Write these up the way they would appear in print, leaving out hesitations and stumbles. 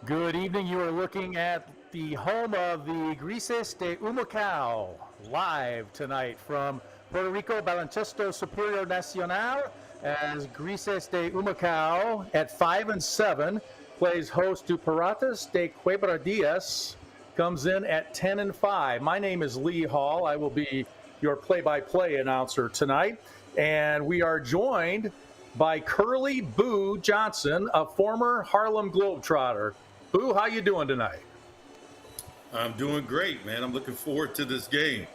Good evening. You are looking at the home of the Grises de Humacao, live tonight from Puerto Rico, Baloncesto Superior Nacional, as Grises de Humacao at 5-7 plays host to Piratas de Quebradillas, comes in at 10-5. My name is Lee Hall. I will be your play-by-play announcer tonight, and we are joined by Curly Boo Johnson, a former Harlem Globetrotter. Boo, how you doing tonight? I'm doing great, man. I'm looking forward to this game.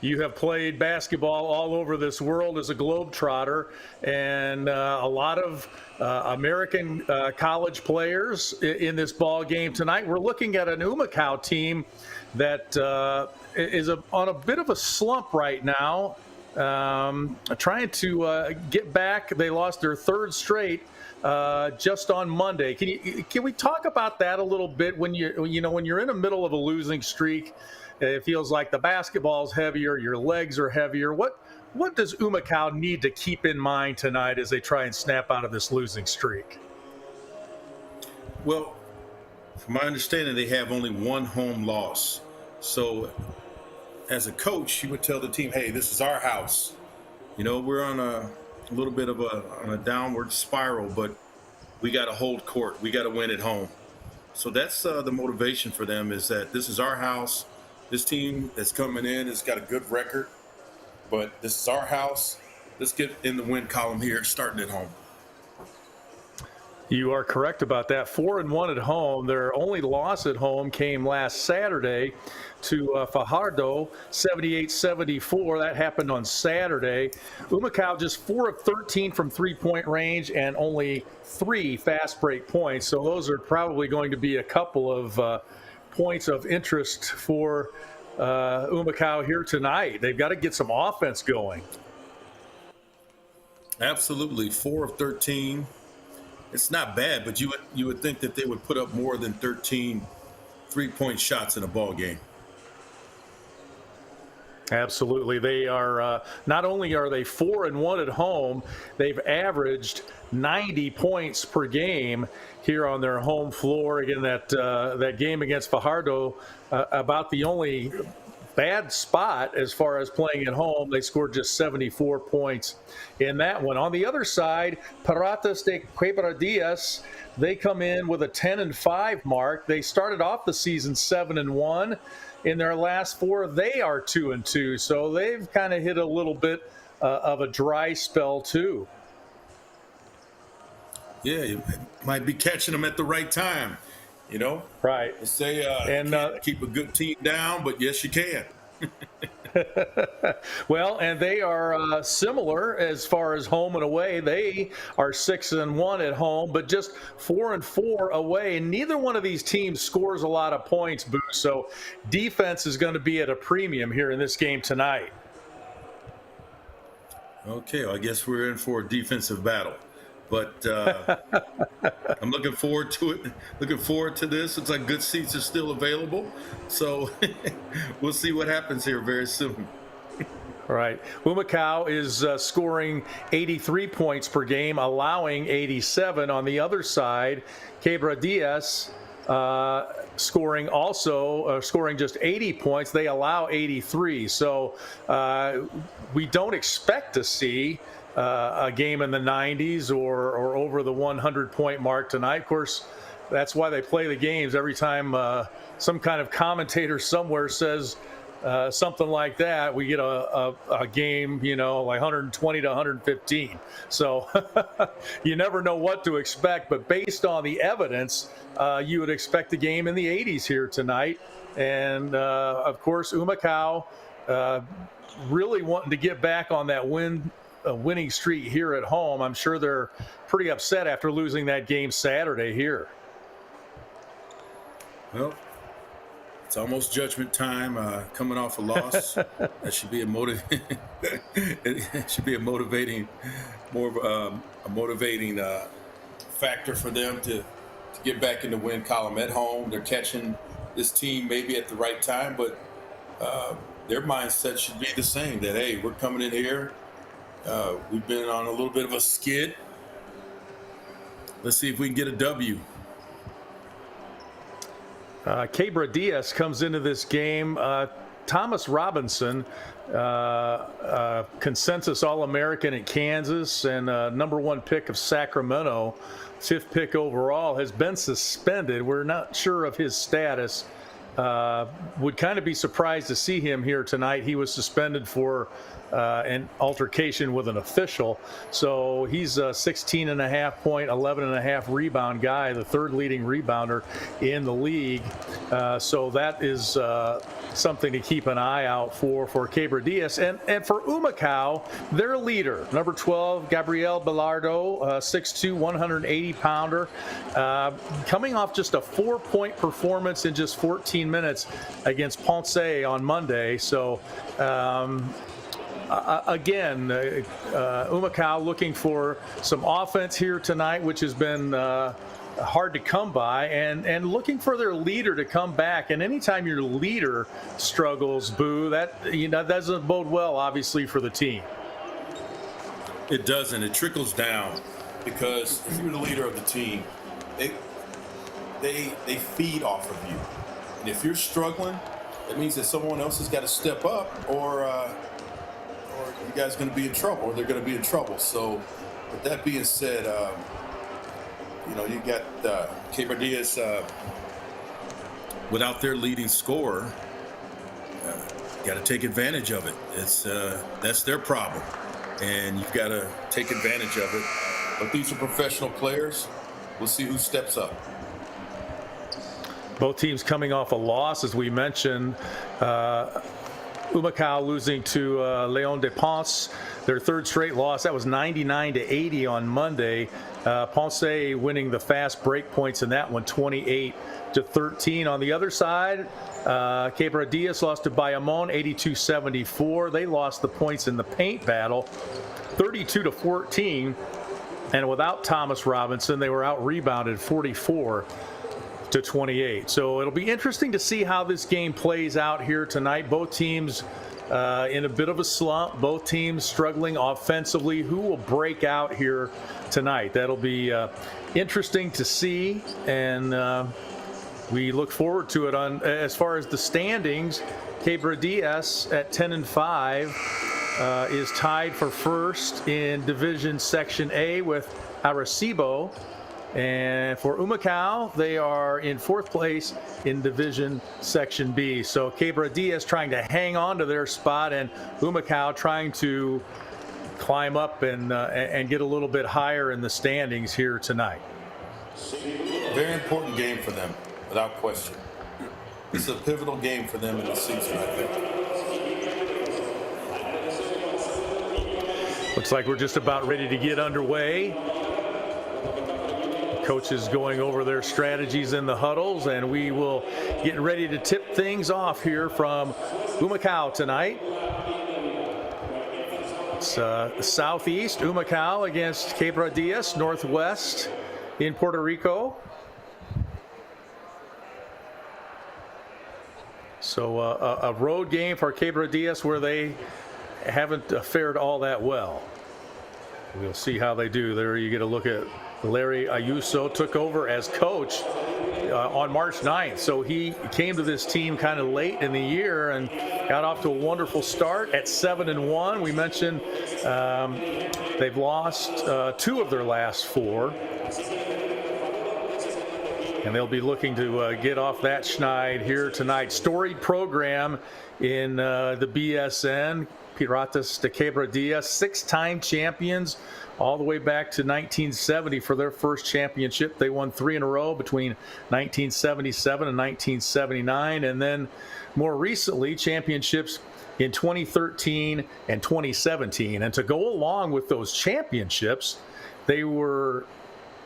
You have played basketball all over this world as a Globetrotter, and a lot of American college players in this ball game tonight. We're looking at an Humacao team that is on a bit of a slump right now, trying to get back. They lost their third straight just on Monday. Can we talk about that a little bit? When you're in the middle of a losing streak, it feels like the basketball's heavier, your legs are heavier. What does Humacao need to keep in mind tonight as they try and snap out of this losing streak? Well, from my understanding, they have only one home loss. So as a coach, you would tell the team, hey, this is our house. We're on a little bit of a downward spiral, but we got to hold court. We got to win at home. So that's the motivation for them, is that this is our house. This team that's coming in has got a good record, but this is our house. Let's get in the win column here, starting at home. You are correct about that. 4-1 at home. Their only loss at home came last Saturday to Fajardo, 78-74. That happened on Saturday. Humacao just 4 of 13 from three-point range and only 3 fast break points. So those are probably going to be a couple of points of interest for Humacao here tonight. They've got to get some offense going. Absolutely. 4 of 13. It's not bad, but you would think that they would put up more than 13 three-point shots in a ball game. Absolutely. They are not only are they 4-1 at home, they've averaged 90 points per game here on their home floor. Again, that game against Fajardo, about the only bad spot as far as playing at home. They scored just 74 points in that one. On the other side, Piratas de Quebradillas, they come in with a 10-5 mark. They started off the season 7-1. In their last 4, they are 2-2. So they've kind of hit a little bit of a dry spell too. Yeah, you might be catching them at the right time. Right. They say can't keep a good team down, but yes, you can. Well, and they are similar as far as home and away. They are 6-1 at home, but just 4-4 away. And neither one of these teams scores a lot of points, Boo. So defense is going to be at a premium here in this game tonight. Okay, well, I guess we're in for a defensive battle. But I'm looking forward to it. Looking forward to this. Looks like good seats are still available. So we'll see what happens here very soon. All right. Humacao is scoring 83 points per game, allowing 87. On the other side, Quebradillas scoring just 80 points. They allow 83. So we don't expect to see a game in the 90s or over the 100-point mark tonight. Of course, that's why they play the games. Every time some kind of commentator somewhere says something like that, we get a game, like 120 to 115. So you never know what to expect. But based on the evidence, you would expect a game in the 80s here tonight. And, of course, Humacao really wanting to get back on that winning streak here at home. I'm sure they're pretty upset after losing that game Saturday here. Well, it's almost judgment time. Coming off a loss, that should be it should be a motivating factor for them to get back in the win column at home. They're catching this team maybe at the right time, but their mindset should be the same. That hey, we're coming in here. We've been on a little bit of a skid. Let's see if we can get a W. Quebradillas comes into this game. Thomas Robinson, consensus All-American at Kansas and number 1 pick of Sacramento, 5th pick overall, has been suspended. We're not sure of his status. Would kind of be surprised to see him here tonight. He was suspended for an altercation with an official. So he's a 16.5 point, 11.5 rebound guy, the 3rd leading rebounder in the league. So that is something to keep an eye out for Quebradillas. And for Humacao, their leader, number 12, Gabriel Bilardo, 6'2", 180-pounder, coming off just a 4-point performance in just 14 minutes against Ponce on Monday. So again, Humacao looking for some offense here tonight, which has been hard to come by, and looking for their leader to come back. And anytime your leader struggles, Boo, that doesn't bode well, obviously, for the team. It doesn't. It trickles down, because if you're the leader of the team, they feed off of you. And if you're struggling, that means that someone else has got to step up, or you guys are going to be in trouble, or they're going to be in trouble. So, with that being said, you got Quebradillas without their leading scorer. Got to take advantage of it. That's their problem, and you've got to take advantage of it. But these are professional players. We'll see who steps up. Both teams coming off a loss, as we mentioned. Humacao losing to Leon de Ponce, their 3rd straight loss. That was 99-80 on Monday. Ponce winning the fast break points in that one, 28-13. On the other side, Quebradillas lost to Bayamon, 82-74. They lost the points in the paint battle, 32-14. And without Thomas Robinson, they were out-rebounded 44-28. So it'll be interesting to see how this game plays out here tonight. Both teams in a bit of a slump. Both teams struggling offensively. Who will break out here tonight? That'll be interesting to see, and we look forward to it. As far as the standings, Quebradillas at 10-5 is tied for 1st in Division Section A with Arecibo. And for Humacao, they are in 4th place in Division Section B. So Quebradillas trying to hang on to their spot, and Humacao trying to climb up and get a little bit higher in the standings here tonight. Very important game for them, without question. It's a pivotal game for them in the season, I think. Looks like we're just about ready to get underway. Coaches going over their strategies in the huddles, and we will get ready to tip things off here from Humacao tonight. It's southeast, Humacao against Quebradillas, northwest in Puerto Rico. So a road game for Quebradillas where they haven't fared all that well. We'll see how they do. There you get a look at Larry Ayuso, took over as coach on March 9th. So he came to this team kind of late in the year and got off to a wonderful start at 7-1. We mentioned they've lost 2 of their last 4. And they'll be looking to get off that schneid here tonight. Storied program in the BSN. Piratas de Quebradillas, 6-time champions, all the way back to 1970 for their first championship. They won 3 in a row between 1977 and 1979. And then more recently, championships in 2013 and 2017. And to go along with those championships, they were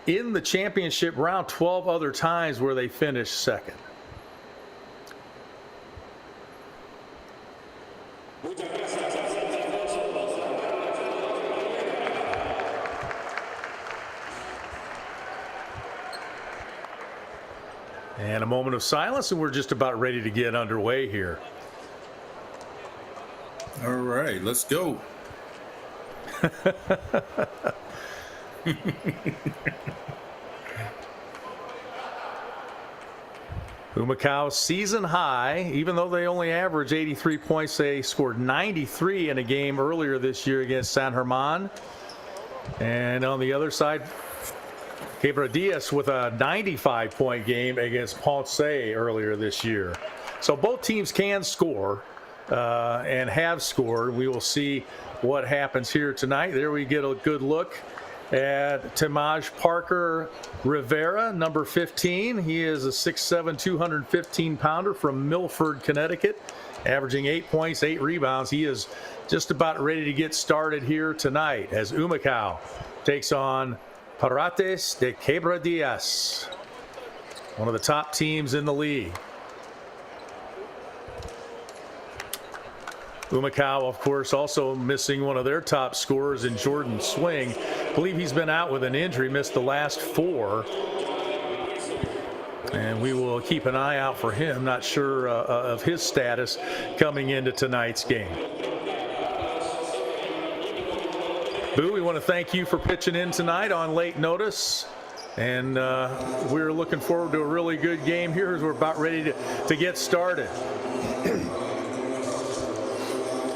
in the championship round 12 other times where they finished second. And a moment of silence, and we're just about ready to get underway here. All right, let's go. Humacao season high, even though they only average 83 points, they scored 93 in a game earlier this year against San Germán. And on the other side, Quebradillas with a 95-point game against Ponce earlier this year. So both teams can score and have scored. We will see what happens here tonight. There we get a good look at Timaj Parker Rivera, number 15. He is a 6'7", 215-pounder from Milford, Connecticut, averaging 8 points, 8 rebounds. He is just about ready to get started here tonight as Humacao takes on Piratas de Quebradillas, one of the top teams in the league. Humacao, of course, also missing one of their top scorers in Jordan Swing. I believe he's been out with an injury, missed the last 4. And we will keep an eye out for him. Not sure of his status coming into tonight's game. Boo, we want to thank you for pitching in tonight on late notice. And we're looking forward to a really good game here as we're about ready to get started.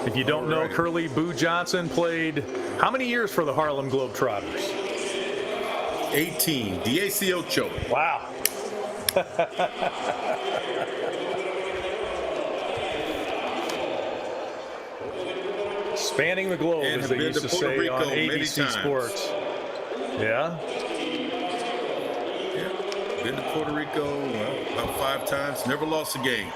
If you don't know, Curly Boo Johnson played how many years for the Harlem Globetrotters? 18. 18. Wow. Spanning the globe, as they used to say on ABC Sports. Yeah? Yeah. Been to Puerto Rico about 5 times. Never lost a game.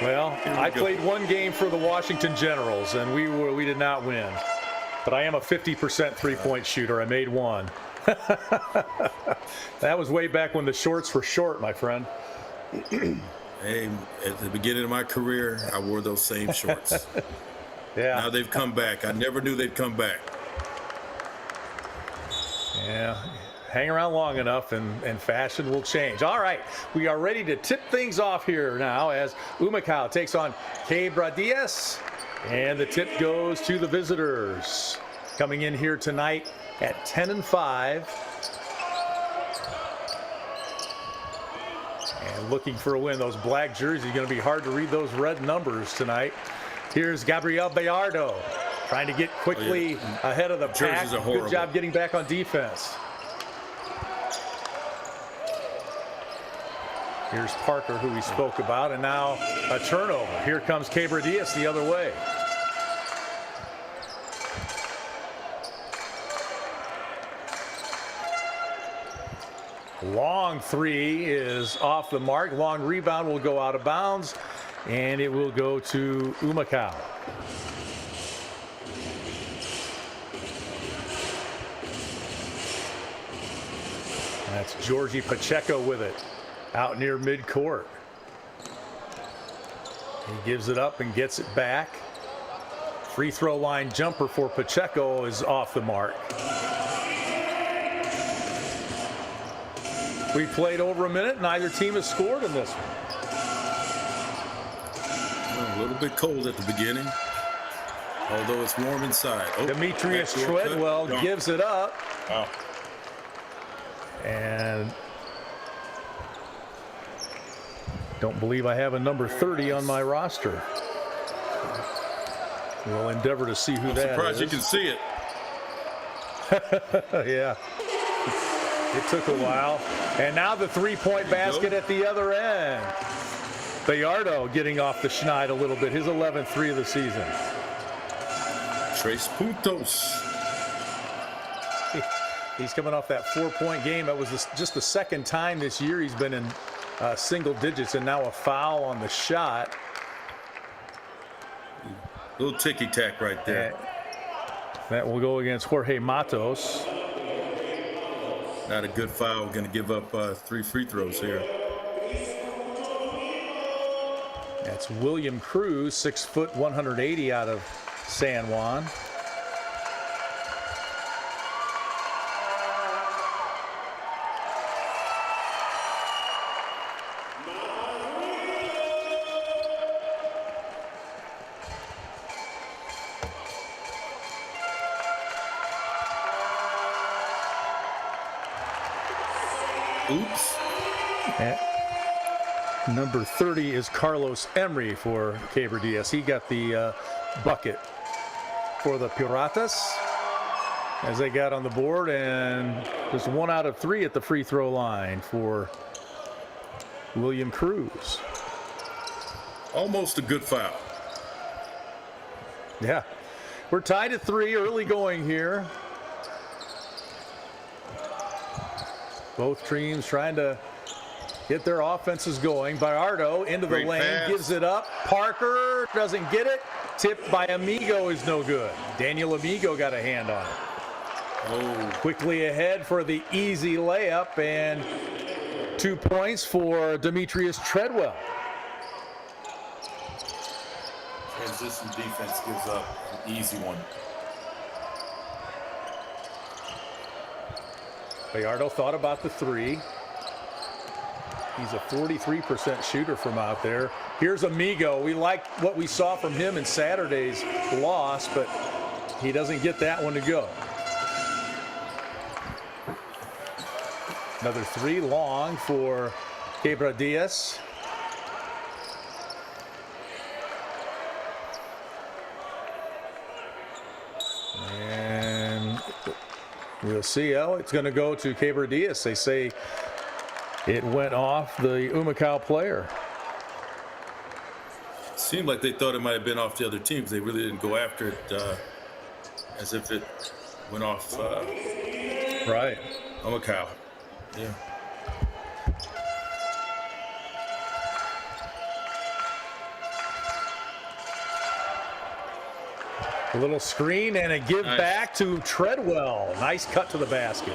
Well, I played one game for the Washington Generals, and we did not win. But I am a 50% three-point shooter. I made one. That was way back when the shorts were short, my friend. Hey, at the beginning of my career, I wore those same shorts. Yeah. Now they've come back. I never knew they'd come back. Yeah. Hang around long enough and fashion will change. All right, we are ready to tip things off here now as Humacao takes on Quebradillas, and the tip goes to the visitors. Coming in here tonight at 10-5, and looking for a win. Those black jerseys are going to be hard to read those red numbers tonight. Here's Gabriel Bayardo trying to get quickly ahead of the pack. Good job getting back on defense. Here's Parker, who we spoke about, and now a turnover. Here comes Quebradillas the other way. Long three is off the mark. Long rebound will go out of bounds, and it will go to Humacao. That's Georgie Pacheco with it. Out near midcourt. He gives it up and gets it back. Free throw line jumper for Pacheco is off the mark. We played over a minute. Neither team has scored in this one. Well, a little bit cold at the beginning, although it's warm inside. Oh, Demetrius Treadwell gives it up. Wow. And don't believe I have a number 30 on my roster. We'll endeavor to see who that is. I'm surprised you can see it. Yeah. It took a while. And now the three-point basket at the other end. Bayardo getting off the schneid a little bit. His 11th three of the season. Tres puntos. He's coming off that 4-point game. That was just the second time this year he's been in single digits, and now a foul on the shot. Little ticky-tack right there. That will go against Jorge Matos. Not a good foul. Going to give up 3 free throws here. That's William Cruz, 6 foot, 180 out of San Juan. Oops. And number 30 is Carlos Emery for Quebradillas. He got the bucket for the Piratas as they got on the board, and just 1 out of 3 at the free throw line for William Cruz. Almost a good foul. Yeah, we're tied at 3, early going here. Both teams trying to get their offenses going. Bayardo into the Great lane, pass. gives it up. Parker doesn't get it. Tipped by Amigo is no good. Daniel Amigo got a hand on it. Oh, Quickly ahead for the easy layup, and 2 points for Demetrius Treadwell. transition defense gives up an easy one. Bayardo thought about the 3. He's a 43% shooter from out there. Here's Amigo. We like what we saw from him in Saturday's loss, but he doesn't get that one to go. Another 3 long for Quebradillas. And we'll see. Oh, it's going to go to Quebradillas. They say it went off the Humacao player. Seemed like they thought it might have been off the other team because they really didn't go after it as if it went off Right. Humacao. Yeah. A little screen and a give Nice. back to Treadwell. Nice cut to the basket.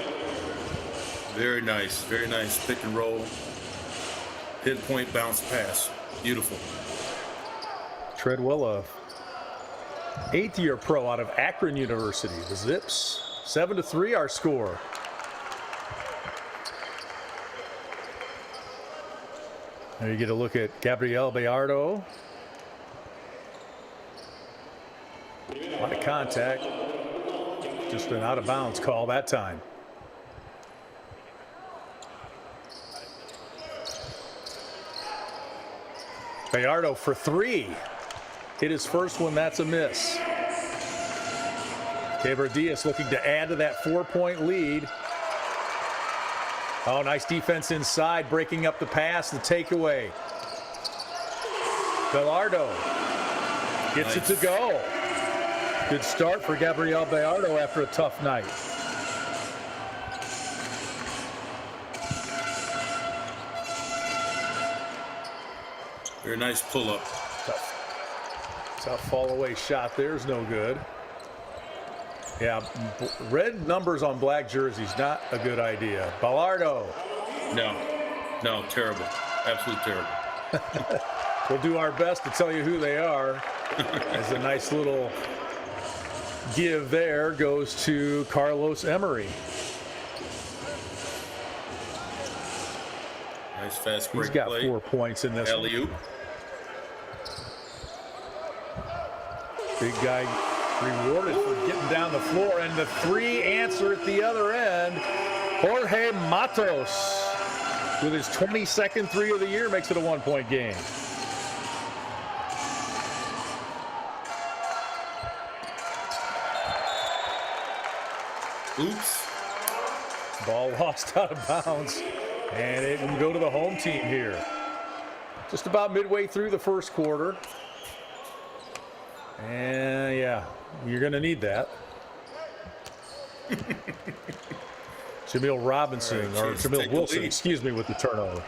Very nice pick and roll, pinpoint bounce pass. Beautiful. Treadwell, a 8th-year pro out of Akron University. The Zips, 7-3 our score. There you get a look at Gabriel Bayardo. A lot of contact. Just an out-of-bounds call that time. Bayardo for 3. Hit his first one. That's a miss. Quebradillas looking to add to that 4-point lead. Oh, nice defense inside, breaking up the pass, the takeaway. Bayardo gets it to go. Good start for Gabriel Bayardo after a tough night. Very nice pull up. Tough fall away shot there's no good. Yeah, red numbers on black jerseys, not a good idea. Bayardo. No, terrible. Absolutely terrible. We'll do our best to tell you who they are. As a nice little give there goes to Carlos Emery. Nice fast break He's got play. 4 points in this one. Alley-oop. Big guy rewarded for getting down the floor, and the 3 answer at the other end. Jorge Matos with his 22nd 3 of the year makes it a 1-point game. Oops. Ball lost out of bounds, and it will go to the home team here. Just about midway through the first quarter. And yeah, you're going to need that. Jamil Robinson, All right, or Chiefs Jamil take the Wilson, lead. excuse me, with the turnover.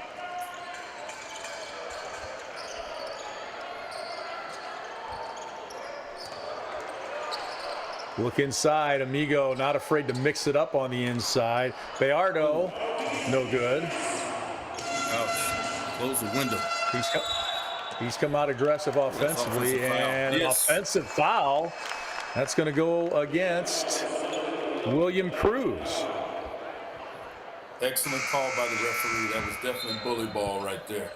Look inside. Amigo not afraid to mix it up on the inside. Bayardo, no good. Ouch. Close the window. He's come out aggressive offensively, offensive foul. and Yes. offensive foul. That's going to go against William Cruz. Excellent call by the referee. That was definitely bully ball right there.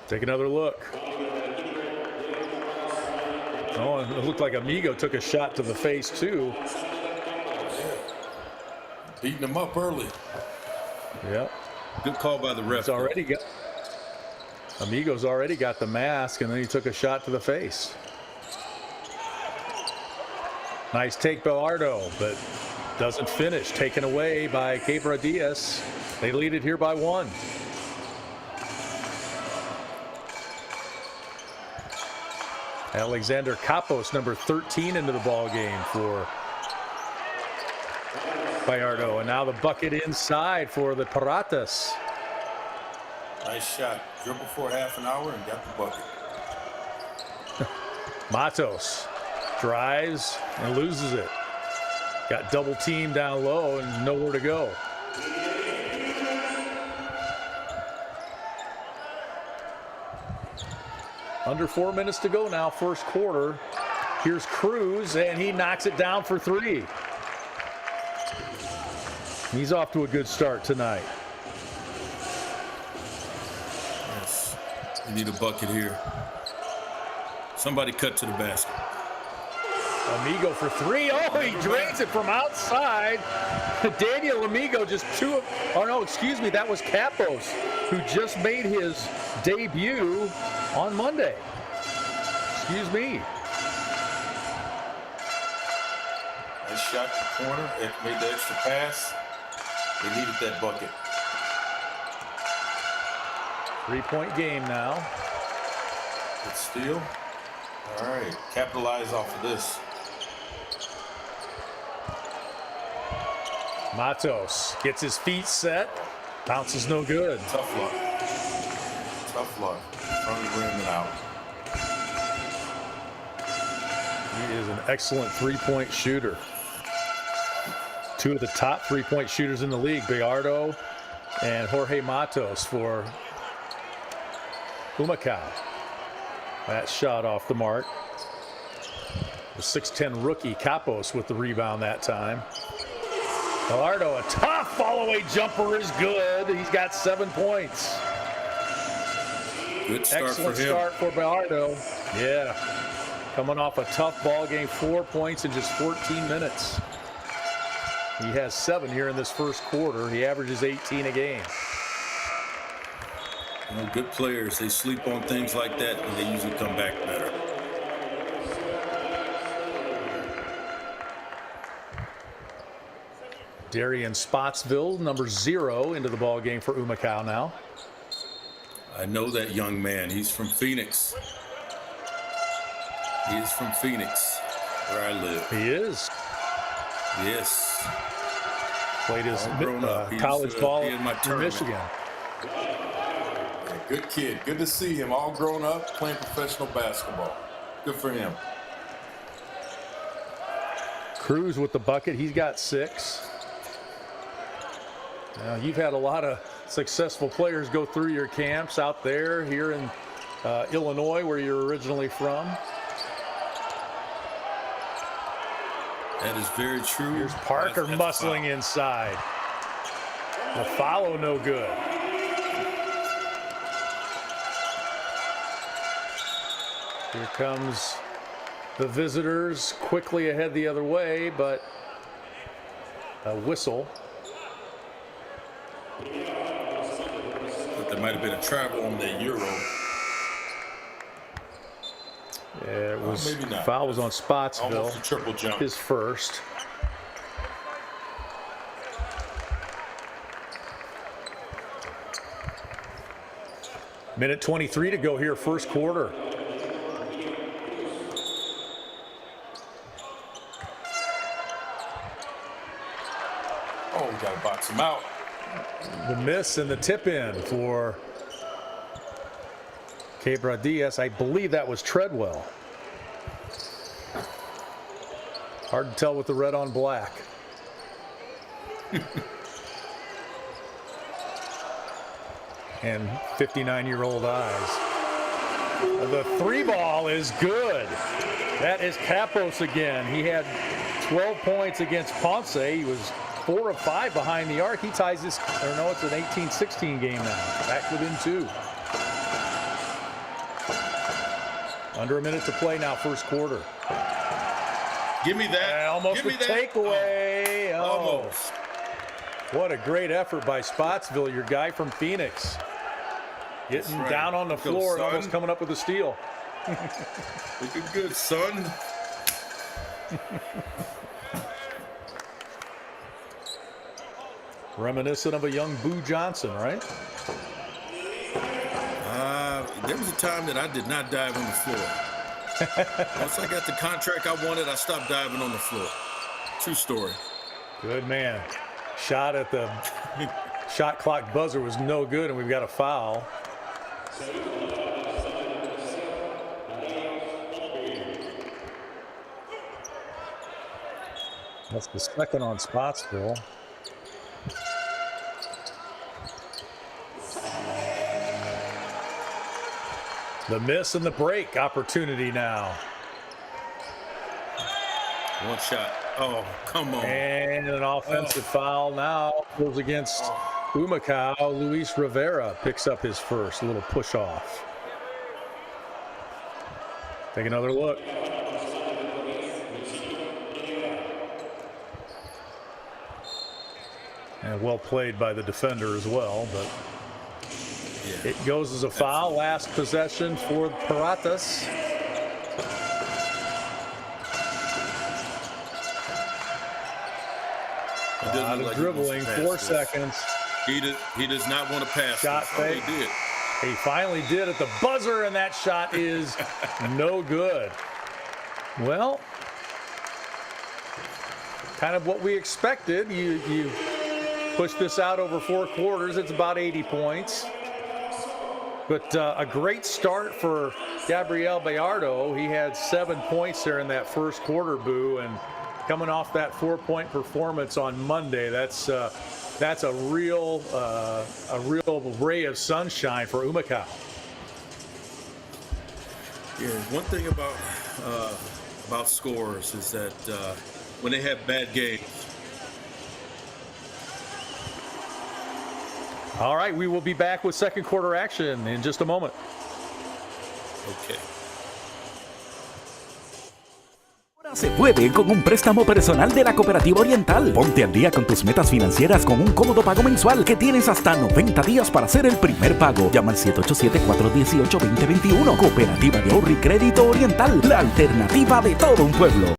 Take another look. Oh, it looked like Amigo took a shot to the face too. Beating him up early. Yep. Good call by the ref. Amigo's already got the mask, and then he took a shot to the face. Nice take, Bellardo, but doesn't finish. Taken away by Quebradillas. They lead it here by 1. Alexander Capos, number 13, into the ball game for Gallardo, and now the bucket inside for the Piratas. Nice shot. Dribble for half an hour and got the bucket. Matos drives and loses it. Got double teamed down low and nowhere to go. Under 4 minutes to go now, first quarter. Here's Cruz, and he knocks it down for 3. He's off to a good start tonight. Yes, we need a bucket here. Somebody cut to the basket. Amigo for 3. Oh, he drains it from outside. Daniel Amigo just that was Capos, who just made his debut on Monday. Excuse me. Nice shot to the corner. It made the extra pass. They needed that bucket. 3-point game now. Good steal. All right, capitalize off of this. Matos gets his feet set. Bounces no good. Tough luck. Tough luck. Front of the rim and out. He is an excellent 3-point shooter. 2 of the top 3-point shooters in the league, Gallardo and Jorge Matos for Humacao. That shot off the mark. The 6'10 rookie Capos with the rebound that time. Gallardo, a tough follow-away jumper is good. He's got 7 points. Good start Excellent for him. start for Gallardo. Yeah. Coming off a tough ball game, 4 points in just 14 minutes. He has 7 here in this first quarter. He averages 18 a game. You know, good players, they sleep on things like that and they usually come back better. Darian Spotsville, number 0, into the ball game for Humacao now. I know that young man. He's from Phoenix. He is from Phoenix, where I live. He is. Yes. Played his college ball in Michigan. Yeah, good kid. Good to see him all grown up playing professional basketball. Good for him. Cruz with the bucket. He's got 6. Now, you've had a lot of successful players go through your camps out there here in Illinois, where you're originally from. That is very true. Here's Parker muscling inside. The follow no good. Here comes the visitors, quickly ahead the other way, but a whistle. But there might have been a travel on that Euro. Yeah, it was maybe not. Foul was on Spotsville. Almost a triple jump. His first. Minute 23 to go here, first quarter. Oh, we got to box him out. The miss and the tip in for Quebradillas. I believe that was Treadwell. Hard to tell with the red on black. And 59-year-old eyes. The 3 ball is good. That is Capos again. He had 12 points against Ponce. He was 4 of 5 behind the arc. He ties this, or no, it's an 18-16 game now. Back within 2. Under a minute to play now, first quarter. Give me that. Almost Give me a that. takeaway. Almost. What a great effort by Spotsville, your guy from Phoenix. Getting down on the floor and almost coming up with a steal. Looking good, son. Reminiscent of a young Boo Johnson, right? There was a time that I did not dive on the floor. Once I got the contract I wanted, I stopped diving on the floor. True story. Good man. Shot at the shot clock buzzer was no good, and we've got a foul. That's the second on Spotsville. The miss and the break opportunity now. One shot. Oh, come on. And an offensive foul now goes against Humacao. Luis Rivera picks up his first. A little push off. Take another look. And well played by the defender as well, but it goes as a foul. Last possession for the Piratas. Out of dribbling, 4 seconds. He does not want to pass. Shot fake. He did. He finally did at the buzzer, and that shot is no good. Well, kind of what we expected. You push this out over 4 quarters. It's about 80 points. But a great start for Gabriel Bayardo. He had 7 points there in that first quarter, Boo, and coming off that 4-point performance on Monday, that's a real ray of sunshine for Humacao. Yeah, one thing about scores is that when they have bad games. All right, we will be back with second quarter action in just a moment. Okay. Se puede con un préstamo personal de la Cooperativa Oriental. Ponte al día con tus metas financieras con un cómodo pago mensual que tienes hasta 90 días para hacer el primer pago. Llama al 787-418-2021. Cooperativa de Ahorro y Crédito Oriental, la alternativa de todo un pueblo.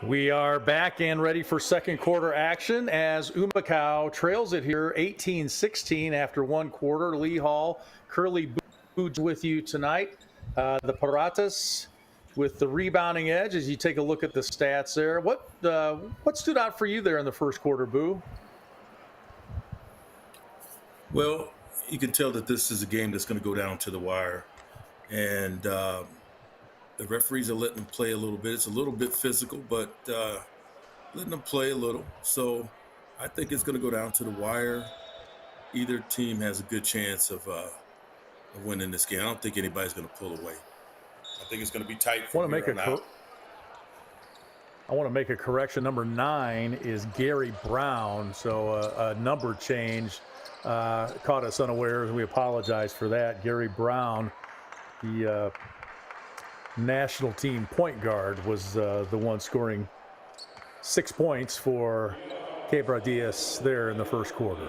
We are back and ready for second quarter action as Humacao trails it here 18-16 after 1 quarter. Lee Hall, Curly Boots with you tonight. The Piratas with the rebounding edge as you take a look at the stats there. What stood out for you there in the first quarter, Boo? Well, you can tell that this is a game that's going to go down to the wire. And the referees are letting them play a little bit. It's a little bit physical, but letting them play a little. So I think it's going to go down to the wire. Either team has a good chance of winning this game. I don't think anybody's going to pull away. I think it's going to be tight. I want to make a correction. Number 9 is Gary Brown. So a number change caught us unawares. We apologize for that. Gary Brown, the national team point guard, was the one scoring 6 points for Quebradillas there in the first quarter.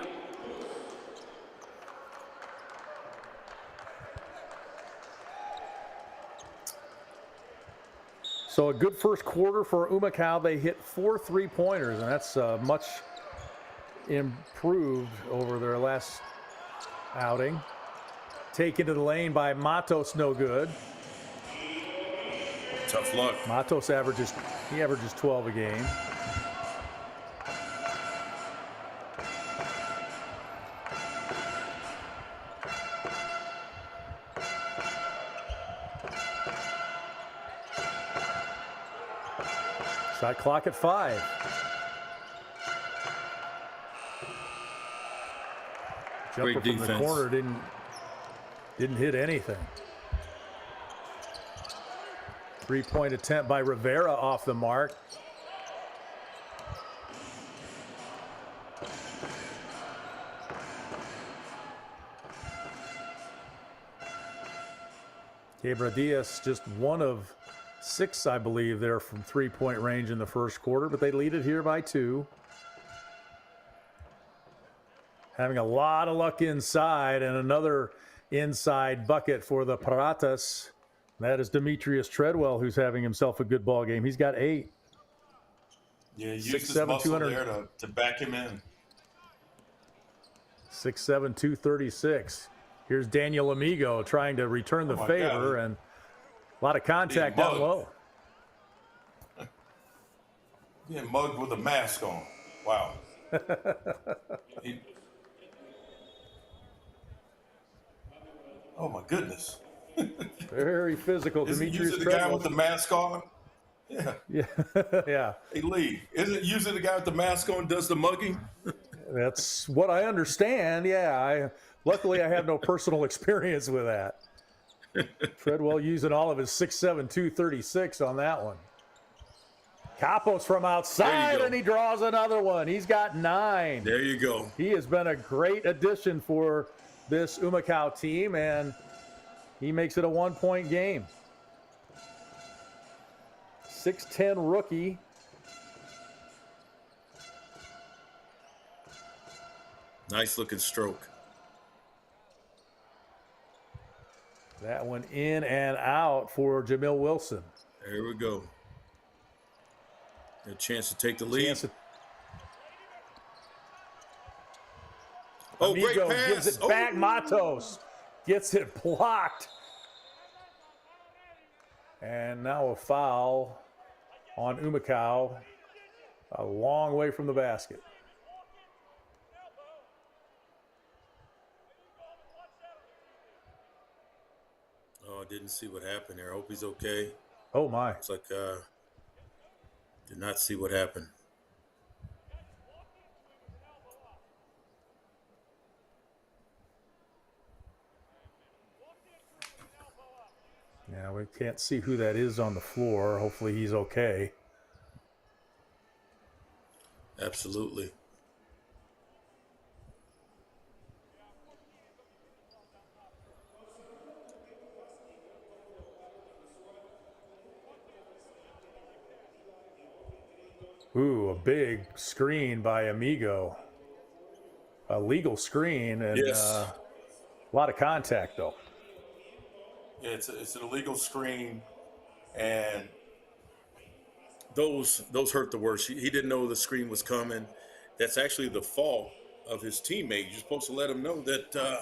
So a good first quarter for Humacao. They hit 4 3-pointers, and that's much improved over their last outing. Taken to the lane by Matos, no good. Tough luck. Matos averages 12 a game. Shot clock at 5. Jumper Great from defense. the corner didn't hit anything. 3-point attempt by Rivera off the mark. Quebradillas just 1 of 6, I believe, there from 3-point range in the first quarter, but they lead it here by 2. Having a lot of luck inside, and another inside bucket for the Piratas. That is Demetrius Treadwell, who's having himself a good ball game. He's got 8. Yeah, use 6'7", his muscle 200 there to back him in. 6'7", 236. Here's Daniel Amigo trying to return the favor, and a lot of contact down low. Being mugged with a mask on. Wow. Oh my goodness. Very physical. Is it Demetrius usually the guy Treadwell. with the mask on? Yeah. Yeah, yeah. Hey, Lee, isn't it usually the guy with the mask on does the mugging? That's what I understand. Yeah. Luckily, I have no personal experience with that. Treadwell using all of his 6'7", 236 on that one. Capos from outside, and he draws another one. He's got 9. There you go. He has been a great addition for this Humacao team, and he makes it a 1-point game. 6'10" rookie. Nice looking stroke. That one in and out for Jamil Wilson. There we go. A chance to take the lead. Oh, great Amigo pass. gives it back. Matos gets it blocked. And now a foul on Humacao. A long way from the basket. Oh, I didn't see what happened there. I hope he's okay. Oh, my. It's like, did not see what happened. Yeah, we can't see who that is on the floor. Hopefully he's okay. Absolutely. Ooh, a big screen by Amigo. A legal screen, and Yes. a lot of contact, though. Yeah, it's an illegal screen, and those hurt the worst. He didn't know the screen was coming. That's actually the fault of his teammate. You're supposed to let him know that the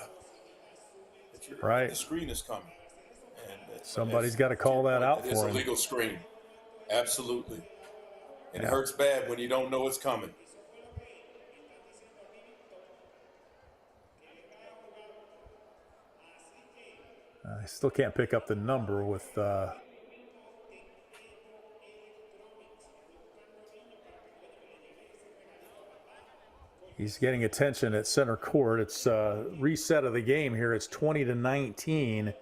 screen is coming. And Somebody's got to call that out It's for a him. legal screen. Absolutely. And it hurts bad when you don't know it's coming. I still can't pick up the number with he's getting attention at center court. It's reset of the game here. It's 20-19.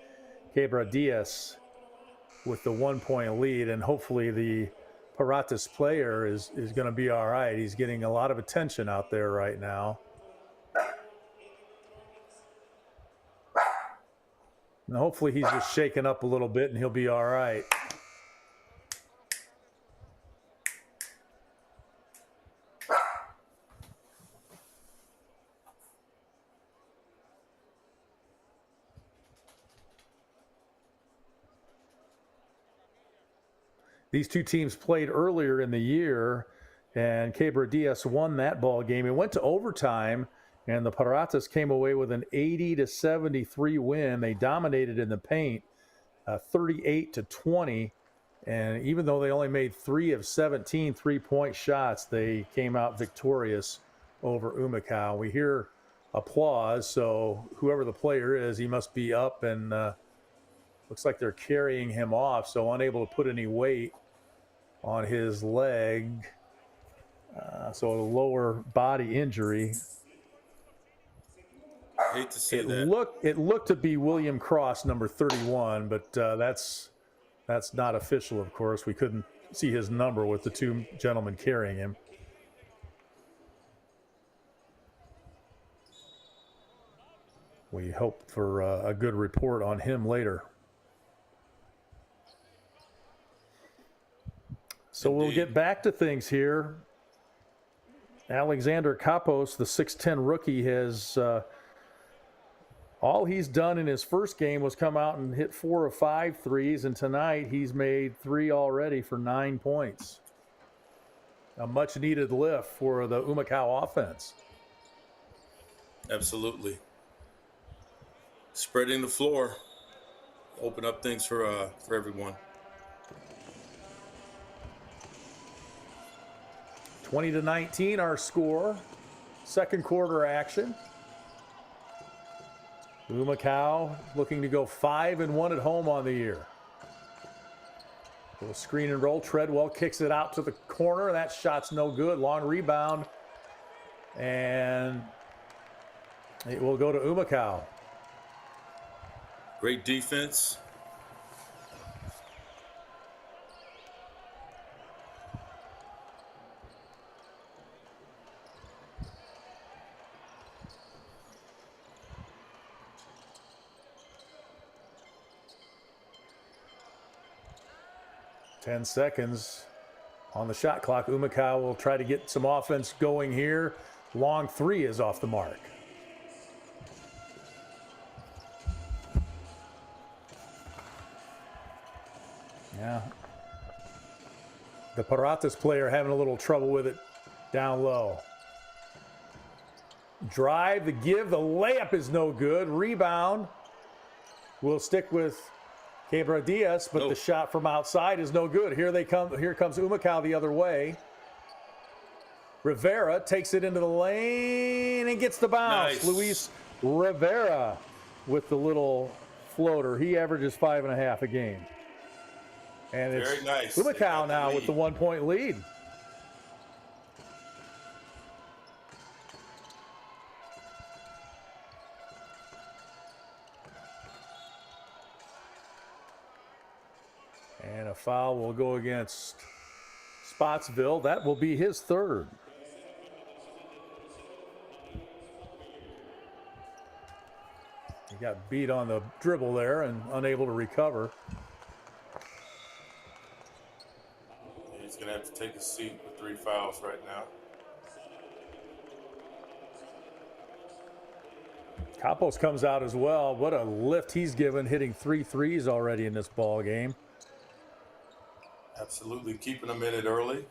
Quebradillas with the 1-point lead, and hopefully the Piratas player is going to be all right. He's getting a lot of attention out there right now. And hopefully he's just shaken up a little bit and he'll be all right. These two teams played earlier in the year, and Quebradillas won that ball game. It went to overtime, and the Piratas came away with an 80-73 win. They dominated in the paint, 38-20. And even though they only made 3 of 17 three-point shots, they came out victorious over Humacao. We hear applause, so whoever the player is, he must be up, and looks like they're carrying him off, so unable to put any weight on his leg. So a lower body injury. Hate to see that. It looked to be William Cross, number 31, but that's not official, of course. We couldn't see his number with the two gentlemen carrying him. We hope for a good report on him later. So We'll get back to things here. Alexander Kapos, the 6'10 rookie, has all he's done in his first game was come out and hit 4 of 5 threes, and tonight he's made 3 already for 9 points. A much-needed lift for the Humacao offense. Absolutely. Spreading the floor, open up things for everyone. 20-19 our score. Second quarter action. Humacao looking to go 5-1 at home on the year. Little screen and roll. Treadwell kicks it out to the corner. That shot's no good. Long rebound. And it will go to Humacao. Great defense. Ten seconds on the shot clock. Humacao will try to get some offense going here. Long three is off the mark. Yeah. The Piratas player having a little trouble with it down low. Drive, the give, the layup is no good. Rebound will stick with Quebradillas, but the shot from outside is no good. Here comes Humacao the other way. Rivera takes it into the lane and gets the bounce. Nice. Luis Rivera with the little floater. He averages 5.5 a game. And it's very nice. Humacao now with the 1-point lead. And a foul will go against Spotsville. That will be his third. He got beat on the dribble there and unable to recover. He's going to have to take a seat with 3 fouls right now. Kapos comes out as well. What a lift he's given, hitting 3 threes already in this ball game. Absolutely, keeping them in it early.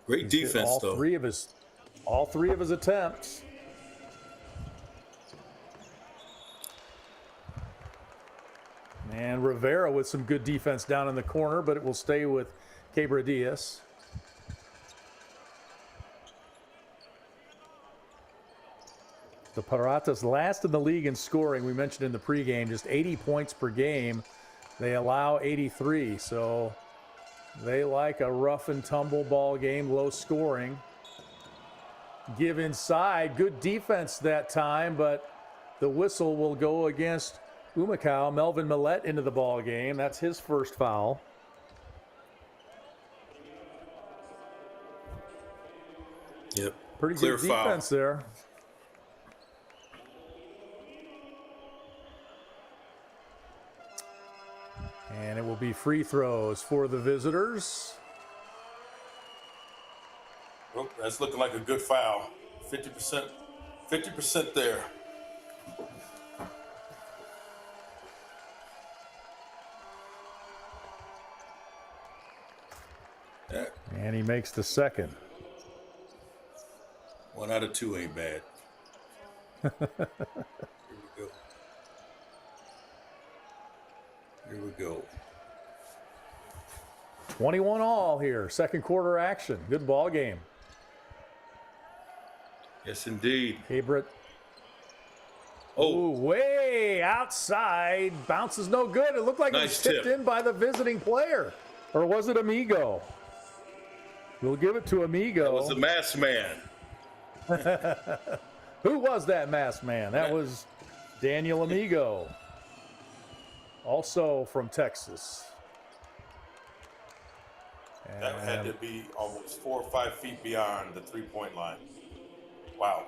Great defense, all though. All three of his attempts. And Rivera with some good defense down in the corner, but it will stay with Quebradillas. The Piratas last in the league in scoring. We mentioned in the pregame, just 80 points per game. They allow 83, so they like a rough and tumble ball game, low scoring. Give inside, good defense that time, but the whistle will go against Humacao. Melvin Millette into the ball game. That's his first foul. Yep. Pretty Clear good foul. defense there. And it will be free throws for the visitors. Oh, that's looking like a good foul. 50% there. makes the second. 1 out of 2 ain't bad. Here we go. Here we go. 21 all here. Second quarter action. Good ball game. Yes, indeed. Cabret. Oh, Ooh, way outside. Bounces no good. It looked like it was Nice tipped tip. in by the visiting player. Or was it Amigo? We'll give it to Amigo. that was the masked man. Who was that masked man? That was Daniel Amigo. Also from Texas. That had to be almost 4 or 5 feet beyond the three-point line. Wow.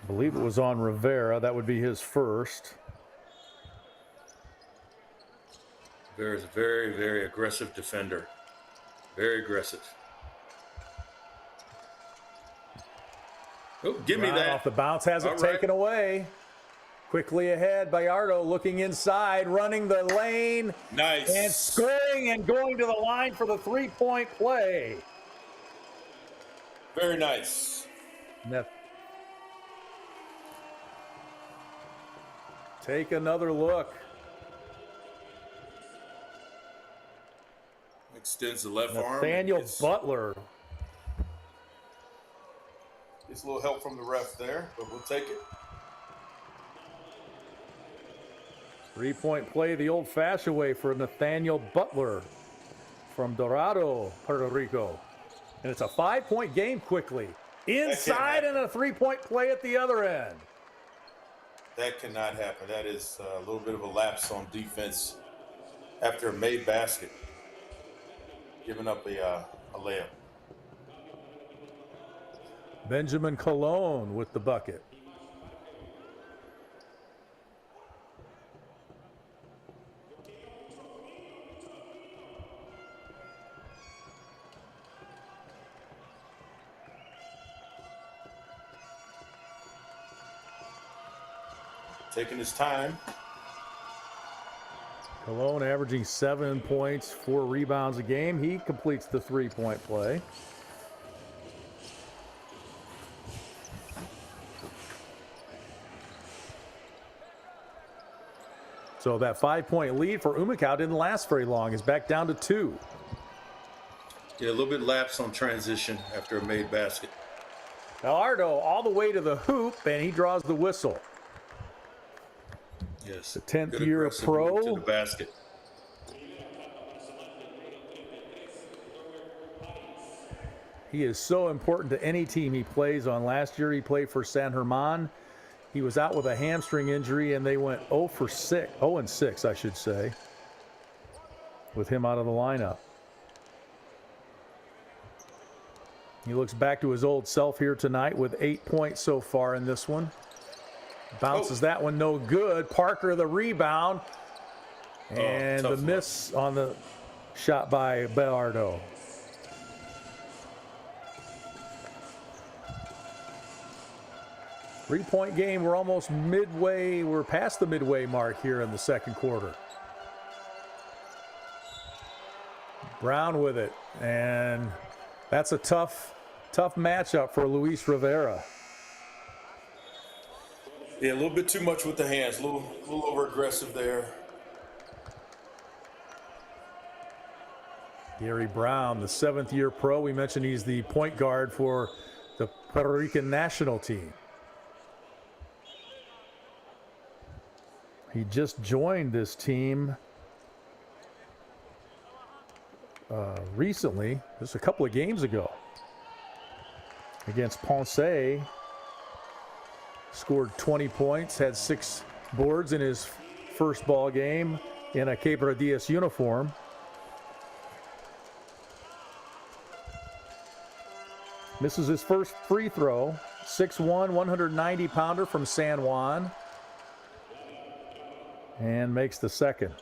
I believe it was on Rivera. That would be his first. Rivera's a very, very aggressive defender. Very aggressive. Oh, give me Right that. off the bounce, has it All right. taken away. Quickly ahead, Bayardo looking inside, running the lane, Nice. and scoring and going to the line for the three-point play. Very nice. Now, take another look. Extends the left arm. Nathaniel Gets Butler. a little help from the ref there, but we'll take it. Three-point play the old-fashioned way for Nathaniel Butler from Dorado, Puerto Rico. And it's a 5-point game quickly. Inside and a three-point play at the other end. That cannot happen. That is a little bit of a lapse on defense after a made basket. Giving up a layup. Benjamin Colon with the bucket. Taking his time. Colon averaging 7 points, 4 rebounds a game. He completes the three-point play. So that 5-point lead for Humacao didn't last very long. It's back down to 2. Yeah, a little bit lapse on transition after a made basket. Gallardo all the way to the hoop, and he draws the whistle. Yes. The 10th Good year aggressive pro. move to the basket. He is so important to any team he plays on. Last year he played for San Germán. He was out with a hamstring injury, and they went 0-6, I should say, with him out of the lineup. He looks back to his old self here tonight with 8 points so far in this one. Bounces that one no good. Parker the rebound. And the tough miss on the shot by Bayardo. Three-point game. We're almost midway. We're past the midway mark here in the second quarter. Brown with it. And that's a tough matchup for Luis Rivera. Yeah, a little bit too much with the hands. A little over aggressive there. Gary Brown, the 7th-year pro. We mentioned he's the point guard for the Puerto Rican national team. He just joined this team recently, just a couple of games ago, against Ponce. Scored 20 points, had 6 boards in his first ball game in a Quebradillas uniform. Misses his first free throw. 6'1", 190-pounder from San Juan. And makes the second.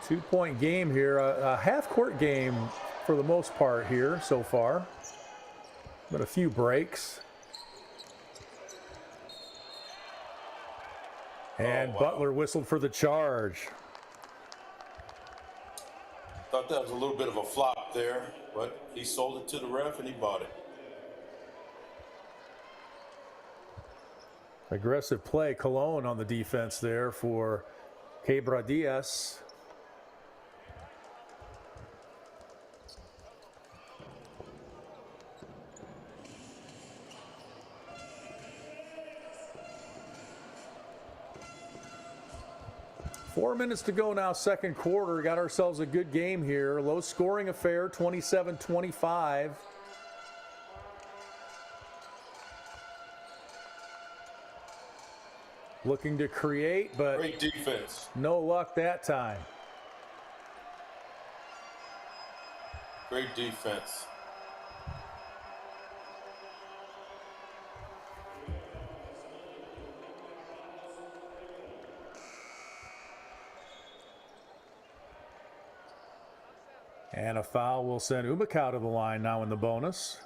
2-point game here, a half-court game for the most part here so far, but a few breaks. And wow. Butler whistled for the charge. Thought that was a little bit of a flop there, but he sold it to the ref and he bought it. Aggressive play, Cologne on the defense there for Quebradillas. Four minutes to go now, second quarter. Got ourselves a good game here. Low scoring affair, 27-25. Looking to create, but Great defense. no luck that time. Great defense. And a foul will send Humacao to the line now in the bonus.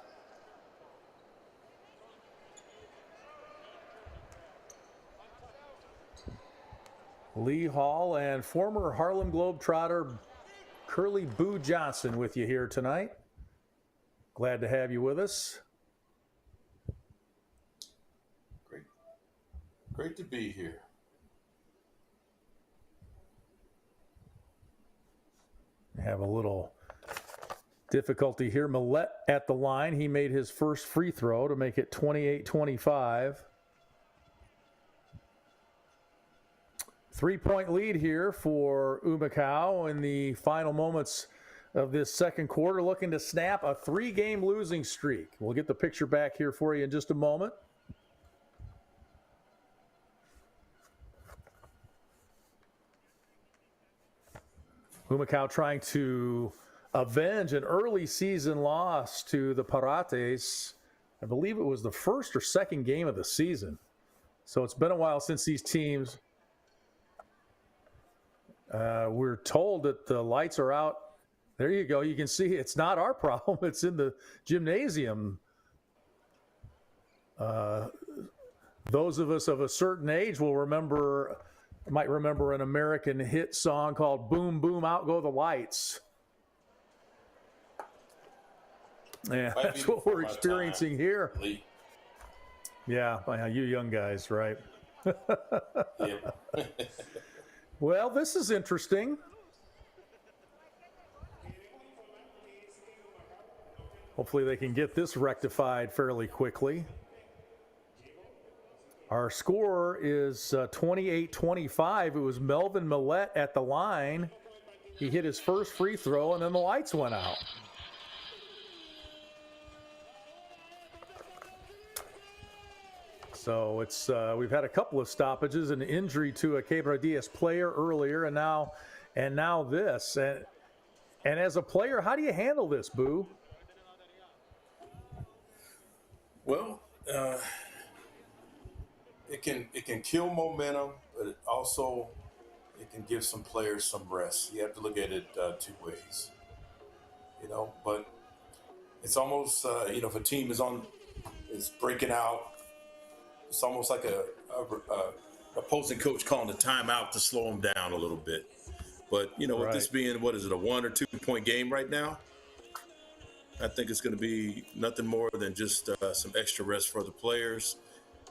Lee Hall and former Harlem Globetrotter Curly Boo Johnson with you here tonight. Glad to have you with us. Great to be here. Have a little difficulty here. Millette at the line. He made his first free throw to make it 28-25. 3-point lead here for Humacao in the final moments of this second quarter, looking to snap a 3-game losing streak. We'll get the picture back here for you in just a moment. Humacao trying to avenge an early season loss to the Piratas. I believe it was the first or second game of the season. So it's been a while since these teams. We're told that the lights are out. There you go. You can see it's not our problem. It's in the gymnasium. Those of us of a certain age might remember an American hit song called Boom, Boom, Out Go the Lights. Yeah, that's what we're experiencing here. Yeah, you young guys, right? Well, this is interesting. Hopefully they can get this rectified fairly quickly. Our score is 28-25. It was Melvin Millette at the line. He hit his first free throw, and then the lights went out. So it's we've had a couple of stoppages, an injury to a Quebradillas player earlier, and now this. And as a player, how do you handle this, Boo? Well, it can kill momentum, but it can give some players some rest. You have to look at it two ways, But it's almost if a team is breaking out, it's almost like a opposing coach calling a timeout to slow them down a little bit. But with this being a 1 or 2 point game right now, I think it's going to be nothing more than just some extra rest for the players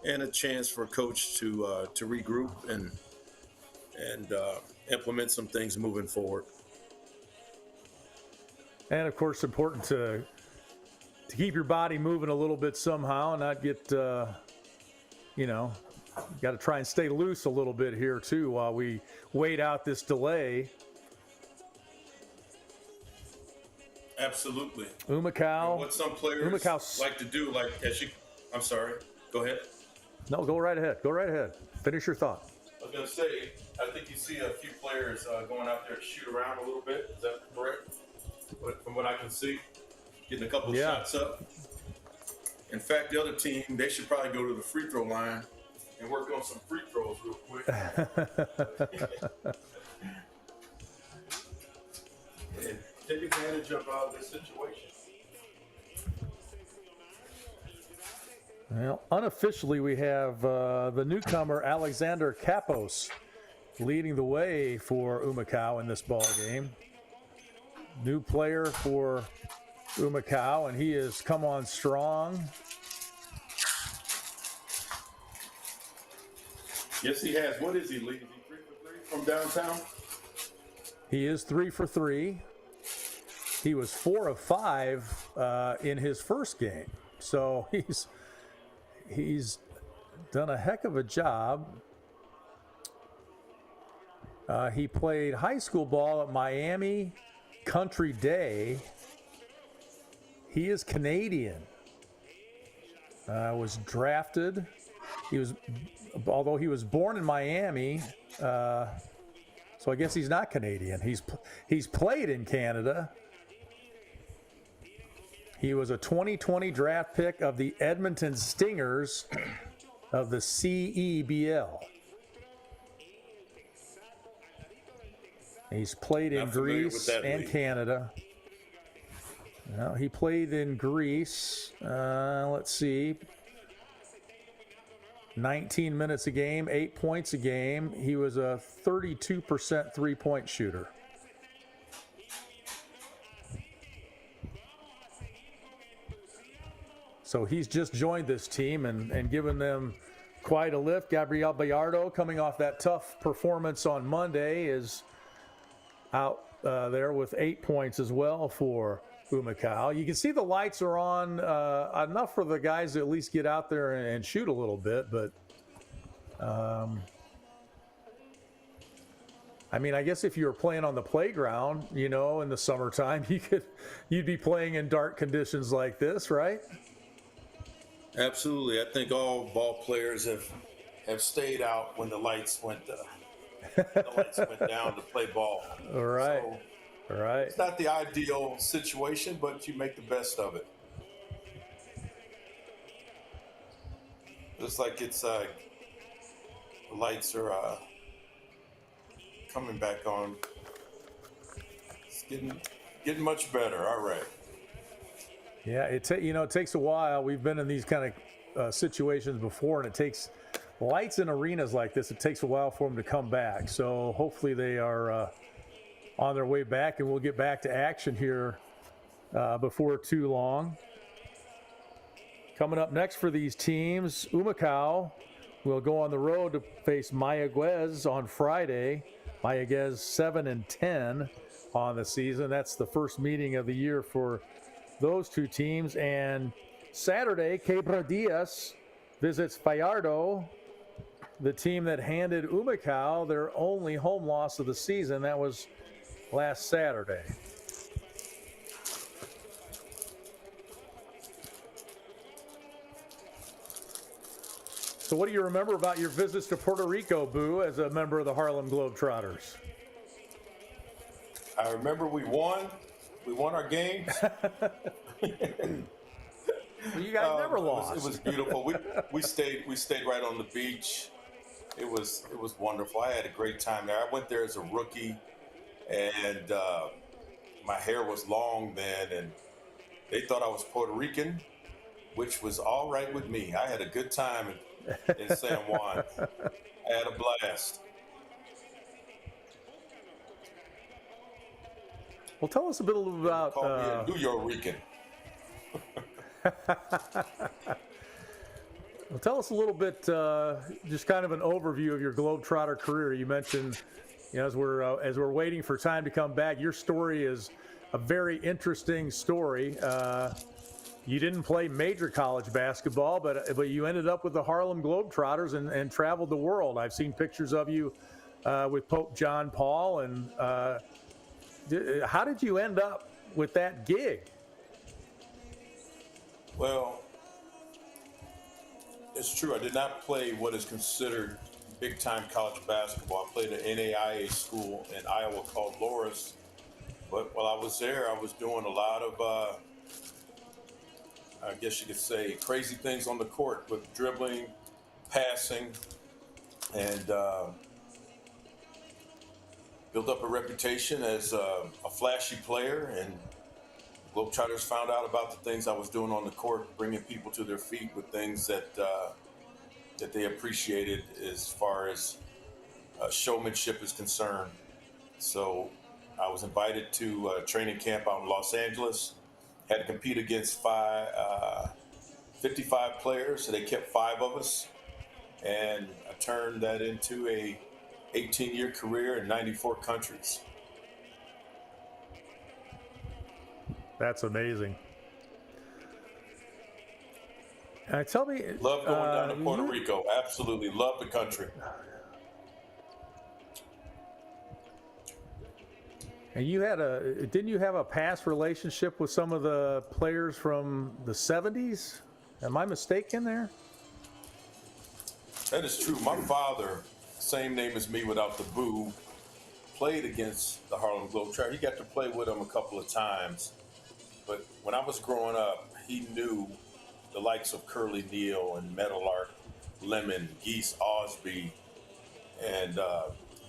and a chance for a coach to regroup and implement some things moving forward. And of course, important to keep your body moving a little bit somehow, and not get got to try and stay loose a little bit here too while we wait out this delay. Absolutely. Humacao. What some players like to do, I'm sorry. Go ahead. No, go right ahead. Go right ahead. Finish your thought. I was going to say, I think you see a few players going out there to shoot around a little bit. Is that correct? From what I can see, getting a couple of shots up. In fact, the other team, they should probably go to the free throw line and work on some free throws real quick. take advantage of this situation. Well, unofficially, we have the newcomer Alexander Kapos leading the way for Humacao in this ball game. New player for Humacao, and he has come on strong. Yes, he has. What is he, Lee? Is he 3 for 3 from downtown? He is 3 for 3. He was 4 of 5 in his first game, so he's done a heck of a job. He played high school ball at Miami Country Day. He is Canadian. Was drafted. Although he was born in Miami, so I guess he's not Canadian. He's played in Canada. He was a 2020 draft pick of the Edmonton Stingers of the CEBL. He's played in Greece and Canada. Well, he played in Greece. Let's see. 19 minutes a game, 8 points a game. He was a 32% three-point shooter. So he's just joined this team and given them quite a lift. Gabriel Bayardo, coming off that tough performance on Monday, is out there with 8 points as well for Humacao. You can see the lights are on enough for the guys to at least get out there and shoot a little bit, but I mean, I guess if you were playing on the playground, you know, in the summertime, you'd be playing in dark conditions like this, right? Absolutely. I think all ball players have stayed out when the lights went down to play ball. All right. So, all right. it's not the ideal situation, but you make the best of it. Looks like it's the lights are coming back on. It's getting much better. All right. Yeah, it takes a while. We've been in these kind of situations before, and it takes lights in arenas like this. It takes a while for them to come back. So hopefully they are on their way back, and we'll get back to action here before too long. Coming up next for these teams, Humacao will go on the road to face Mayagüez on Friday. Mayagüez 7-10 on the season. That's the first meeting of the year for those two teams. And Saturday, Quebradillas visits Fajardo, the team that handed Humacao their only home loss of the season. That was last Saturday. So what do you remember about your visits to Puerto Rico, Boo, as a member of the Harlem Globetrotters? I remember we won. We won our games. Well, you guys never lost. It was beautiful. We stayed right on the beach. It was wonderful. I had a great time there. I went there as a rookie, and my hair was long then, and they thought I was Puerto Rican, which was all right with me. I had a good time in San Juan. I had a blast. Well, tell us a bit about. Call me a New York-Rican. Well, tell us a little bit, just kind of an overview of your Globetrotter career. You mentioned, as we're waiting for time to come back, your story is a very interesting story. You didn't play major college basketball, but you ended up with the Harlem Globetrotters and traveled the world. I've seen pictures of you with Pope John Paul. And how did you end up with that gig? Well, it's true. I did not play what is considered big-time college basketball. I played at an NAIA school in Iowa called Loras. But while I was there, I was doing a lot of, I guess you could say, crazy things on the court with dribbling, passing, and built up a reputation as a flashy player, and Globetrotters found out about the things I was doing on the court, bringing people to their feet with things that they appreciated as far as showmanship is concerned. So I was invited to training camp out in Los Angeles, had to compete against 55 players, so they kept 5 of us, and I turned that into a 18-year career in 94 countries. That's amazing. Tell me, Love going down to Puerto Rico. Absolutely love the country. And didn't you have a past relationship with some of the players from the 70s? Am I mistaken there? That is true. My father, same name as me without the boo, played against the Harlem Globetrotters. He got to play with them a couple of times. But when I was growing up, he knew the likes of Curly Neal and Meadowlark Lemon, Geese Osby, and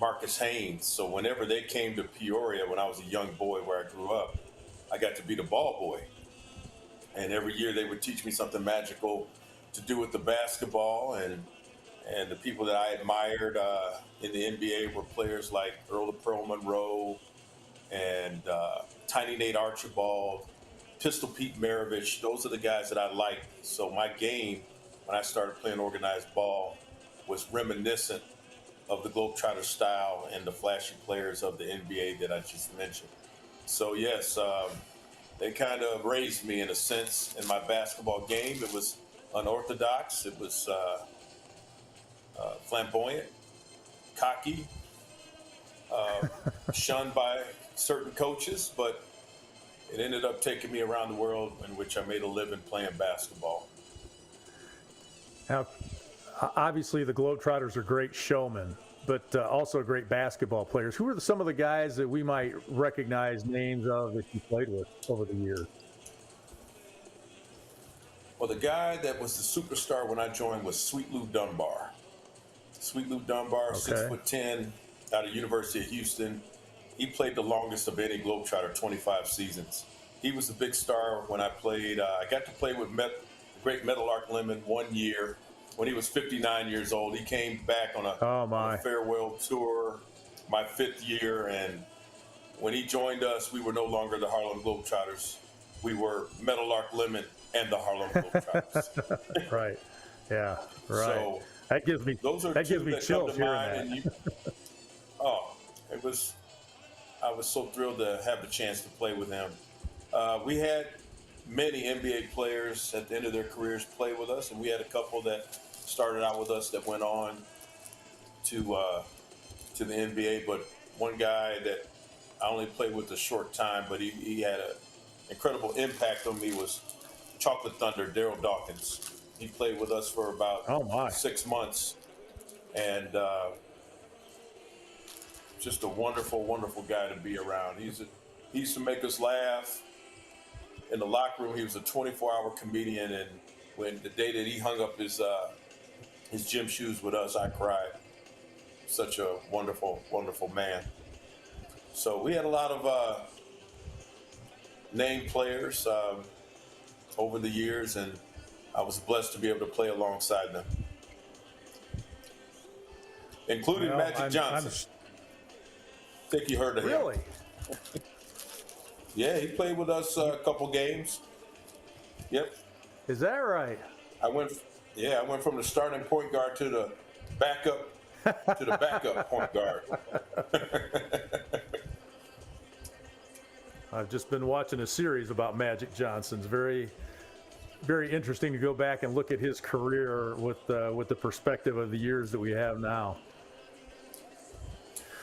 Marcus Haynes. So whenever they came to Peoria when I was a young boy where I grew up, I got to be the ball boy. And every year they would teach me something magical to do with the basketball. And the people that I admired in the NBA were players like Earl of Pearl Monroe and Tiny Nate Archibald, Pistol Pete Maravich. Those are the guys that I liked. So my game, when I started playing organized ball, was reminiscent of the Globetrotter style and the flashy players of the NBA that I just mentioned. So yes, they kind of raised me in a sense in my basketball game. It was unorthodox. It was flamboyant, cocky, shunned by certain coaches, but it ended up taking me around the world, in which I made a living playing basketball. Now, obviously, the Globetrotters are great showmen, but also great basketball players. Who are some of the guys that we might recognize names of that you played with over the years? Well, the guy that was the superstar when I joined was Sweet Lou Dunbar. Sweet Lou Dunbar, Okay. 6'10", out of University of Houston. He played the longest of any Globetrotter, 25 seasons. He was the big star when I played. I got to play with the great Meadowlark Lemon 1 year when he was 59 years old. He came back on a farewell tour my 5th year, and when he joined us, we were no longer the Harlem Globetrotters. We were Meadowlark Lemon and the Harlem Globetrotters. Right. Yeah. Right. So that gives me those are that two gives me that chills come to hearing mind. that. I was so thrilled to have the chance to play with him. We had many NBA players at the end of their careers play with us, and we had a couple that started out with us that went on to the NBA. But one guy that I only played with a short time, but he had an incredible impact on me was Chocolate Thunder, Daryl Dawkins. He played with us for about 6 months, and just a wonderful, wonderful guy to be around. He used to make us laugh. In the locker room, he was a 24-hour comedian, and when the day that he hung up his gym shoes with us, I cried. Such a wonderful, wonderful man. So we had a lot of named players over the years, and I was blessed to be able to play alongside them, including Magic Johnson. I think you heard of him. Really? Yeah, he played with us a couple games. Yep. Is that right? I went from the starting point guard to the backup point guard. I've just been watching a series about Magic Johnson's. Very, very interesting to go back and look at his career with the perspective of the years that we have now.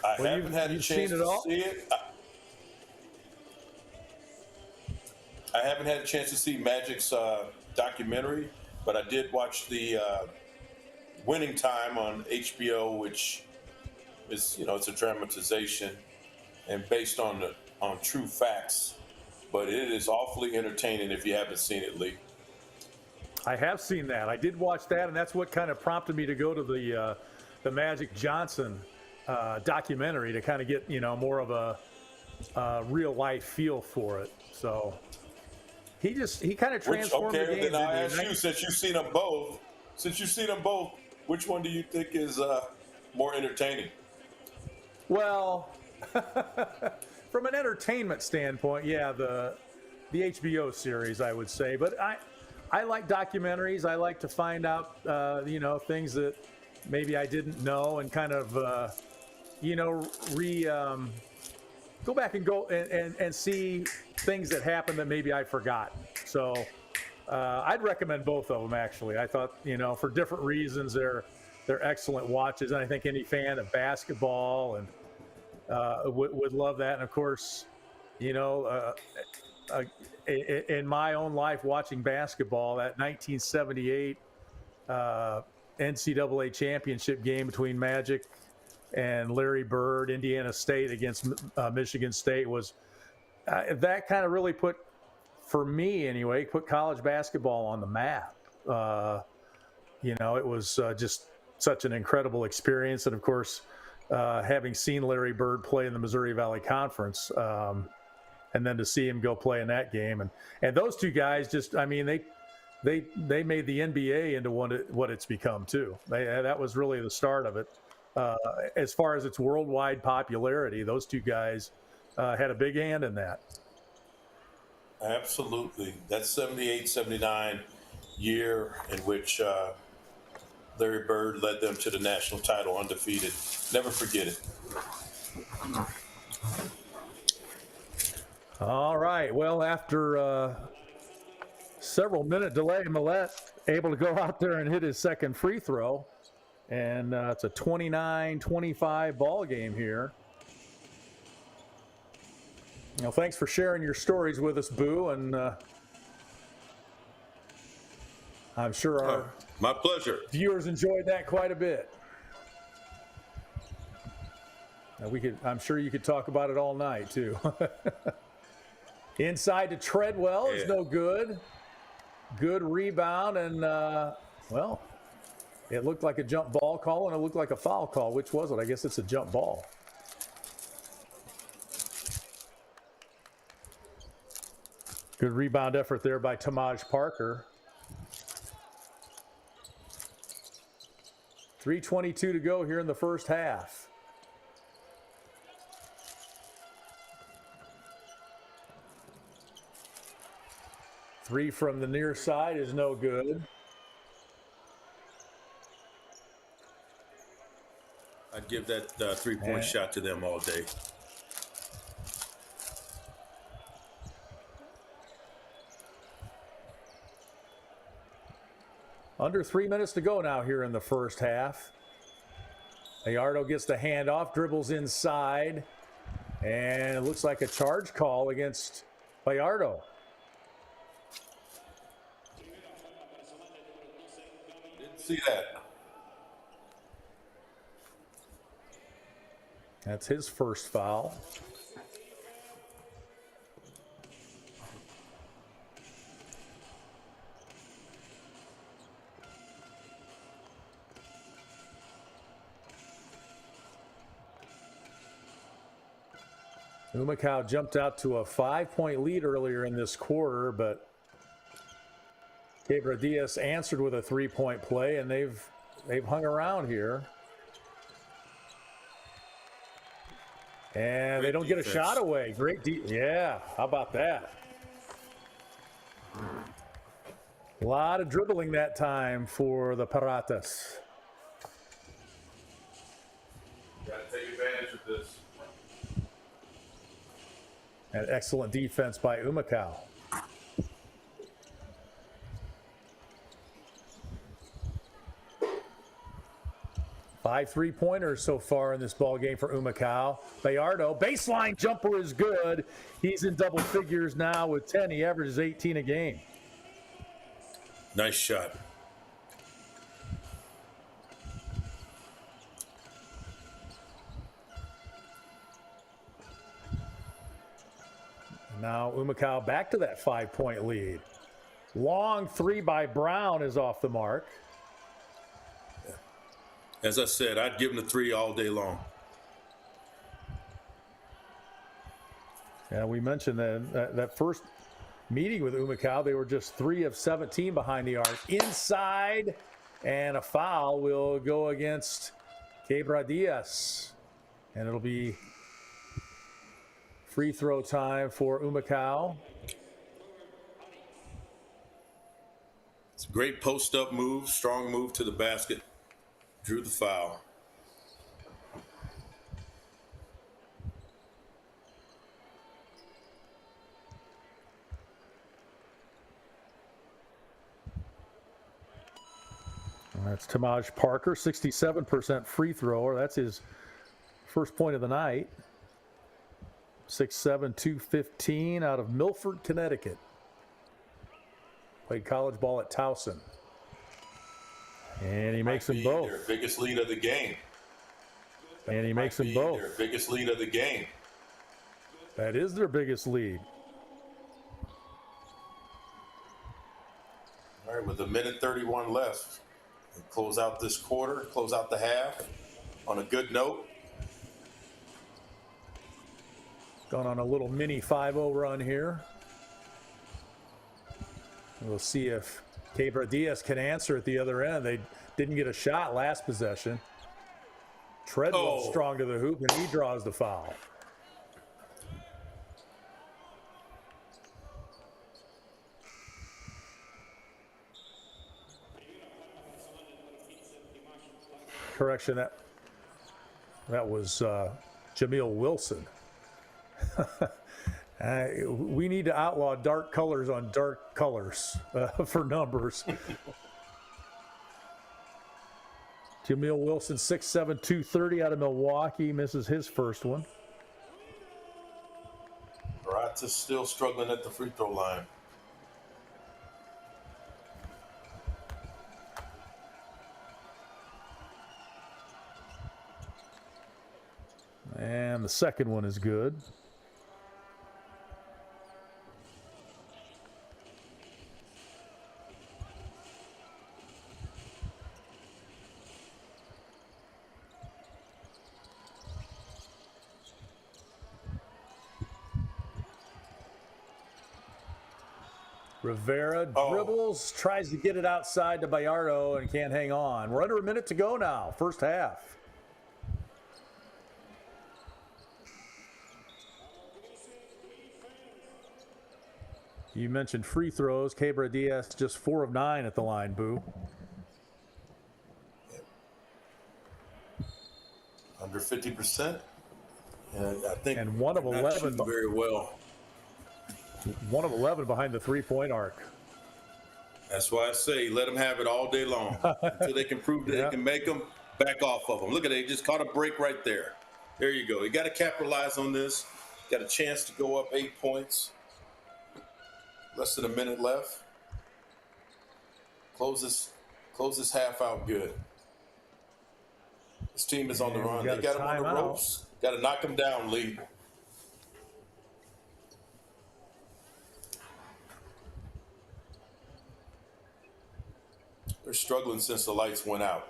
I haven't had a chance to see it. I haven't had a chance to see Magic's documentary, but I did watch the Winning Time on HBO, which is, it's a dramatization and based on true facts, but it is awfully entertaining if you haven't seen it, Lee. I have seen that. I did watch that, and that's what kind of prompted me to go to the Magic Johnson documentary to kind of get, more of a real life feel for it. So he kind of transformed the game. Then I'll ask you, since you've seen them both, which one do you think is more entertaining? Well, from an entertainment standpoint, yeah, the HBO series, I would say. But I like documentaries. I like to find out, things that maybe I didn't know, and kind of, go back and see things that happened that maybe I forgot. So I'd recommend both of them, actually. I thought, for different reasons, they're excellent watches, and I think any fan of basketball and would love that. And of course, in my own life, watching basketball, that 1978 NCAA championship game between Magic and Larry Bird, Indiana State against Michigan State, was that kind of really put college basketball on the map. It was just such an incredible experience. And of course, having seen Larry Bird play in the Missouri Valley Conference, and then to see him go play in that game, and those two guys they made the NBA into what it's become too. That was really the start of it. As far as its worldwide popularity, those two guys had a big hand in that. Absolutely. That 78-79 year in which Larry Bird led them to the national title undefeated. Never forget it. All right. Well, after several minute delay, Millette able to go out there and hit his second free throw. And it's a 29-25 ball game here. Thanks for sharing your stories with us, Boo. And I'm sure our my pleasure. Viewers enjoyed that quite a bit. I'm sure you could talk about it all night, too. Inside to Treadwell is no good. Good rebound, and, it looked like a jump ball call, and it looked like a foul call. Which was it? I guess it's a jump ball. Good rebound effort there by Tamaj Parker. 3:22 to go here in the first half. Three from the near side is no good. I'd give that three-point shot to them all day. Under 3 minutes to go now here in the first half. Gallardo gets the handoff, dribbles inside, and it looks like a charge call against Gallardo. Didn't see that. That's his first foul. Humacao jumped out to a 5-point lead earlier in this quarter, but Quebradillas answered with a 3-point play, and they've hung around here. And they don't get a shot away. Great yeah, how about that? A lot of dribbling that time for the Piratas. Got to take advantage of this. And excellent defense by Humacao. 5 3-pointers so far in this ball game for Humacao. Gallardo, baseline jumper is good. He's in double figures now with 10. He averages 18 a game. Nice shot. Now Humacao back to that 5-point lead. Long three by Brown is off the mark. As I said, I'd give him the three all day long. Yeah, we mentioned that first meeting with Humacao, they were just 3 of 17 behind the arc. Inside, and a foul will go against Quebradillas. And it'll be free throw time for Humacao. It's a great post-up move, strong move to the basket. Drew the foul. That's Tamaj Parker, 67% free thrower. That's his first point of the night. 6'7", 215 out of Milford, Connecticut. Played college ball at Towson. And he makes them both. Their biggest lead of the game. And he makes them both. Their biggest lead of the game. That is their biggest lead. All right, with a minute 31 left. And close out this quarter, close out the half on a good note. Going on a little mini 5-0 run here. We'll see if Quebradillas can answer at the other end. They didn't get a shot last possession. Treadwell strong to the hoop, and he draws the foul. Correction, that was Jameel Wilson. We need to outlaw dark colors on dark colors for numbers. Jameel Wilson, 6'7", 230 out of Milwaukee, misses his first one. Piratas still struggling at the free throw line. And the second one is good. Rivera dribbles, tries to get it outside to Bayardo and can't hang on. We're under a minute to go now, first half. You mentioned free throws. Quebradillas just 4 of 9 at the line, Boo. Under 50%. And I think and 1 of 11 very well. 1 of 11 behind the 3-point arc. That's why I say let them have it all day long until they can prove that they can make them back off of them. Look at it, they just caught a break right there. There you go. You got to capitalize on this. Got a chance to go up 8 points. Less than a minute left. Close this half out good. This team is on the run. They got them on the ropes. Got to knock them down, Lee. They're struggling since the lights went out.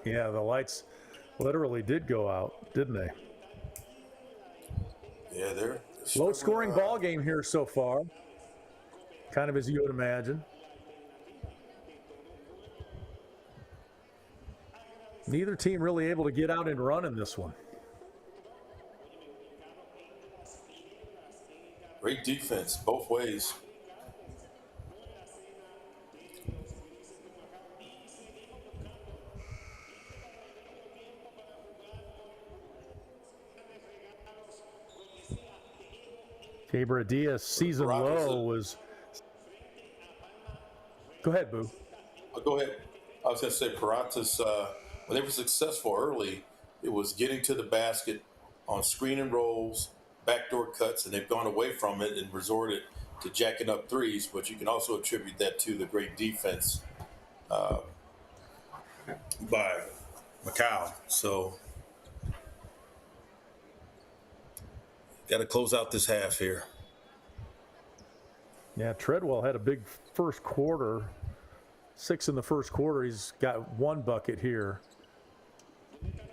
Yeah, the lights literally did go out, didn't they? Yeah, they're low-scoring ball game here so far, kind of as you would imagine. Neither team really able to get out and run in this one. Great defense, both ways. Quebradillas' season low was... Go ahead, Boo. Go ahead. I was going to say Piratas, when they were successful early, it was getting to the basket on screen and rolls, backdoor cuts, and they've gone away from it and resorted to jacking up threes, but you can also attribute that to the great defense by Macau. So got to close out this half here. Yeah, Treadwell had a big first quarter. 6 in the first quarter. He's got 1 bucket here.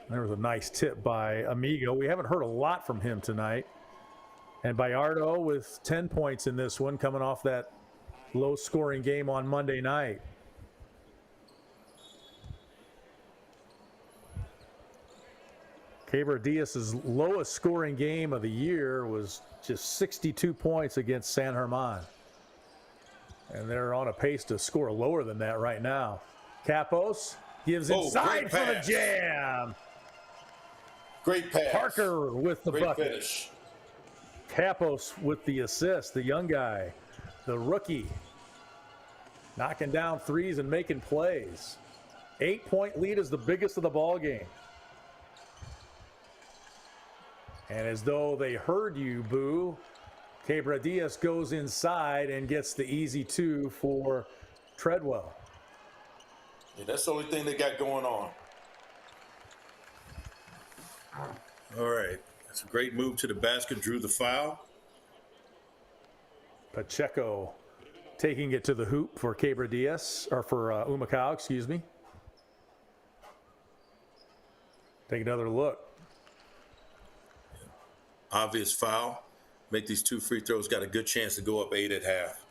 There was a nice tip by Amigo. We haven't heard a lot from him tonight. And Bayardo with 10 points in this one, coming off that low-scoring game on Monday night. Quebradillas' lowest scoring game of the year was just 62 points against San Germán. And they're on a pace to score lower than that right now. Capos gives inside for the jam. Great pass. Parker with the bucket. Finish. Capos with the assist, the young guy, the rookie, knocking down threes and making plays. 8-point lead is the biggest of the ball game. And as though they heard you, Boo, Quebradillas goes inside and gets the easy two for Treadwell. Yeah, that's the only thing they got going on. All right. That's a great move to the basket, drew the foul. Pacheco taking it to the hoop for Quebradillas, or for Humacao, excuse me. Take another look. Obvious foul. Make these 2 free throws. Got a good chance to go up 8 at half.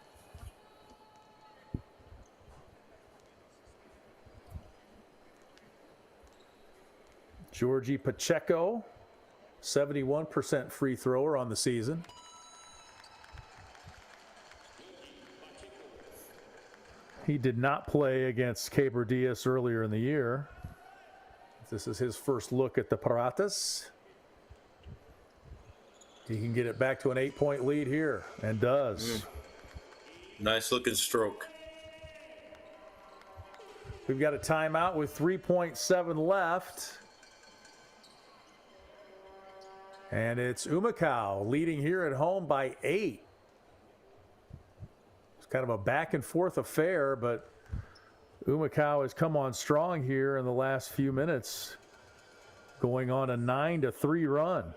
Georgie Pacheco, 71% free thrower on the season. He did not play against Quebradillas earlier in the year. This is his first look at the Piratas. He can get it back to an 8-point lead here, and does. Nice looking stroke. We've got a timeout with 3.7 left. And it's Humacao leading here at home by 8. It's kind of a back and forth affair, but Humacao has come on strong here in the last few minutes, going on a 9-3 run.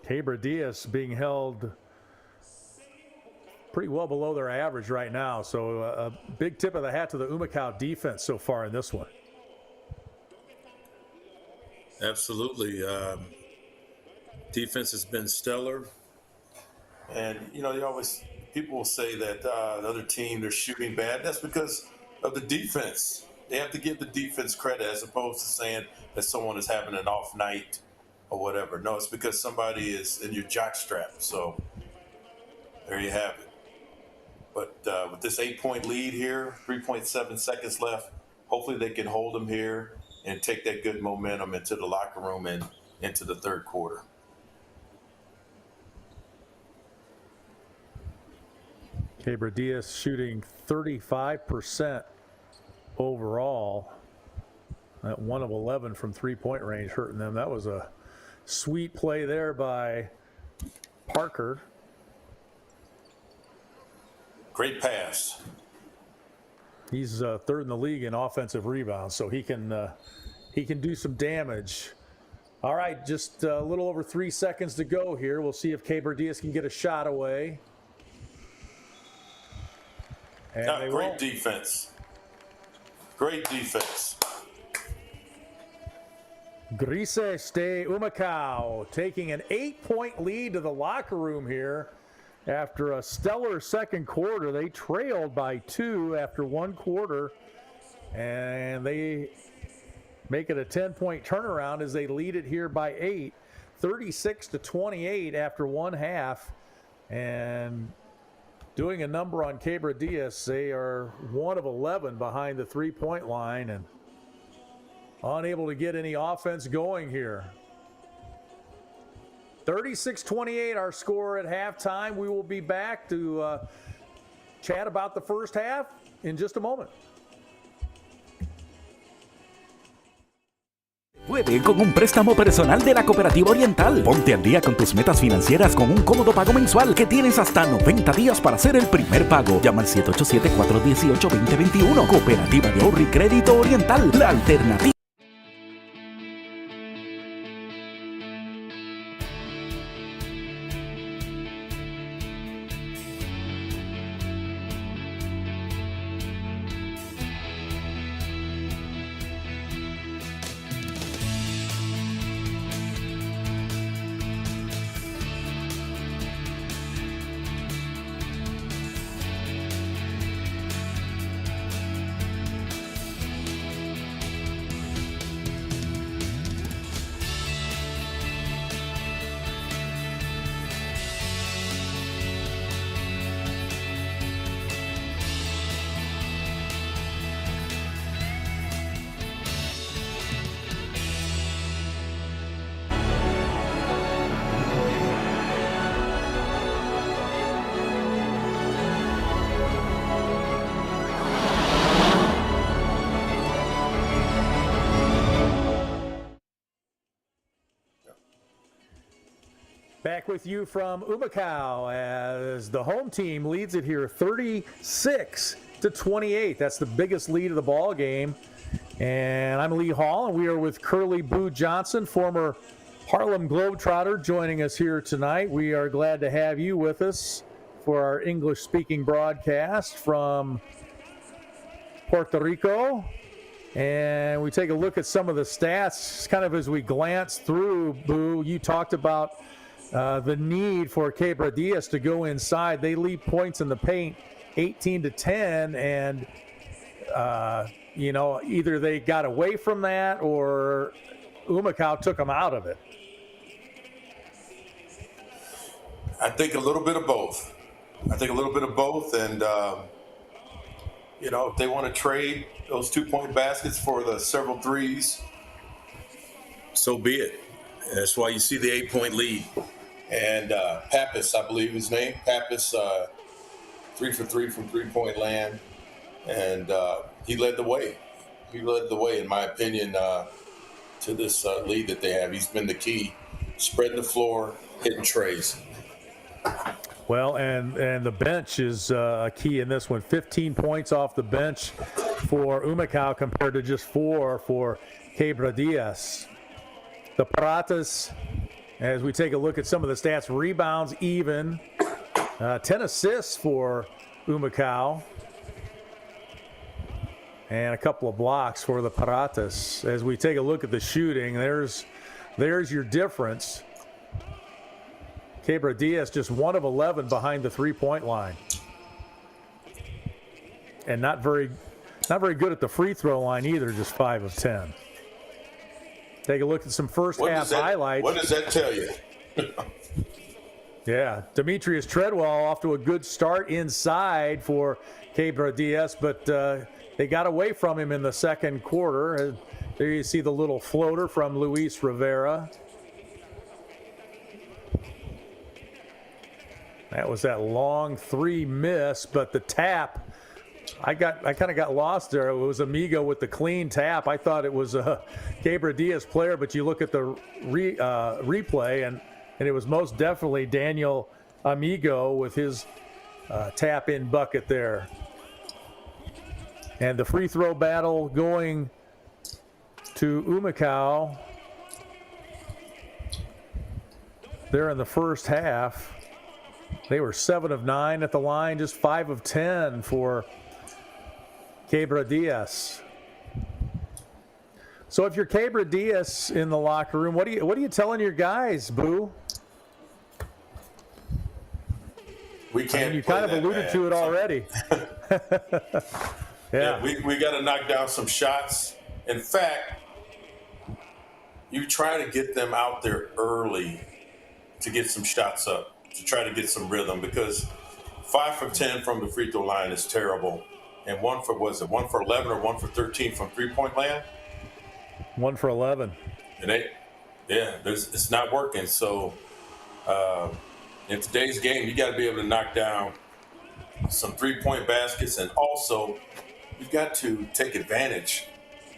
Quebradillas being held pretty well below their average right now. So a big tip of the hat to the Humacao defense so far in this one. Absolutely. Defense has been stellar. And, you know, people will say that the other team, they're shooting bad. That's because of the defense. They have to give the defense credit as opposed to saying that someone is having an off night or whatever. No, it's because somebody is in your jockstrap. So there you have it. But with this 8-point lead here, 3.7 seconds left, hopefully they can hold them here and take that good momentum into the locker room and into the third quarter. Quebradillas shooting 35% overall. That 1 of 11 from 3-point range hurting them. That was a sweet play there by Parker. Great pass. He's third in the league in offensive rebounds, so he can do some damage. All right, just a little over 3 seconds to go here. We'll see if Quebradillas can get a shot away. And Great defense. Great defense. Grises de Humacao taking an 8-point lead to the locker room here. After a stellar second quarter, they trailed by 2 after 1 quarter, and they make it a 10-point turnaround as they lead it here by 8, 36-28 after 1 half, and doing a number on Quebradillas. They are 1 of 11 behind the 3-point line and unable to get any offense going here. 36-28 our score at halftime. We will be back to chat about the first half in just a moment. Puede con un préstamo personal de la Cooperativa Oriental. Ponte al día con tus metas financieras con un cómodo pago mensual que tienes hasta 90 días para hacer el primer pago. Llama al 787-418-2021. Cooperativa de Ahorro y Crédito Oriental. La alternativa. Back with you from Humacao as the home team leads it here 36-28. That's the biggest lead of the ball game. And I'm Lee Hall, and we are with Curly Boo Johnson, former Harlem Globetrotter, joining us here tonight. We are glad to have you with us for our English-speaking broadcast from Puerto Rico. And we take a look at some of the stats kind of as we glance through. Boo, you talked about the need for Quebradillas to go inside. They lead points in the paint 18-10, and either they got away from that or Humacao took them out of it. I think a little bit of both. And if they want to trade those 2-point baskets for the several threes, So be it. That's why you see the 8-point lead. and Pappas, I believe his name, Pappas, 3 for 3 from three-point land, and he led the way. He led the way, in my opinion, to this lead that they have. He's been the key, spreading the floor, hitting trays. Well, and the bench is a key in this one. 15 points off the bench for Humacao compared to just 4 for Quebradillas. The Piratas, as we take a look at some of the stats, rebounds even. 10 assists for Humacao. And a couple of blocks for the Piratas. As we take a look at the shooting, there's your difference. Quebradillas just 1 of 11 behind the 3-point line. And not very good at the free throw line either, just 5 of 10. Take a look at some first half highlights. What does that tell you? Yeah, Demetrius Treadwell off to a good start inside for Quebradillas, but they got away from him in the second quarter. There you see the little floater from Luis Rivera. That was that long 3 miss, but the tap, I kind of got lost there. It was Amigo with the clean tap. I thought it was a Quebradillas player, but you look at the replay, and it was most definitely Daniel Amigo with his tap-in bucket there. And the free throw battle going to Humacao there in the first half. They were 7 of 9 at the line, just 5 of 10 for Quebradillas. So if you're Quebradillas in the locker room, what are you telling your guys, Boo? We can't. And you kind of alluded to it already. Yeah, we got to knock down some shots. In fact, you try to get them out there early to get some shots up, to try to get some rhythm, because 5 for 10 from the free throw line is terrible. And 1 for 11 or 1 for 13 from 3-point land? 1 for 11. And it's not working. So in today's game, you got to be able to knock down some 3-point baskets, and also you've got to take advantage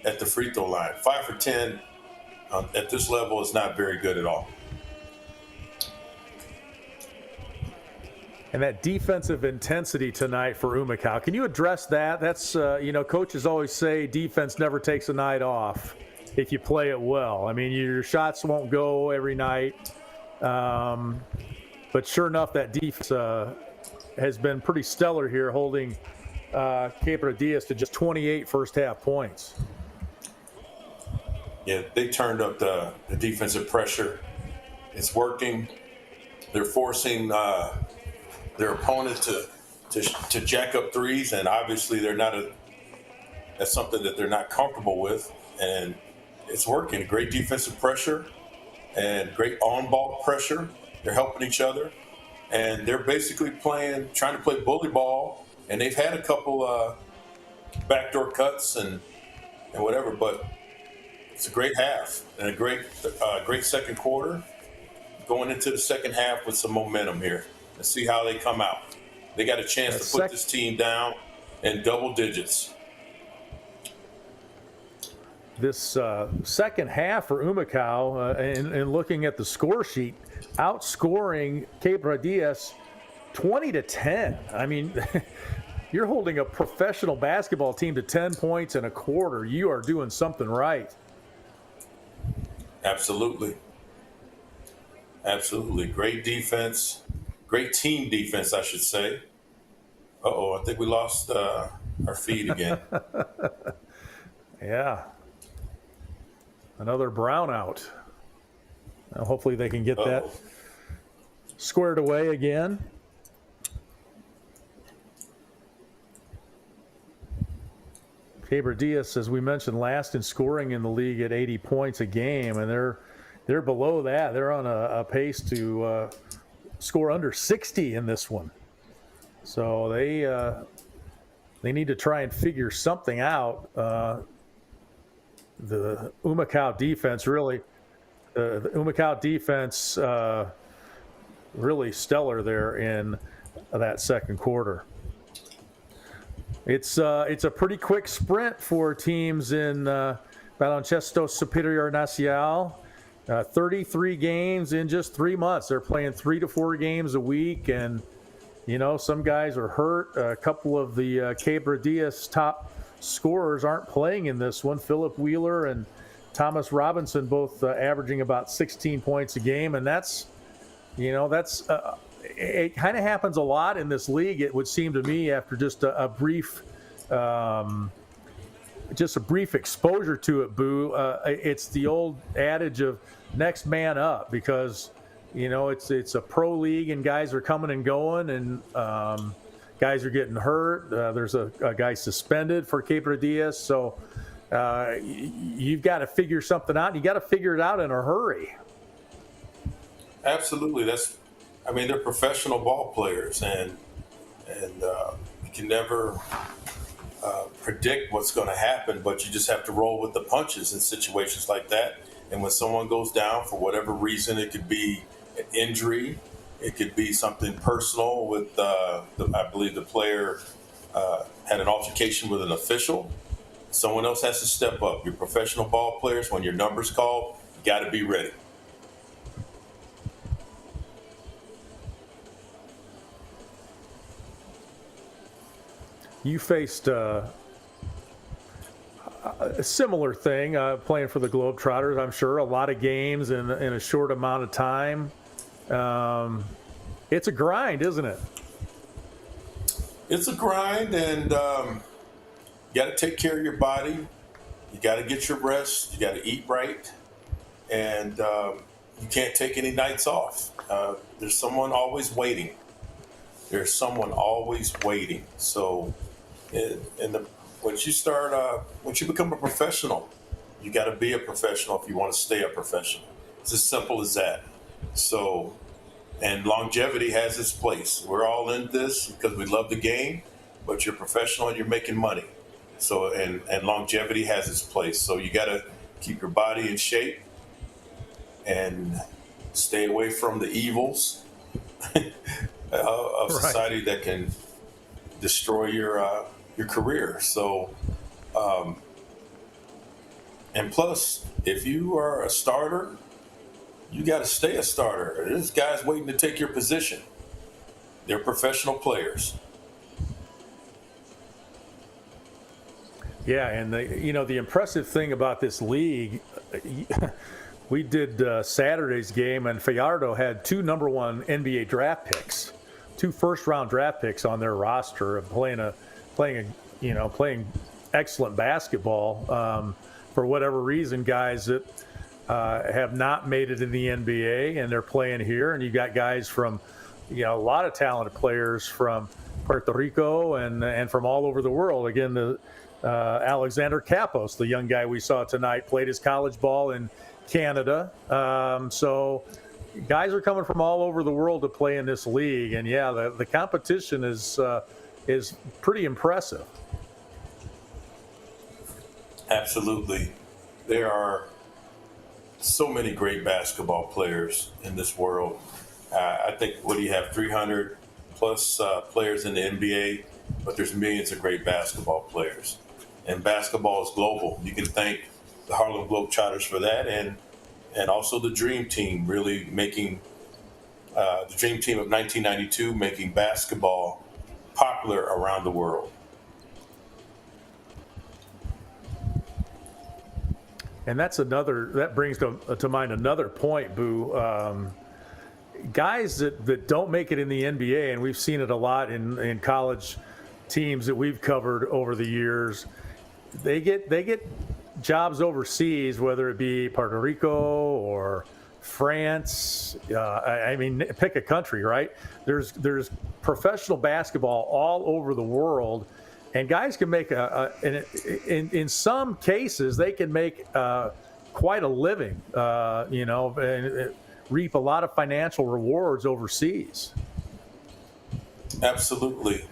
at the free throw line. 5 for 10 at this level is not very good at all. And that defensive intensity tonight for Humacao, can you address that? That's, coaches always say defense never takes a night off if you play it well. I mean, your shots won't go every night. But sure enough, that defense has been pretty stellar here, holding Quebradillas to just 28 first half points. Yeah, they turned up the defensive pressure. It's working. They're forcing their opponent to jack up threes, and obviously that's something that they're not comfortable with, and it's working. Great defensive pressure and great on-ball pressure. They're helping each other, and they're basically trying to play bully ball, and they've had a couple backdoor cuts and whatever, but it's a great half and a great second quarter. Going into the second half with some momentum here. Let's see how they come out. They got a chance to put this team down in double digits. this second half for Humacao, and looking at the score sheet, outscoring Quebradillas 20-10. I mean, you're holding a professional basketball team to 10 points in a quarter. You are doing something right. Absolutely. Absolutely. Great defense. Great team defense, I should say. Uh-oh, I think we lost our feed again. Yeah. Another brownout. Now hopefully they can get that squared away again. Quebradillas, as we mentioned, last in scoring in the league at 80 points a game, and they're below that. They're on a pace to score under 60 in this one. So they need to try and figure something out. The Humacao defense really, really stellar there in that second quarter. It's a pretty quick sprint for teams in Baloncesto Superior Nacional. 33 games in just 3 months. They're playing 3 to 4 games a week, and you know, some guys are hurt. A couple of the Quebradillas top scorers aren't playing in this one. Philip Wheeler and Thomas Robinson both averaging about 16 points a game, and that's it kind of happens a lot in this league, it would seem to me, after just a brief exposure to it, Boo. It's the old adage of next man up, because you know it's a pro league and guys are coming and going, and guys are getting hurt. There's a guy suspended for Quebradillas, so you've got to figure something out. You got to figure it out in a hurry. Absolutely. They're professional ball players, and you can never predict what's going to happen, but you just have to roll with the punches in situations like that. And when someone goes down for whatever reason, it could be an injury, it could be something personal with, I believe the player had an altercation with an official. Someone else has to step up. You're professional ball players. When your number's called, you got to be ready. You faced a similar thing playing for the Globetrotters, I'm sure. A lot of games in a short amount of time. It's a grind, isn't it? It's a grind, and you got to take care of your body. You got to get your rest. You got to eat right, and you can't take any nights off. There's someone always waiting. There's someone always waiting. So, once you become a professional, you got to be a professional if you want to stay a professional. It's as simple as that. So, and longevity has its place. We're all in this because we love the game, but you're professional and you're making money. So, and longevity has its place. So you got to keep your body in shape and stay away from the evils of society that can destroy your career. So, and plus, if you are a starter, you got to stay a starter. There's guys waiting to take your position. They're professional players. Yeah, and the impressive thing about this league, we did Saturday's game, and Fajardo had 2 number 1 NBA draft picks, 2 first-round draft picks on their roster, of playing excellent basketball. For whatever reason, guys that have not made it in the NBA, and they're playing here, and you got guys from, a lot of talented players from Puerto Rico and from all over the world. Again, Alexander Kapos, the young guy we saw tonight, played his college ball in Canada. So guys are coming from all over the world to play in this league, and the competition is pretty impressive. Absolutely. There are so many great basketball players in this world. I think, what do you have, 300 plus players in the NBA, but there's millions of great basketball players. And basketball is global. You can thank the Harlem Globetrotters for that, and also the Dream Team, really making the Dream Team of 1992 making basketball popular around the world. And that brings to mind another point, Boo. Guys that don't make it in the NBA, and we've seen it a lot in college teams that we've covered over the years, they get jobs overseas, whether it be Puerto Rico or France. I mean, pick a country, right? There's professional basketball all over the world, and guys can make in some cases they can make quite a living, and reap a lot of financial rewards overseas. Absolutely.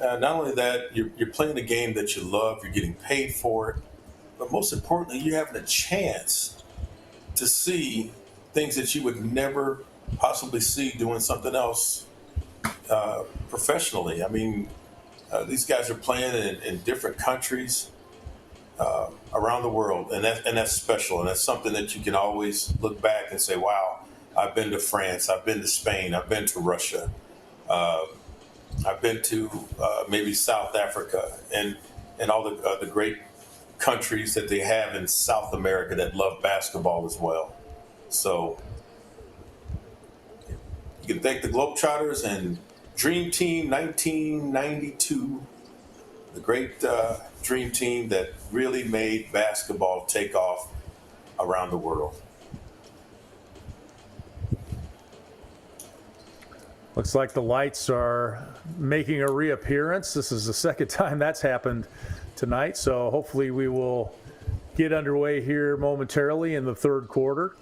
Not only that, you're playing a game that you love, you're getting paid for it, but most importantly, you're having a chance to see things that you would never possibly see doing something else professionally. I mean, these guys are playing in different countries around the world, and that's special, and that's something that you can always look back and say, wow, I've been to France, I've been to Spain, I've been to Russia, I've been to maybe South Africa, and all the great countries that they have in South America that love basketball as well. So you can thank the Globetrotters and Dream Team 1992, the great Dream Team that really made basketball take off around the world. Looks like the lights are making a reappearance. This is the second time that's happened tonight, so hopefully we will get underway here momentarily in the third quarter.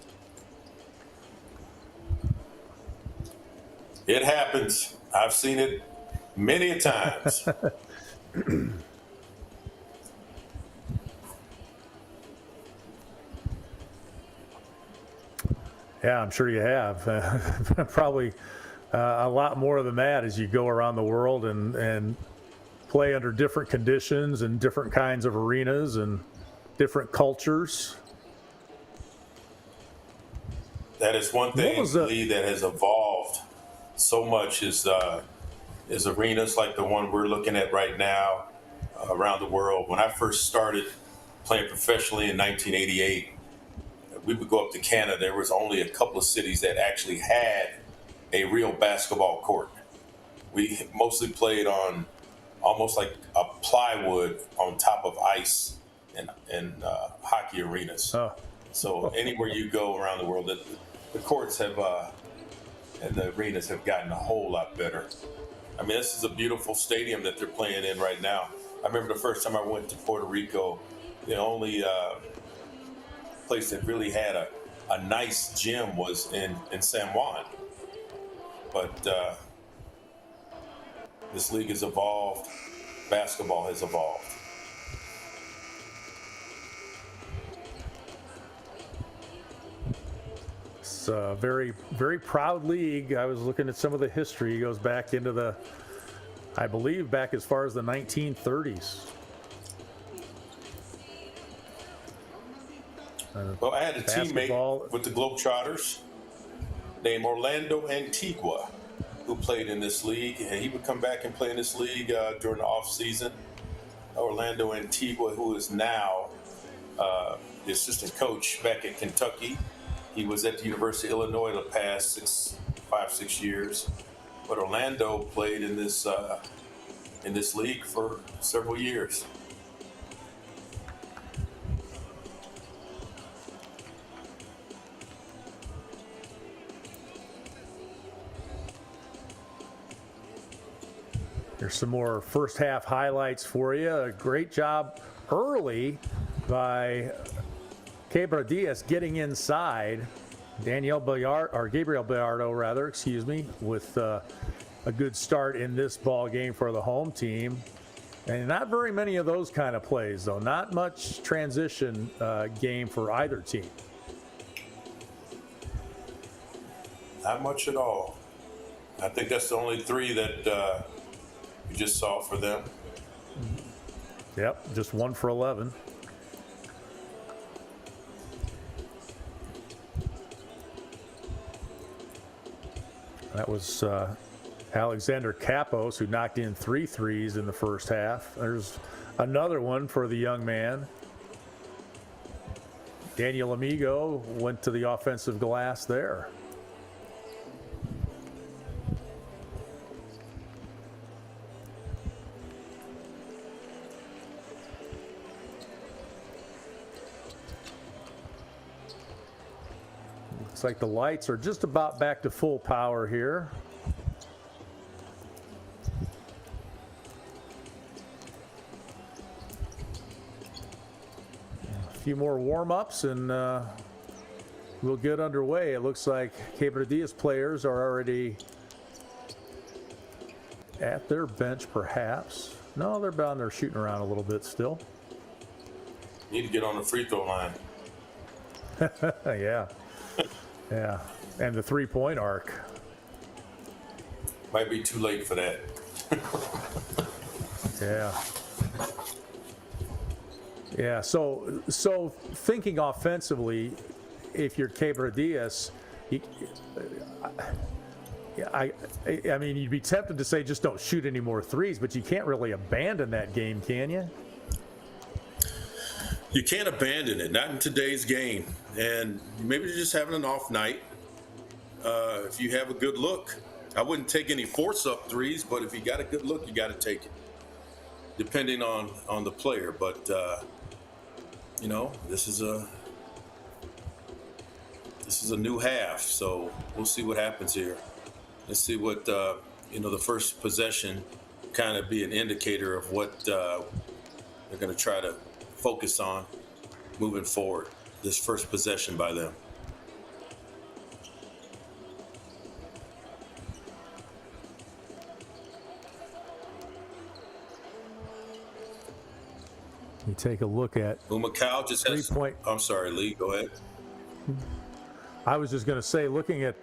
It happens. I've seen it many a times. Yeah, I'm sure you have. Probably a lot more than that as you go around the world and play under different conditions and different kinds of arenas and different cultures. That is one thing, Lee, that has evolved so much is arenas like the one we're looking at right now around the world. When I first started playing professionally in 1988, we would go up to Canada. There was only a couple of cities that actually had a real basketball court. We mostly played on almost like a plywood on top of ice in hockey arenas. Oh. So anywhere you go around the world, the courts have and the arenas have gotten a whole lot better. I mean, this is a beautiful stadium that they're playing in right now. I remember the first time I went to Puerto Rico, the only place that really had a nice gym was in San Juan. But this league has evolved. Basketball has evolved. It's a very, very proud league. I was looking at some of the history. It goes back into I believe, back as far as the 1930s. Well, I had a teammate with the Globetrotters named Orlando Antigua who played in this league, and he would come back and play in this league during the off season. Orlando Antigua, who is now the assistant coach back in Kentucky. He was at the University of Illinois the past 5-6 years, but Orlando played in this league for several years. There's some more first half highlights for you. A great job early by Quebradillas getting inside. Gabriel Bellardo, with a good start in this ball game for the home team. And not very many of those kind of plays, though. Not much transition game for either team. Not much at all. I think that's the only three that you just saw for them. Yep, just 1 for 11. That was Alexander Kapos, who knocked in 3 threes in the first half. There's another one for the young man. Daniel Amigo went to the offensive glass there. Looks like the lights are just about back to full power here. A few more warm-ups and we'll get underway. It looks like Quebradillas players are already at their bench, perhaps. No, they're down there shooting around a little bit still. Need to get on the free throw line. Yeah. Yeah, and the three-point arc. Might be too late for that. Yeah. Yeah, so thinking offensively, if you're Quebradillas, I mean, you'd be tempted to say just don't shoot any more threes, but you can't really abandon that game, can you? You can't abandon it, not in today's game. And maybe you're just having an off night. If you have a good look, I wouldn't take any force-up threes, but if you got a good look, you got to take it, depending on the player. But, you know, this is a new half, so we'll see what happens here. Let's see what, you know, the first possession kind of be an indicator of what they're going to try to focus on moving forward, this first possession by them. You take a look at Humacao just has 3-point. I'm sorry, Lee, go ahead. I was just going to say, looking at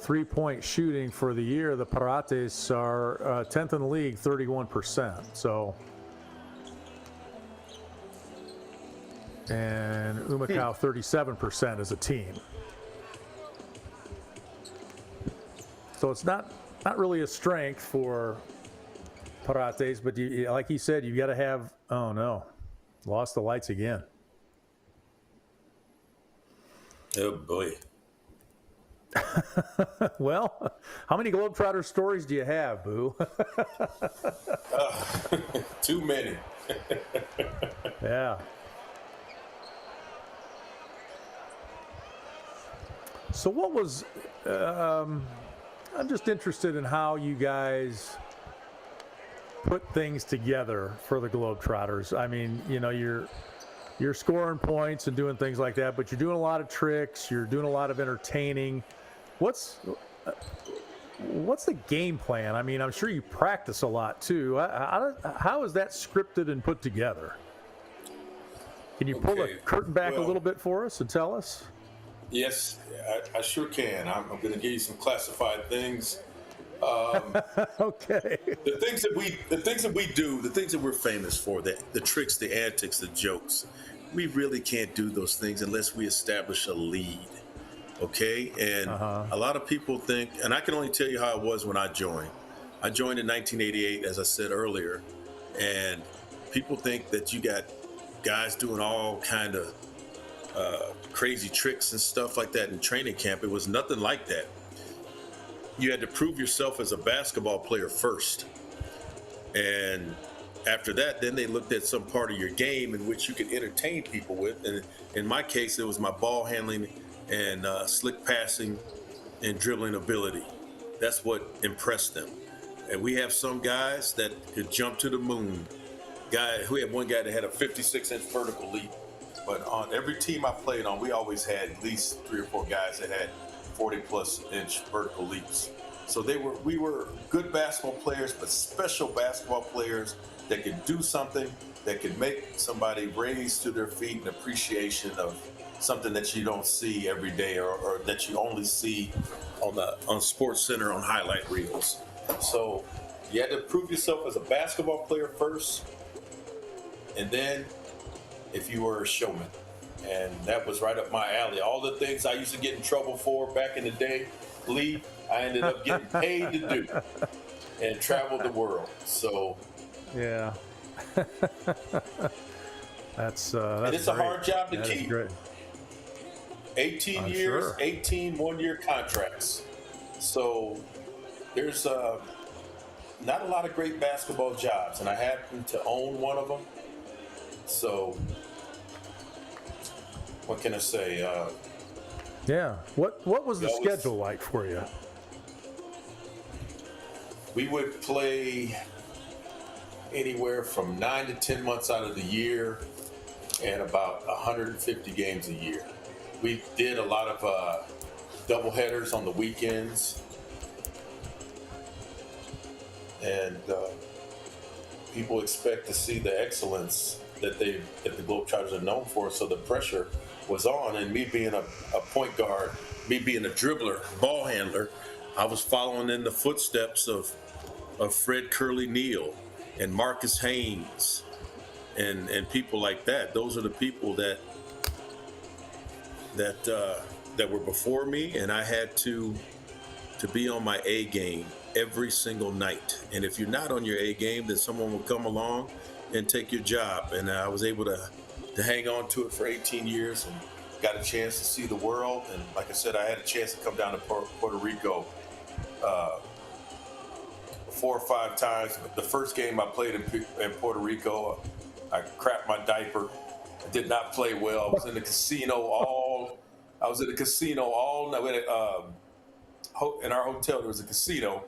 three-point shooting for the year, the Piratas are 10th in the league, 31%. So, and Humacao 37% as a team. So it's not really a strength for Piratas, but like you said, you got to have. Oh no, lost the lights again. Oh boy. Well, how many Globetrotter stories do you have, Boo? Too many. Yeah. So what was, I'm just interested in how you guys put things together for the Globetrotters. I mean, you know, you're scoring points and doing things like that, but you're doing a lot of tricks, you're doing a lot of entertaining. What's the game plan? I mean, I'm sure you practice a lot too. How is that scripted and put together? Can you pull the curtain back a little bit for us and tell us? Yes, I sure can. I'm going to give you some classified things. Okay. The things that we do, the things that we're famous for, the tricks, the antics, the jokes, we really can't do those things unless we establish a lead. Okay? And a lot of people think, and I can only tell you how it was when I joined. I joined in 1988, as I said earlier, and people think that you got guys doing all kind of crazy tricks and stuff like that in training camp. It was nothing like that. You had to prove yourself as a basketball player first. And after that, then they looked at some part of your game in which you could entertain people with. And in my case, it was my ball handling and slick passing and dribbling ability. That's what impressed them. And we have some guys that could jump to the moon. We had one guy that had a 56-inch vertical leap. But on every team I played on, we always had at least 3 or 4 guys that had 40-plus inch vertical leaps. So we were good basketball players, but special basketball players that could do something that could make somebody raise to their feet in appreciation of something that you don't see every day or that you only see on Sports Center on highlight reels. So you had to prove yourself as a basketball player first, and then if you were a showman. And that was right up my alley. All the things I used to get in trouble for back in the day, Lee, I ended up getting paid to do and traveled the world. So Yeah. That's and it's a great. hard job to That is keep. great. 18 I'm years, sure. 18 one-year contracts. So there's not a lot of great basketball jobs, and I happen to own one of them. So what can I say? Yeah. What was the Yeah, it was- schedule like for you? We would play anywhere from 9 to 10 months out of the year and about 150 games a year. We did a lot of double headers on the weekends, and people expect to see the excellence that the Globetrotters are known for. So the pressure was on, and me being a point guard, me being a dribbler, ball handler, I was following in the footsteps of Fred Curly Neal and Marcus Haynes and people like that. Those are the people that were before me, and I had to be on my A game every single night. And if you're not on your A game, then someone will come along and take your job. And I was able to hang on to it for 18 years and got a chance to see the world. And like I said, I had a chance to come down to Puerto Rico 4 or 5 times. The first game I played in Puerto Rico, I crapped my diaper. I did not play well. I was in the casino all night. In our hotel, there was a casino,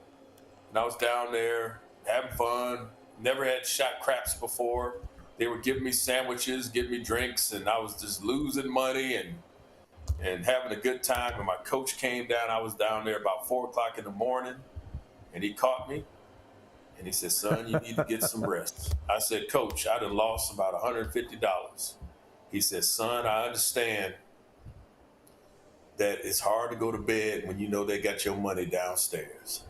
and I was down there having fun. Never had shot craps before. They were giving me sandwiches, giving me drinks, and I was just losing money and having a good time. And my coach came down. I was down there about 4 o'clock in the morning, and he caught me. And he said, "Son, you need to get some rest." I said, "Coach, I done lost about $150. He said, "Son, I understand that it's hard to go to bed when you know they got your money downstairs."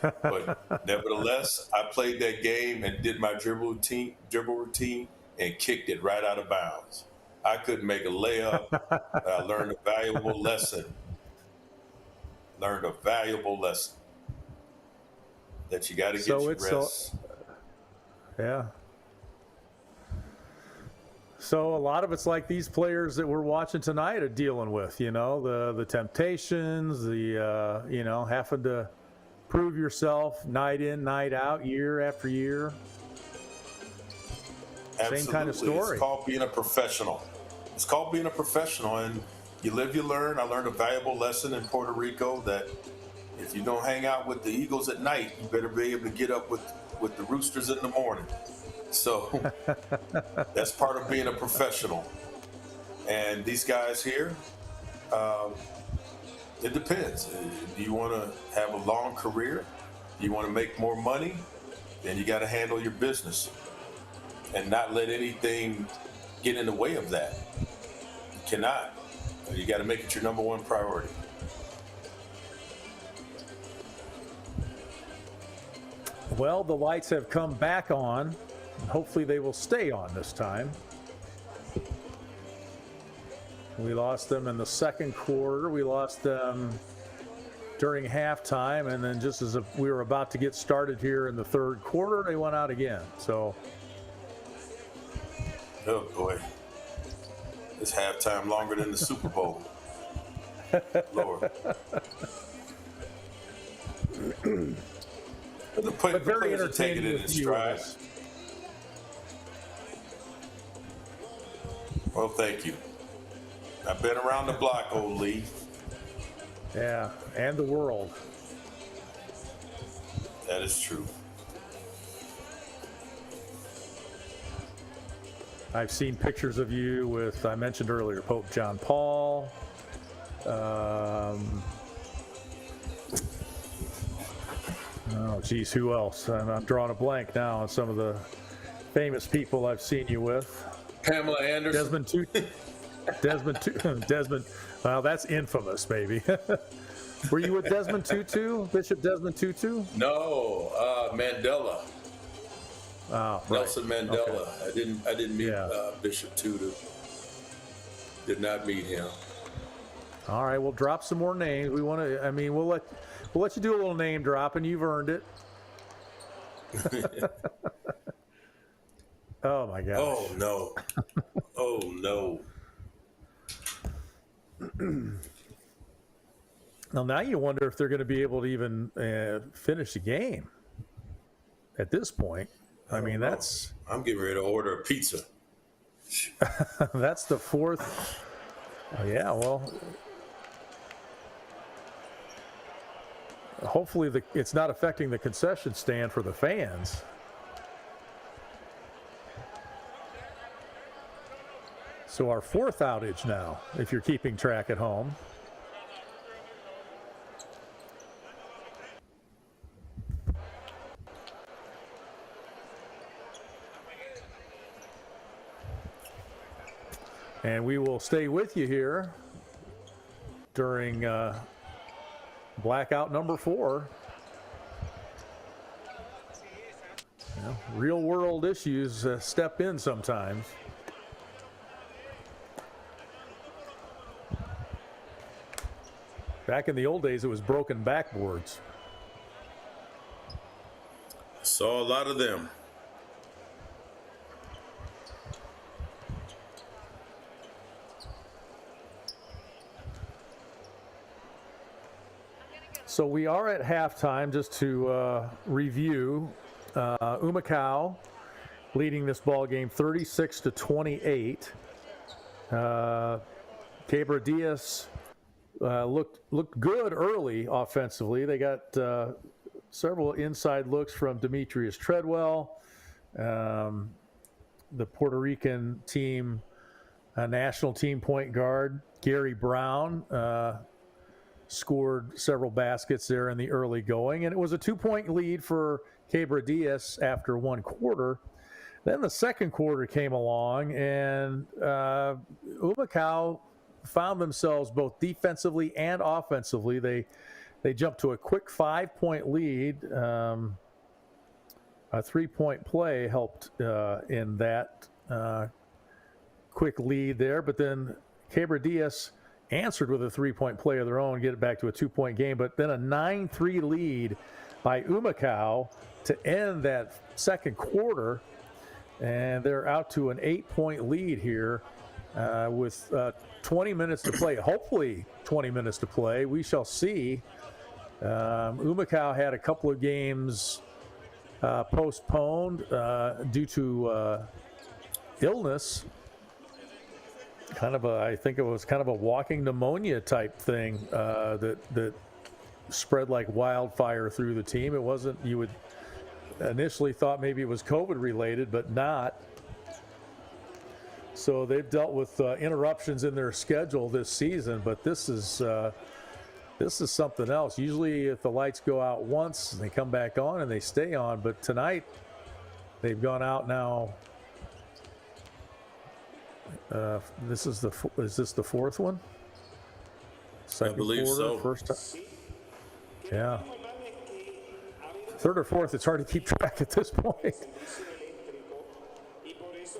But nevertheless, I played that game and did my dribble routine and kicked it right out of bounds. I couldn't make a layup. I learned a valuable lesson. That you got to get your rest. Yeah. So a lot of it's like these players that we're watching tonight are dealing with, the temptations, the having to prove yourself night in, night out, year after year. Absolutely. Same kind of story. It's called being a professional. And you live, you learn. I learned a valuable lesson in Puerto Rico that if you don't hang out with the Eagles at night, you better be able to get up with the Roosters in the morning. So that's part of being a professional. And these guys here, it depends. Do you want to have a long career? Do you want to make more money? Then you got to handle your business and not let anything get in the way of that. You cannot. You got to make it your number one priority. Well, the lights have come back on. Hopefully they will stay on this time. We lost them in the second quarter. We lost them during halftime, and then just as we were about to get started here in the third quarter, they went out again. So, oh boy, it's halftime longer than the Super Bowl. Lord. But very entertaining in with stride. viewers. Well, thank you. I've been around the block, old Lee. Yeah, and the world. That is true. I've seen pictures of you with, I mentioned earlier, Pope John Paul. Oh, geez, who else? I'm drawing a blank now on some of the famous people I've seen you with. Pamela Anderson. Desmond Tutu. Desmond. Well, that's infamous, baby. Were you with Desmond Tutu, Bishop Desmond Tutu? No, Mandela. Oh, right. Nelson Mandela. Okay. I didn't meet Bishop Tutu. Did not meet him. All right, we'll drop some more names. We want to. I mean, we'll let We'll let you do a little name dropping. You've earned it. Oh my gosh. Oh no. Oh no. Now you wonder if they're going to be able to even finish the game at this point. I mean, that's... I'm getting ready to order a pizza. That's the fourth. Oh, yeah, well, hopefully it's not affecting the concession stand for the fans. So our fourth outage now, if you're keeping track at home. And we will stay with you here during blackout number 4. You know, real world issues step in sometimes. Back in the old days, it was broken backboards. Saw a lot of them. So we are at halftime, just to review. Humacao leading this ball game 36-28. Quebradillas looked good early offensively. They got several inside looks from Demetrius Treadwell. The Puerto Rican team, national team point guard, Gary Brown, scored several baskets there in the early going, and it was a 2-point lead for Quebradillas after one quarter. Then the second quarter came along, and Humacao found themselves both defensively and offensively. They jumped to a quick 5-point lead. A 3-point play helped in that quick lead there, but then Quebradillas answered with a 3-point play of their own, get it back to a 2-point game, but then a 9-3 lead by Humacao to end that second quarter, and they're out to an 8-point lead here with 20 minutes to play, hopefully 20 minutes to play. We shall see. Humacao had a couple of games postponed due to illness. I think it was kind of a walking pneumonia type thing that spread like wildfire through the team. It wasn't, you would initially thought maybe it was COVID related, but not. So they've dealt with interruptions in their schedule this season, but this is something else. Usually if the lights go out once, they come back on and they stay on, but tonight they've gone out now. Is this the fourth one? Second I believe quarter, so. First time. Yeah. Third or fourth, it's hard to keep track at this point.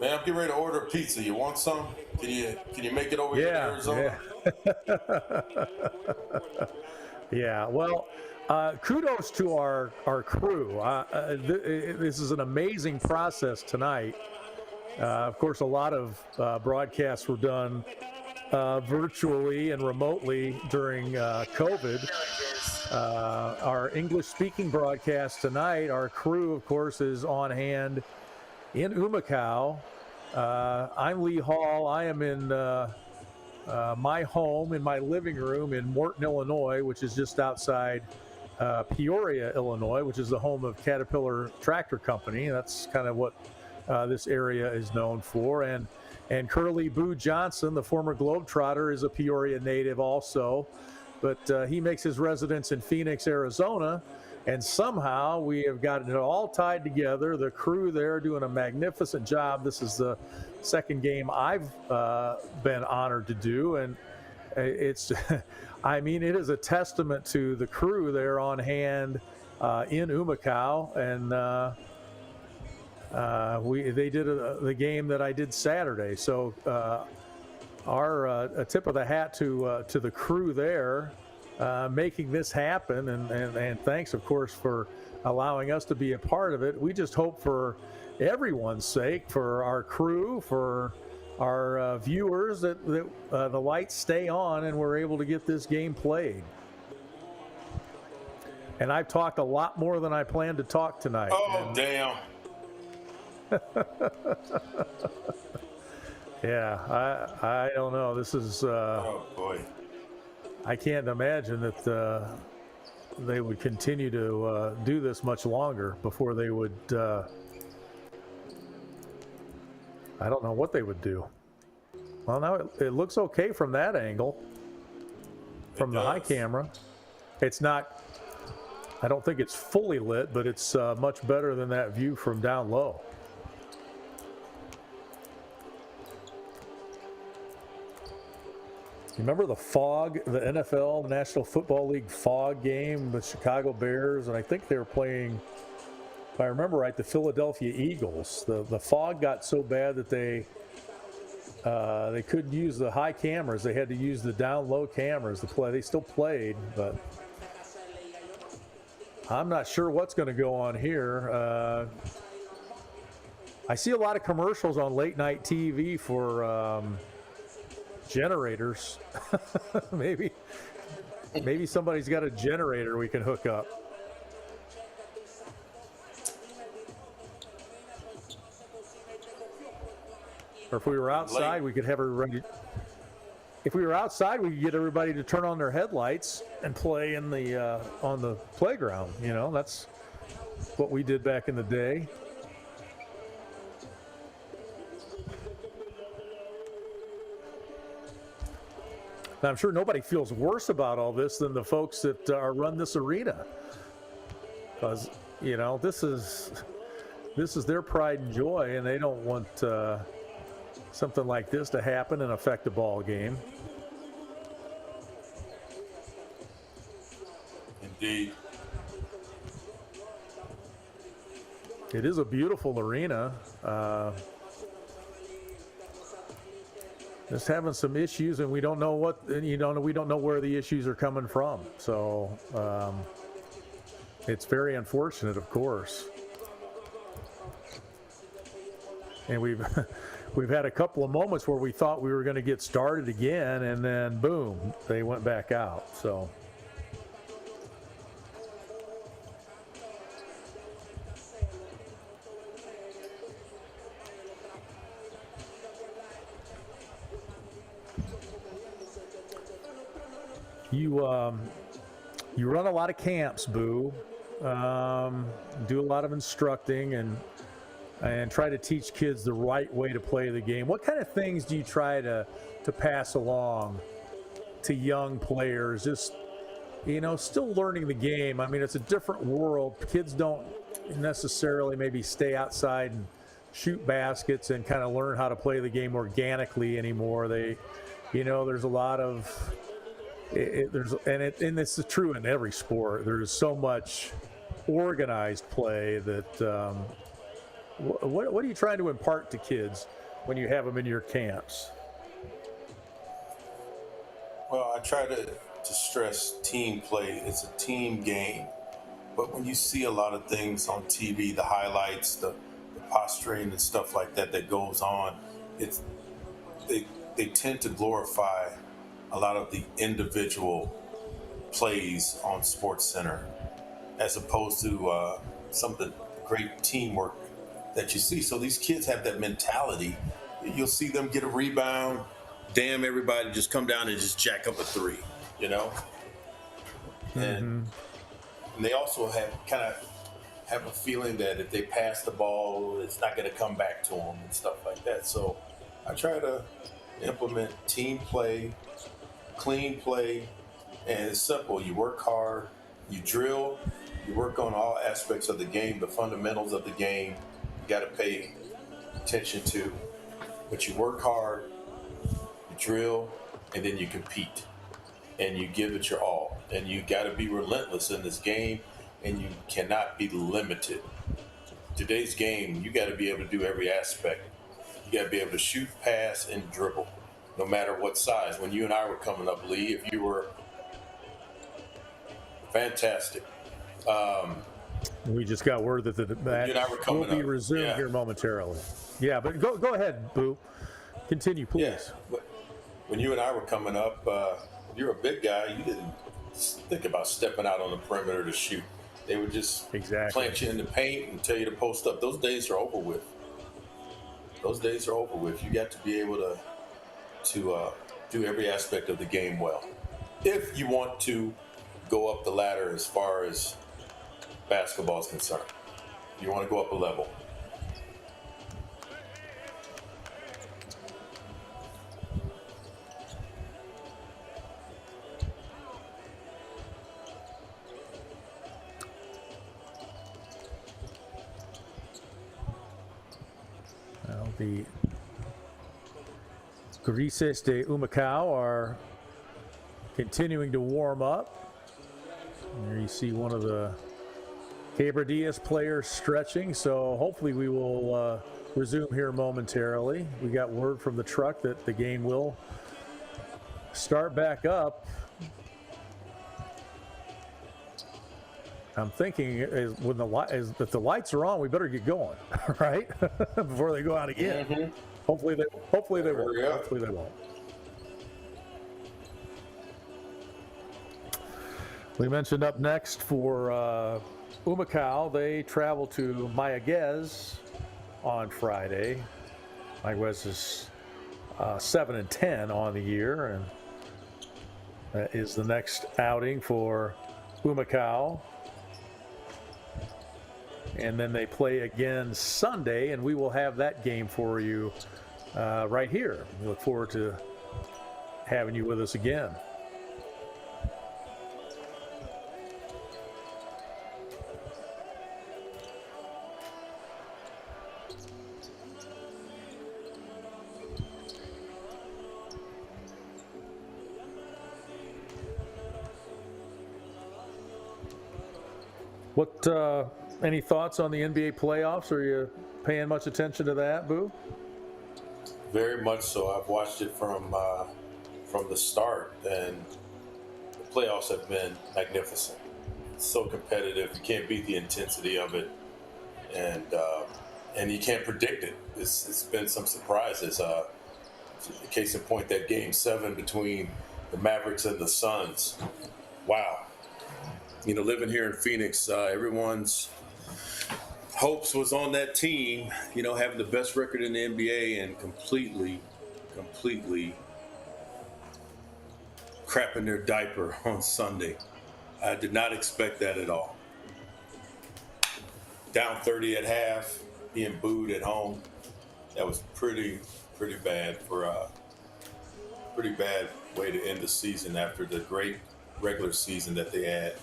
Man, I'm getting ready to order a pizza. You want some? Can you make it over here in Arizona? Yeah. Yeah. Well, kudos to our crew. This is an amazing process tonight. Of course, a lot of broadcasts were done virtually and remotely during COVID. Our English-speaking broadcast tonight, our crew, of course, is on hand in Humacao. I'm Lee Hall. I am in my home, in my living room in Morton, Illinois, which is just outside Peoria, Illinois, which is the home of Caterpillar Tractor Company. That's kind of what this area is known for. And Curly Boo Johnson, the former Globetrotter, is a Peoria native also, but he makes his residence in Phoenix, Arizona, and somehow we have gotten it all tied together. The crew there doing a magnificent job. This is the second game I've been honored to do, and it's I mean, it is a testament to the crew there on hand in Humacao, and they did the game that I did Saturday. So a tip of the hat to the crew there. making this happen, and thanks, of course, for allowing us to be a part of it. We just hope for everyone's sake, for our crew, for our viewers, that the lights stay on and we're able to get this game played. And I've talked a lot more than I planned to talk tonight. Oh, damn. Yeah, I don't know. This is... Oh, boy. I can't imagine that they would continue to do this much longer before they would... I don't know what they would do. Well, now it looks okay from that angle, from the high camera. It's not, I don't think it's fully lit, but it's much better than that view from down low. You remember the fog, the NFL, National Football League fog game with Chicago Bears? And I think they were playing, if I remember right, the Philadelphia Eagles. The fog got so bad that they couldn't use the high cameras. They had to use the down low cameras to play. They still played, but I'm not sure what's going to go on here. I see a lot of commercials on late night TV for generators. maybe somebody's got a generator we can hook up. Or if we were outside, we could have everybody. If we were outside, we could get everybody to turn on their headlights and play in the on the playground. You know, that's what we did back in the day. Now, I'm sure nobody feels worse about all this than the folks that run this arena, because you know this is their pride and joy, and they don't want something like this to happen and affect a ball game. Indeed. It is a beautiful arena. Just having some issues, and we don't know what, we don't know where the issues are coming from. So it's very unfortunate, of course. And we've had a couple of moments where we thought we were going to get started again, and then boom, they went back out. So you run a lot of camps, Boo. Do a lot of instructing and try to teach kids the right way to play the game. What kind of things do you try to pass along to young players? Just, still learning the game. I mean, it's a different world. Kids don't necessarily maybe stay outside and shoot baskets and kind of learn how to play the game organically anymore. They, there's a lot of, and it's true in every sport. There's so much organized play that, what are you trying to impart to kids when you have them in your camps? Well, I try to stress team play. It's a team game. But when you see a lot of things on TV, the highlights, the posturing and stuff like that goes on, they tend to glorify a lot of the individual plays on SportsCenter, as opposed to some of the great teamwork that you see. So these kids have that mentality. You'll see them get a rebound, damn, everybody just come down and just jack up a three, And they also have a feeling that if they pass the ball, it's not going to come back to them and stuff like that. So I try to implement team play, clean play, and it's simple. You work hard, you drill, you work on all aspects of the game, the fundamentals of the game. You got to pay attention to, but you work hard, you drill, and then you compete, and you give it your all. And you got to be relentless in this game, and you cannot be limited. Today's game, you got to be able to do every aspect. You got to be able to shoot, pass, and dribble, no matter what size. When you and I were coming up, Lee, if you were fantastic. We just got word that You and I were that coming will be up. resumed Yeah. here momentarily. Yeah, but go ahead, Boo. Continue, please. Yeah. But when you and I were coming up, you're a big guy. You didn't think about stepping out on the perimeter to shoot. They would just Exactly. plant you in the paint and tell you to post up. Those days are over with. Those days are over with. You got to be able to do every aspect of the game well. If you want to go up the ladder as far as basketball is concerned, you want to go up a level. Well, the Grises de Humacao are continuing to warm up. There you see one of the Quebradillas players stretching, so hopefully we will resume here momentarily. We got word from the truck that the game will start back up. I'm thinking if the lights are on, we better get going, right? Before they go out again. Mm-hmm. Hopefully they won't. Hurry up. Hopefully they won't. We mentioned up next for Humacao, they travel to Mayaguez on Friday. Mayaguez is 7-10 on the year, and that is the next outing for Humacao. And then they play again Sunday, and we will have that game for you right here. We look forward to having you with us again. What any thoughts on the NBA playoffs? Are you paying much attention to that, Boo? Very much so. I've watched it from the start, and the playoffs have been magnificent. It's so competitive. You can't beat the intensity of it, and you can't predict it. It's been some surprises. Case in point, that Game 7 between the Mavericks and the Suns. Wow. You know, living here in Phoenix, everyone's hopes was on that team, you know, having the best record in the NBA and completely crapping their diaper on Sunday. I did not expect that at all. Down 30 at half, being booed at home. That was pretty bad for pretty bad way to end the season after the great regular season that they had.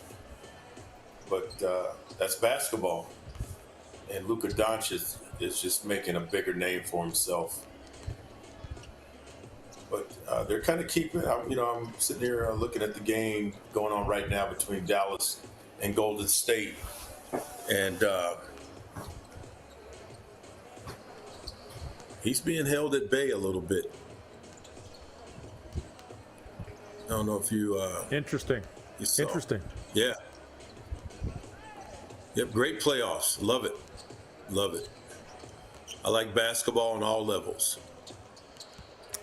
But that's basketball. And Luka Doncic is just making a bigger name for himself. But they're kind of keeping, I'm sitting here looking at the game going on right now between Dallas and Golden State. And he's being held at bay a little bit. I don't know if you... Interesting. you saw. Interesting. Yeah. Yep, great playoffs. Love it. Love it. I like basketball on all levels.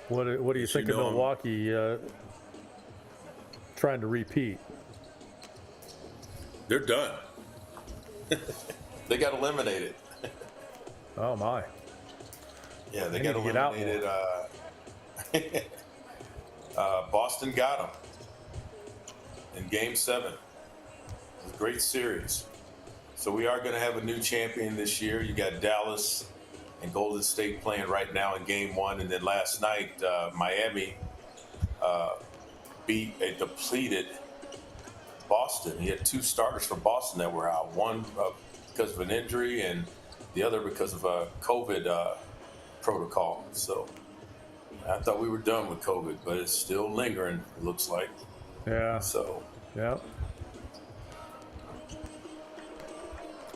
What do you think of Milwaukee trying to repeat? They're done. They got eliminated. Oh my! Yeah, they They got need to get out eliminated. Boston got them in Game 7. It was a great series. So we are going to have a new champion this year. You got Dallas and Golden State playing right now in Game 1. And then last night, Miami beat a depleted Boston. He had two starters for Boston that were out. One because of an injury and the other because of a COVID protocol. So I thought we were done with COVID, but it's still lingering, it looks like. Yeah. So, yeah.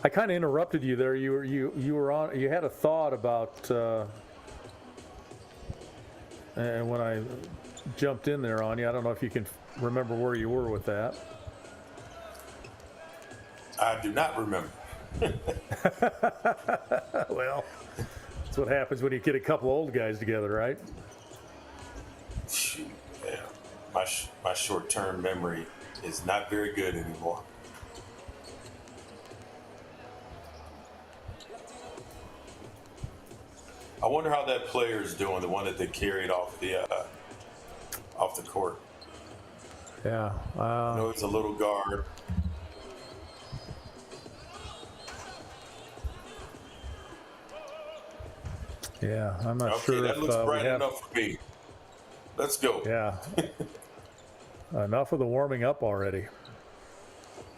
I kind of interrupted you there. You were on. You had a thought about, and when I jumped in there on you, I don't know if you can remember where you were with that. I do not remember. Well, that's what happens when you get a couple old guys together, right? Shoot, yeah. My short-term memory is not very good anymore. I wonder how that player is doing, the one that they carried off the court. Yeah. I know he's a little guard. Yeah, I'm not Okay, sure that if looks we bright have. enough for me. Let's go. Yeah. Enough of the warming up already.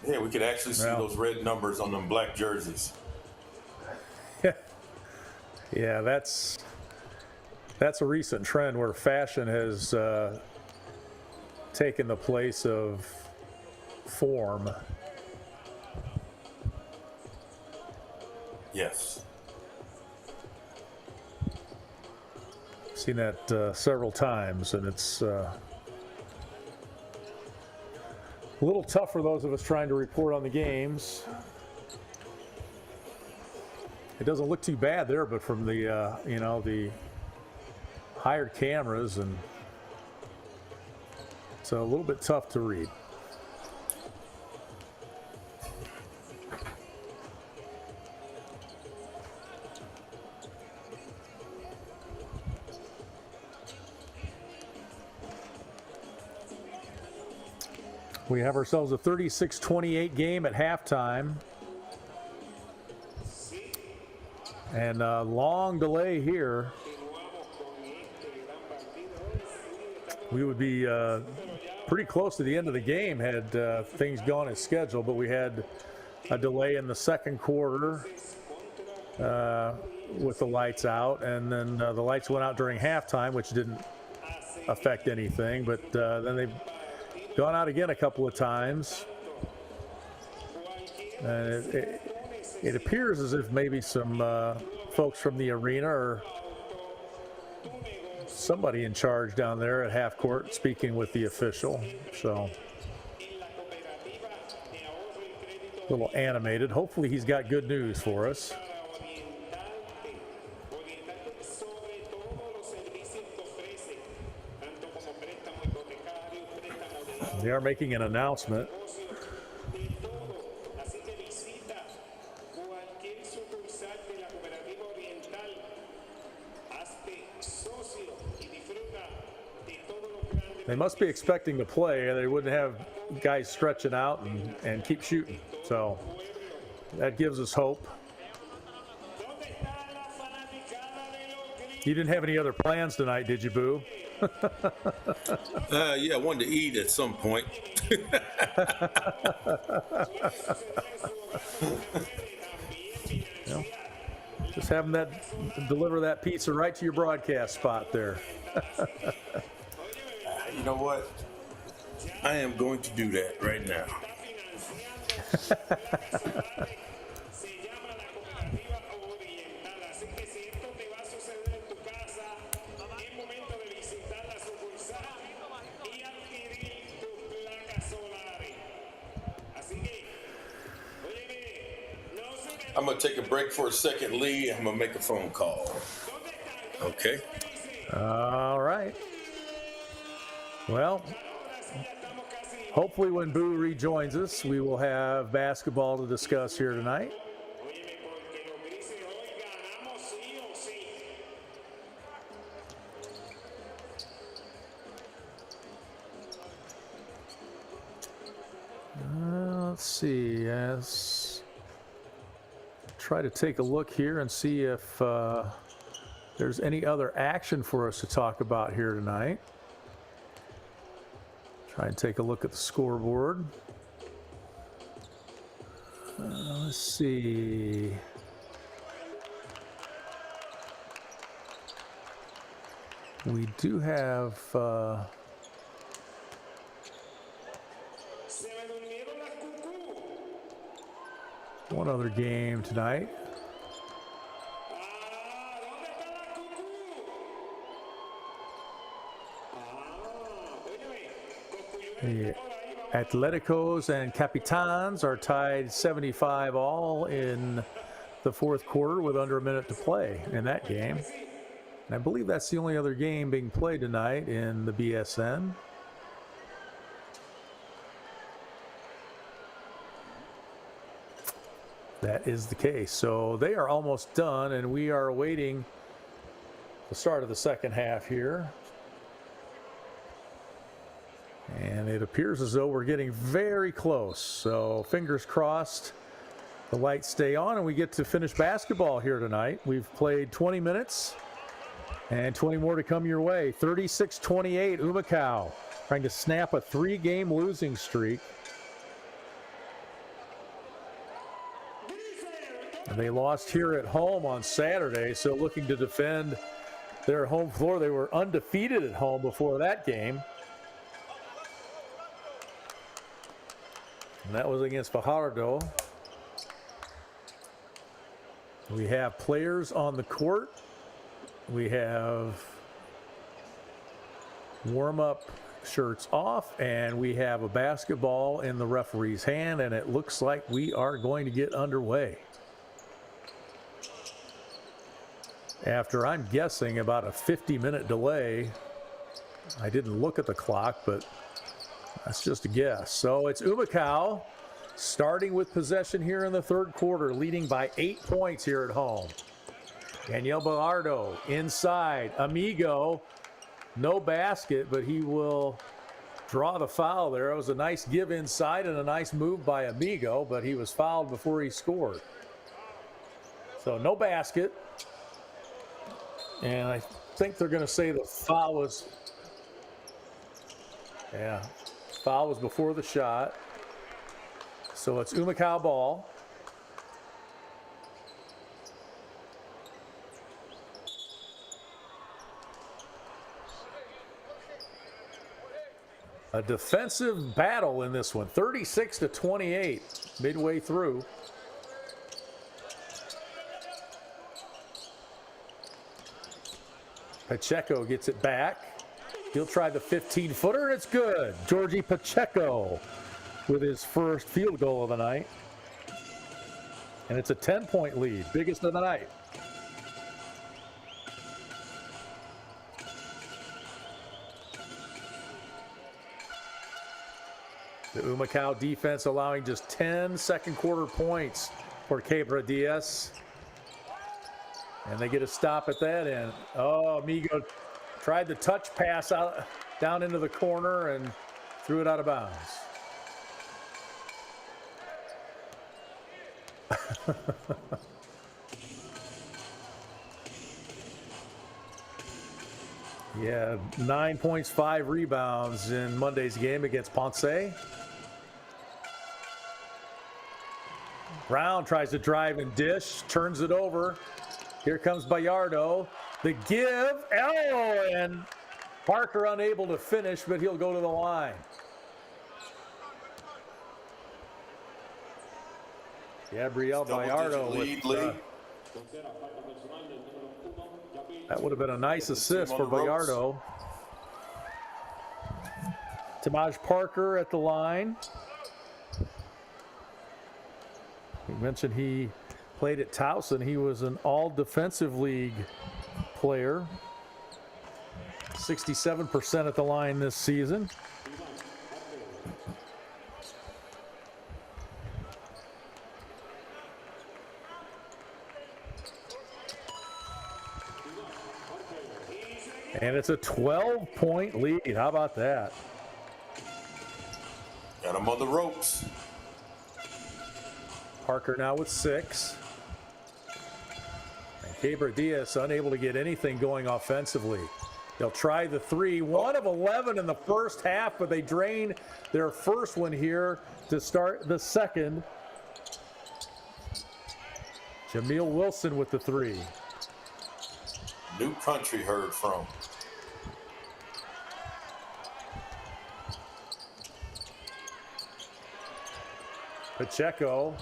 Yeah, we could actually see Well. those red numbers on them black jerseys. Yeah, that's a recent trend where fashion has taken the place of form. Yes. Seen that several times, and it's a little tough for those of us trying to report on the games. It doesn't look too bad there, but from the the hired cameras, and it's a little bit tough to read. We have ourselves a 36-28 game at halftime. And a long delay here. We would be pretty close to the end of the game had things gone as scheduled, but we had a delay in the second quarter with the lights out, and then the lights went out during halftime, which didn't affect anything, but then they've gone out again a couple of times. And it appears as if maybe some folks from the arena or somebody in charge down there at half court speaking with the official. So a little animated. Hopefully he's got good news for us. They are making an announcement. They must be expecting to play, and they wouldn't have guys stretching out and keep shooting. So that gives us hope. You didn't have any other plans tonight, did you, Boo? Yeah, I wanted to eat at some point. Well, just having deliver that pizza right to your broadcast spot there. You know what? I am going to do that right now. I'm going to take a break for a second, Lee. I'm going to make a phone call. Okay. All right. Well, hopefully when Boo rejoins us, we will have basketball to discuss here tonight. Let's see. Yes. Try to take a look here and see if there's any other action for us to talk about here tonight. Try and take a look at the scoreboard. Let's see. We do have one other game tonight. The Atleticos and Capitans are tied 75 all in the fourth quarter with under a minute to play in that game. And I believe that's the only other game being played tonight in the BSN. That is the case. So they are almost done, and we are awaiting the start of the second half here. And it appears as though we're getting very close. So fingers crossed the lights stay on and we get to finish basketball here tonight. We've played 20 minutes and 20 more to come your way. 36-28, Humacao trying to snap a 3-game losing streak. And they lost here at home on Saturday, so looking to defend their home floor. They were undefeated at home before that game. And that was against Fajardo. We have players on the court. We have warm-up shirts off, and we have a basketball in the referee's hand, and it looks like we are going to get underway. After, I'm guessing, about a 50-minute delay. I didn't look at the clock, but that's just a guess. So it's Humacao starting with possession here in the third quarter, leading by 8 points here at home. Daniel Bellardo inside. Amigo, no basket, but he will draw the foul there. It was a nice give inside and a nice move by Amigo, but he was fouled before he scored. So no basket. And I think they're going to say the foul was, foul was before the shot. So it's Humacao ball. A defensive battle in this one, 36-28, midway through. Pacheco gets it back. He'll try the 15-footer, and it's good. Georgie Pacheco with his first field goal of the night. And it's a 10-point lead, biggest of the night. The Humacao defense allowing just 10 second quarter points for Quebradillas. And they get a stop at that end. Oh, Amigo tried the touch pass out down into the corner and threw it out of bounds. Yeah, 9 points, 5 rebounds in Monday's game against Ponce. Brown tries to drive and dish, turns it over. Here comes Bellardo. The give. Oh, and Parker unable to finish, but he'll go to the line. Gabriel Bellardo with that would have been a nice assist for Bellardo. Tamaj Parker at the line. We mentioned he played at Towson. He was an all-defensive league player. 67% at the line this season. And it's a 12-point lead. How about that? Got him on the ropes. Parker now with 6. And Quebradillas unable to get anything going offensively. They'll try the 3. 1 of 11 in the first half, but they drain their first one here to start the second. Jameel Wilson with the 3. New country heard from. Pacheco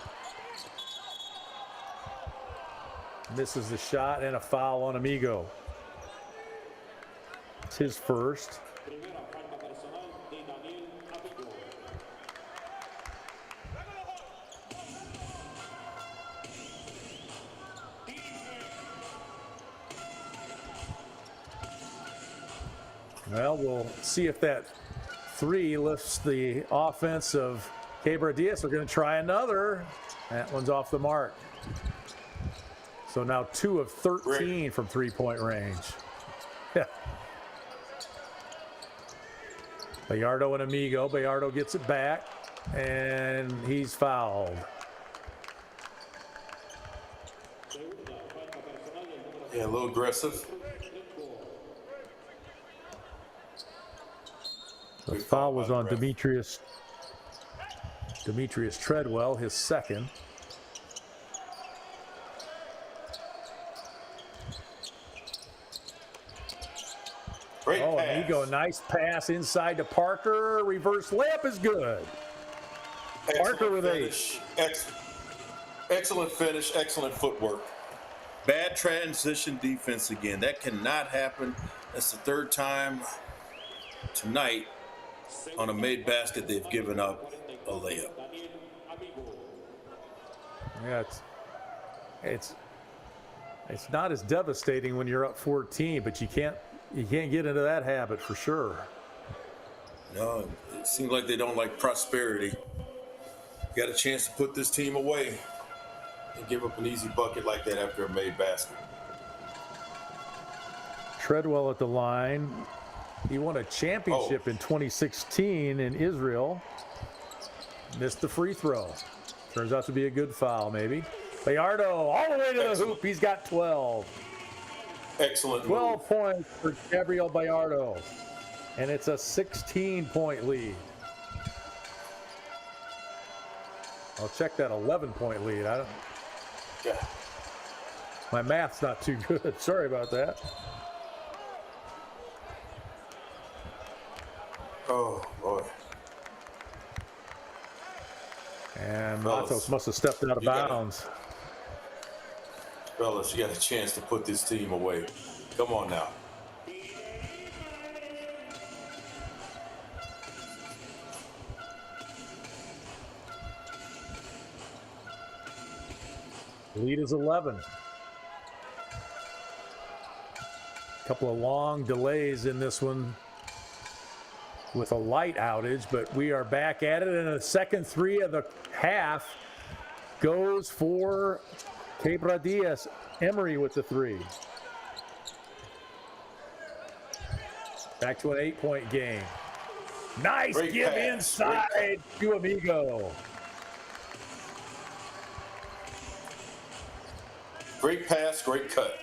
misses the shot and a foul on Amigo. It's his first. Well, we'll see if that three lifts the offense of Quebradillas. We're going to try another. That one's off the mark. So now 2 of 13 from three-point range. Yeah. Bayardo and Amigo. Bayardo gets it back, and he's fouled. Yeah, a little aggressive. The foul was on Demetrius Treadwell, his second. Great pass. Amigo, nice pass inside to Parker. Reverse layup is good. Parker with finish. Excellent finish, excellent footwork. Bad transition defense again. That cannot happen. That's the third time tonight on a made basket they've given up a layup. Yeah, it's not as devastating when you're up 14, but you can't get into that habit for sure. No, it seems like they don't like prosperity. Got a chance to put this team away and give up an easy bucket like that after a made basket. Treadwell at the line. He won a championship in 2016 in Israel. Missed the free throw. Turns out to be a good foul, maybe. Bayardo all the way to the hoop. He's got 12. Excellent 12 move. points for Gabriel Bayardo. And it's a 16-point lead. I'll check that 11-point lead. Yeah. My math's not too good. Sorry about that. Oh, boy. And Fellas, Matos must have stepped out of bounds. Fellas, you got a chance to put this team away. Come on now. Lead is 11. A couple of long delays in this one with a light outage, but we are back at it. And the second three of the half goes for Quebradillas. Emery with the three. Back to an 8-point game. Nice Great give pass. inside to Amigo. Great pass, great cut.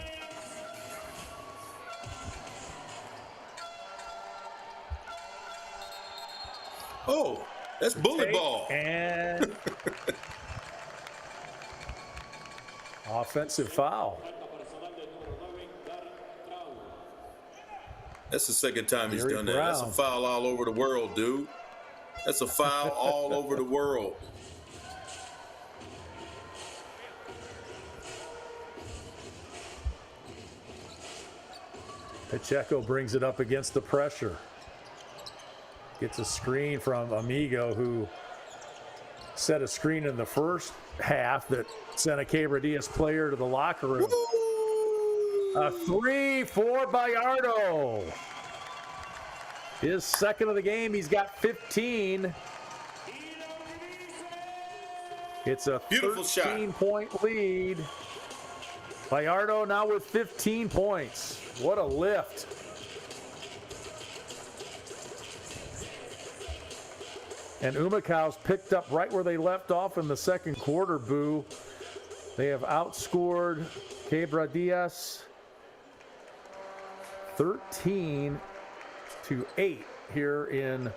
Oh, that's bully ball. And offensive foul. That's the second time he's Gary done that. Brown. That's a foul all over the world, dude. That's a foul all over the world. Pacheco brings it up against the pressure. Gets a screen from Amigo, who set a screen in the first half that sent a Quebradillas player to the locker room. A three for Bayardo. His second of the game. He's got 15. It's a 13-point lead. Bayardo now with 15 points. What a lift. And Humacao's picked up right where they left off in the second quarter, Boo. They have outscored Quebradillas 13-8 here in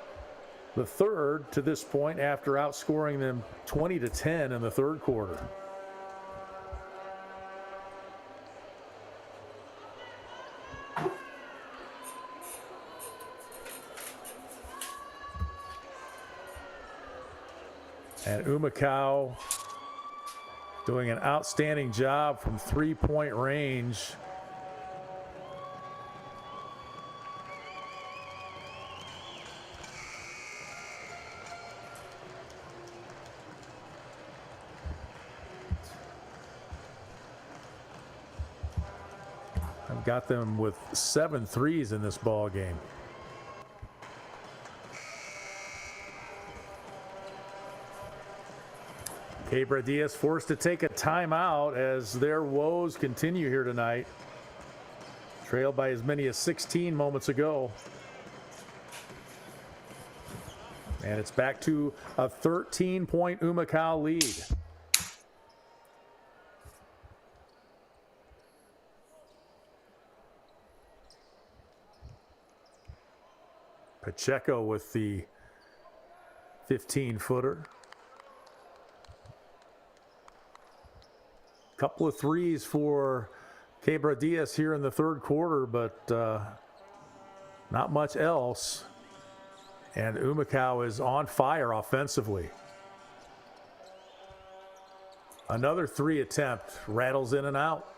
the third to this point, after outscoring them 20-10 in the third quarter. And Humacao doing an outstanding job from three-point range. I've got them with 7 threes in this ball game. Quebradillas forced to take a timeout as their woes continue here tonight. Trailed by as many as 16 moments ago. And it's back to a 13-point Humacao lead. Pacheco with the 15-footer. Couple of threes for Quebradillas here in the third quarter, but not much else. And Humacao is on fire offensively. Another three attempt, rattles in and out.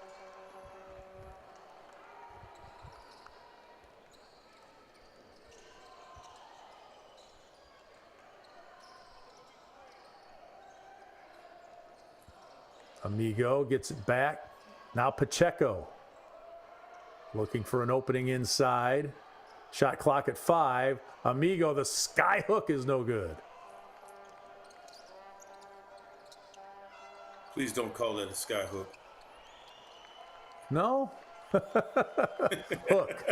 Amigo gets it back. Now Pacheco looking for an opening inside. Shot clock at 5. Amigo, the sky hook is no good. Please don't call that a sky hook. No? Hook.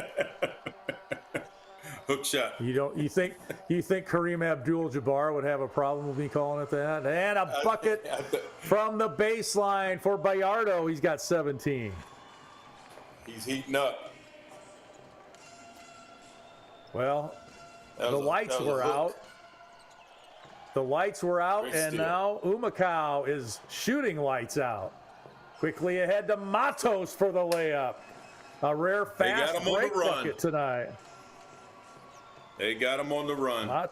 Hook shot. You think Kareem Abdul-Jabbar would have a problem with me calling it that? And a bucket from the baseline for Bayardo. He's got 17. He's heating up. Well, the lights were out. The lights were out, Great and steal. now Humacao is shooting lights out. Quickly ahead to Matos for the layup. A rare fast him on the break run. bucket tonight. They got him on the run.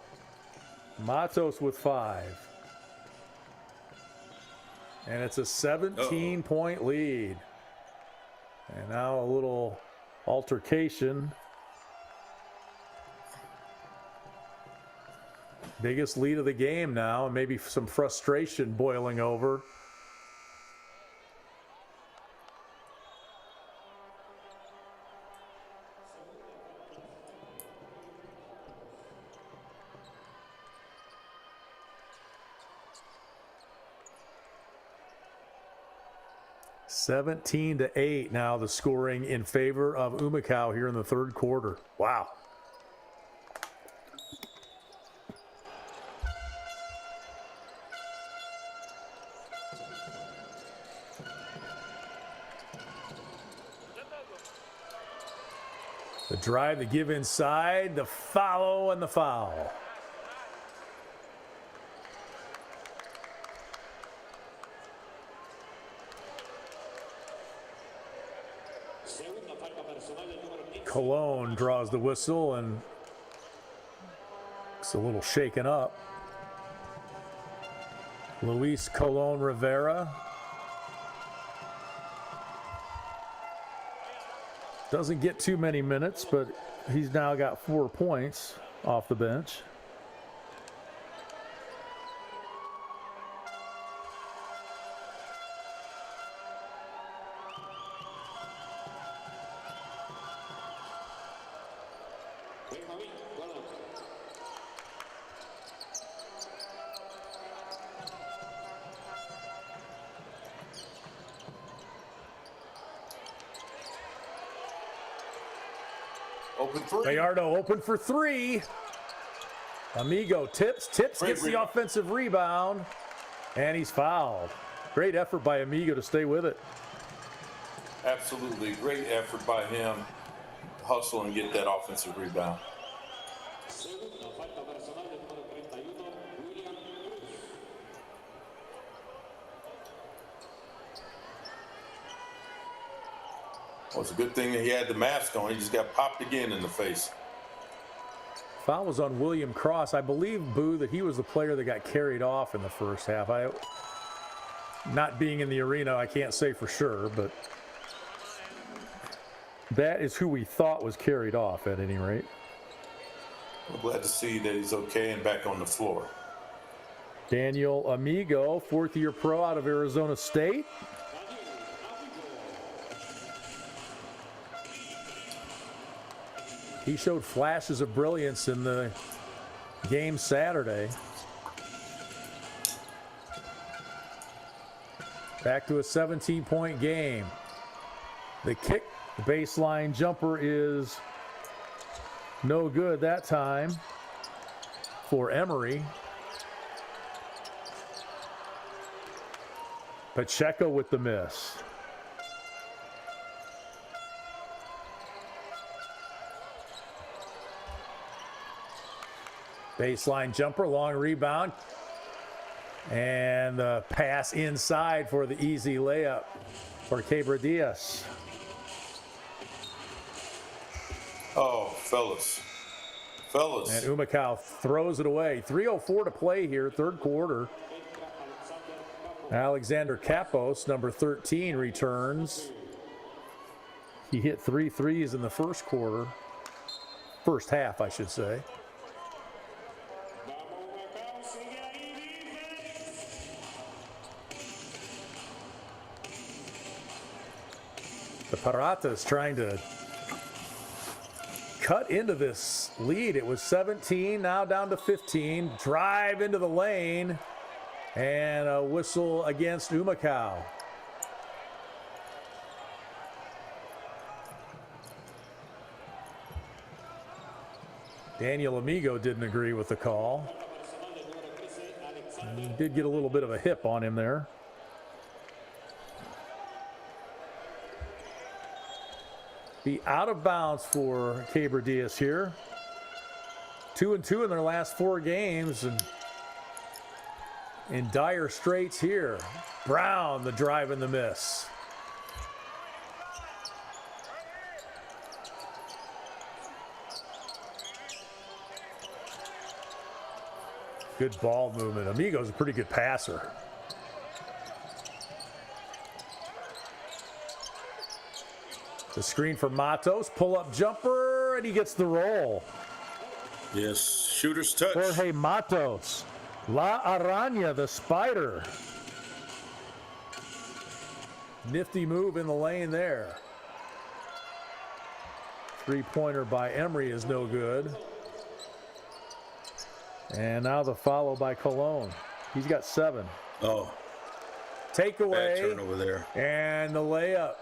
Matos with 5. And it's a 17-point lead. And now a little altercation. Biggest lead of the game now, and maybe some frustration boiling over. (17-8) now the scoring in favor of Humacao here in the third quarter. Wow. The drive, the give inside, the follow, and the foul. Colon draws the whistle and it's a little shaken up. Luis Colon Rivera doesn't get too many minutes, but he's now got 4 points off the bench. Open three. Gallardo open for 3. Amigo tips, gets the rebound. offensive rebound, and he's fouled. Great effort by Amigo to stay with it. Absolutely. Great effort by him. Hustle and get that offensive rebound. Well, it's a good thing that he had the mask on. He just got popped again in the face. Foul was on William Cross. I believe, Boo, that he was the player that got carried off in the first half. Not being in the arena, I can't say for sure, but that is who we thought was carried off at any rate. We're glad to see that he's okay and back on the floor. Daniel Amigo, fourth-year pro out of Arizona State. He showed flashes of brilliance in the game Saturday. Back to a 17-point game. The kick, the baseline jumper is no good that time for Emory. Pacheco with the miss. Baseline jumper, long rebound. And the pass inside for the easy layup for Quebradillas. Oh, fellas. And Humacao throws it away. 3:04 to play here, third quarter. Alexander Capos, number 13, returns. He hit 3 threes in the first quarter. First half, I should say. The Piratas trying to cut into this lead. It was 17, now down to 15. Drive into the lane. And a whistle against Humacao. Daniel Amigo didn't agree with the call. He did get a little bit of a hip on him there. Be out of bounds for Quebradillas here. 2-2 in their last 4 games, and in dire straits here. Brown, the drive and the miss. Good ball movement. Amigo's a pretty good passer. The screen for Matos, pull-up jumper, and he gets the roll. Yes, shooter's touch. Jorge Matos. La Araña, the spider. Nifty move in the lane there. Three-pointer by Emory is no good. And now the follow by Colon. He's got 7. Oh, Takeaway. bad turnover there. And the layup.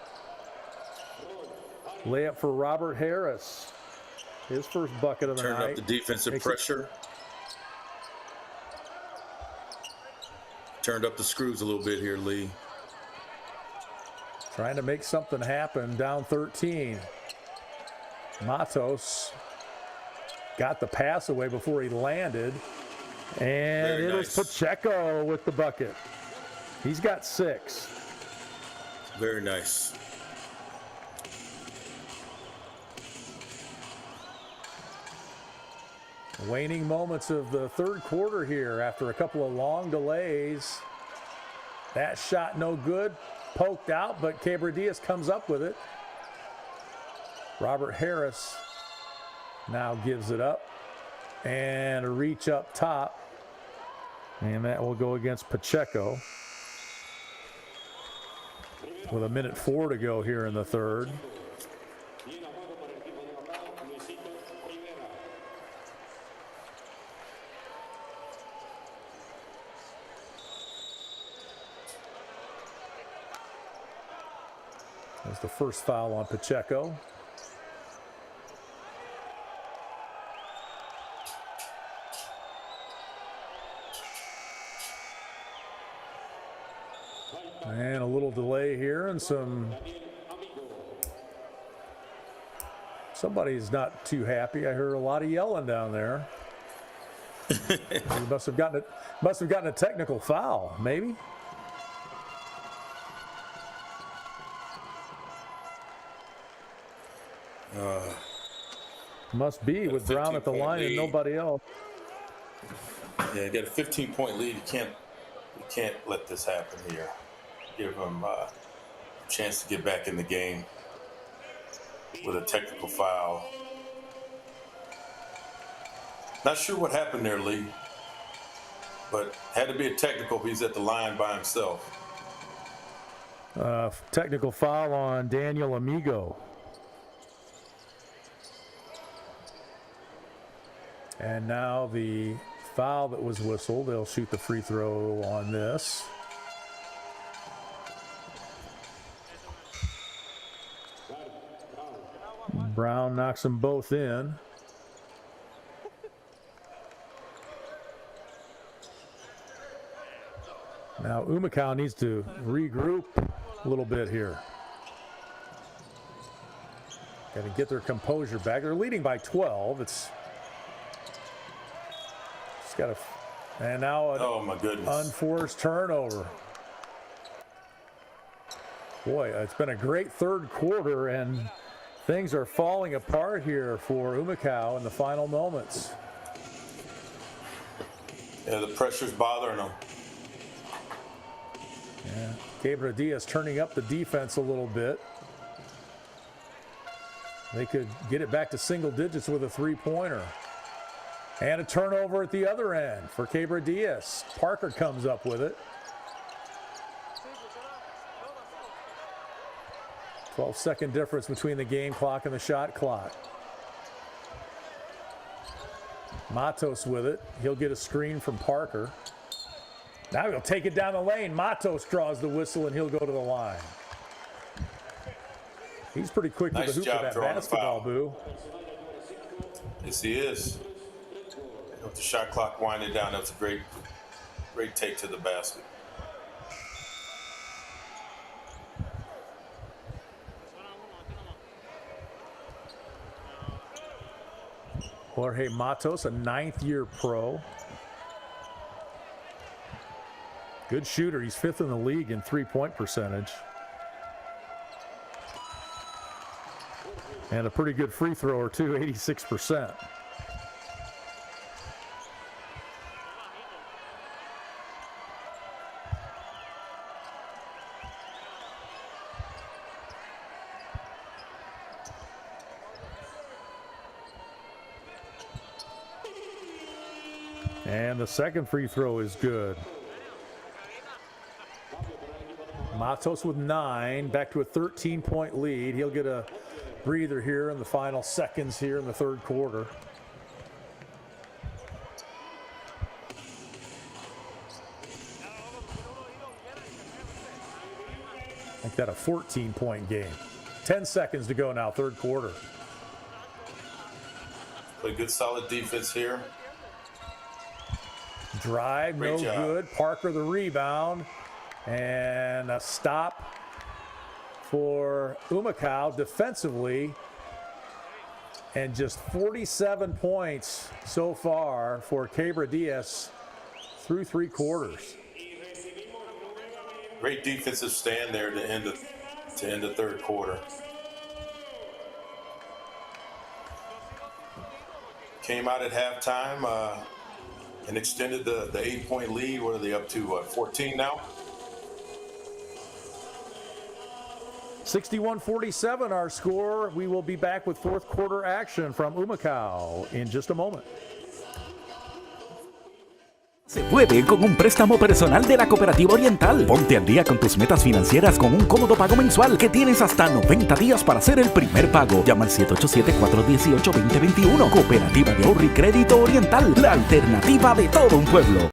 Layup for Robert Harris. His first bucket of the night. Turned up the defensive pressure. Turned up the screws a little bit here, Lee. Trying to make something happen, down 13. Matos got the pass away before he landed. And it was Pacheco with the bucket. He's got 6. Very nice. Waning moments of the third quarter here after a couple of long delays. That shot no good, poked out, but Quebradillas comes up with it. Robert Harris now gives it up. And a reach up top. And that will go against Pacheco. With 1:04 to go here in the third. That's the first foul on Pacheco. And a little delay here and somebody's not too happy. I heard a lot of yelling down there. He must have gotten a technical foul, maybe. Must be with Brown at the line and nobody else. Yeah, you got a 15-point lead. You can't let this happen here. Give them a chance to get back in the game with a technical foul. Not sure what happened there, Lee, but had to be a technical if he's at the line by himself. Technical foul on Daniel Amigo. And now the foul that was whistled, they'll shoot the free throw on this. rebound knocks them both in. Now Humacao needs to regroup a little bit here. Got to get their composure back. They're leading by 12. It's got to, and now an Oh my goodness. unforced turnover. Boy, it's been a great third quarter, and things are falling apart here for Humacao in the final moments. Yeah, the pressure's bothering them. Yeah, Quebradillas turning up the defense a little bit. They could get it back to single digits with a three-pointer. And a turnover at the other end for Quebradillas. Parker comes up with it. 12-second difference between the game clock and the shot clock. Matos with it. He'll get a screen from Parker. Now he'll take it down the lane. Matos draws the whistle, and he'll go to the line. He's pretty quick Nice with the hoop job of that drawing the basketball, foul. Boo. Yes, he is. With the shot clock winding down, that's a great take to the basket. Jorge Matos, a ninth-year pro. Good shooter. He's fifth in the league in three-point percentage. And a pretty good free thrower, too, 86%. And the second free throw is good. Matos with 9, back to a 13-point lead. He'll get a breather here in the final seconds here in the third quarter. Make that a 14-point game. 10 seconds to go now, third quarter. Play good, solid defense here. Drive, Great no job. good. Parker the rebound. And a stop for Humacao defensively. And just 47 points so far for Quebradillas through three quarters. Great defensive stand there to end the third quarter. Came out at halftime and extended the 8-point lead. What are they up to? 14 now? 61-47 our score. We will be back with fourth quarter action from Humacao in just a moment. Se puede con un préstamo personal de la Cooperativa Oriental. Ponte al día con tus metas financieras con un cómodo pago mensual que tienes hasta 90 días para hacer el primer pago. Llama al 787-418-2021. Cooperativa de Ahorro y Crédito Oriental, la alternativa de todo un pueblo.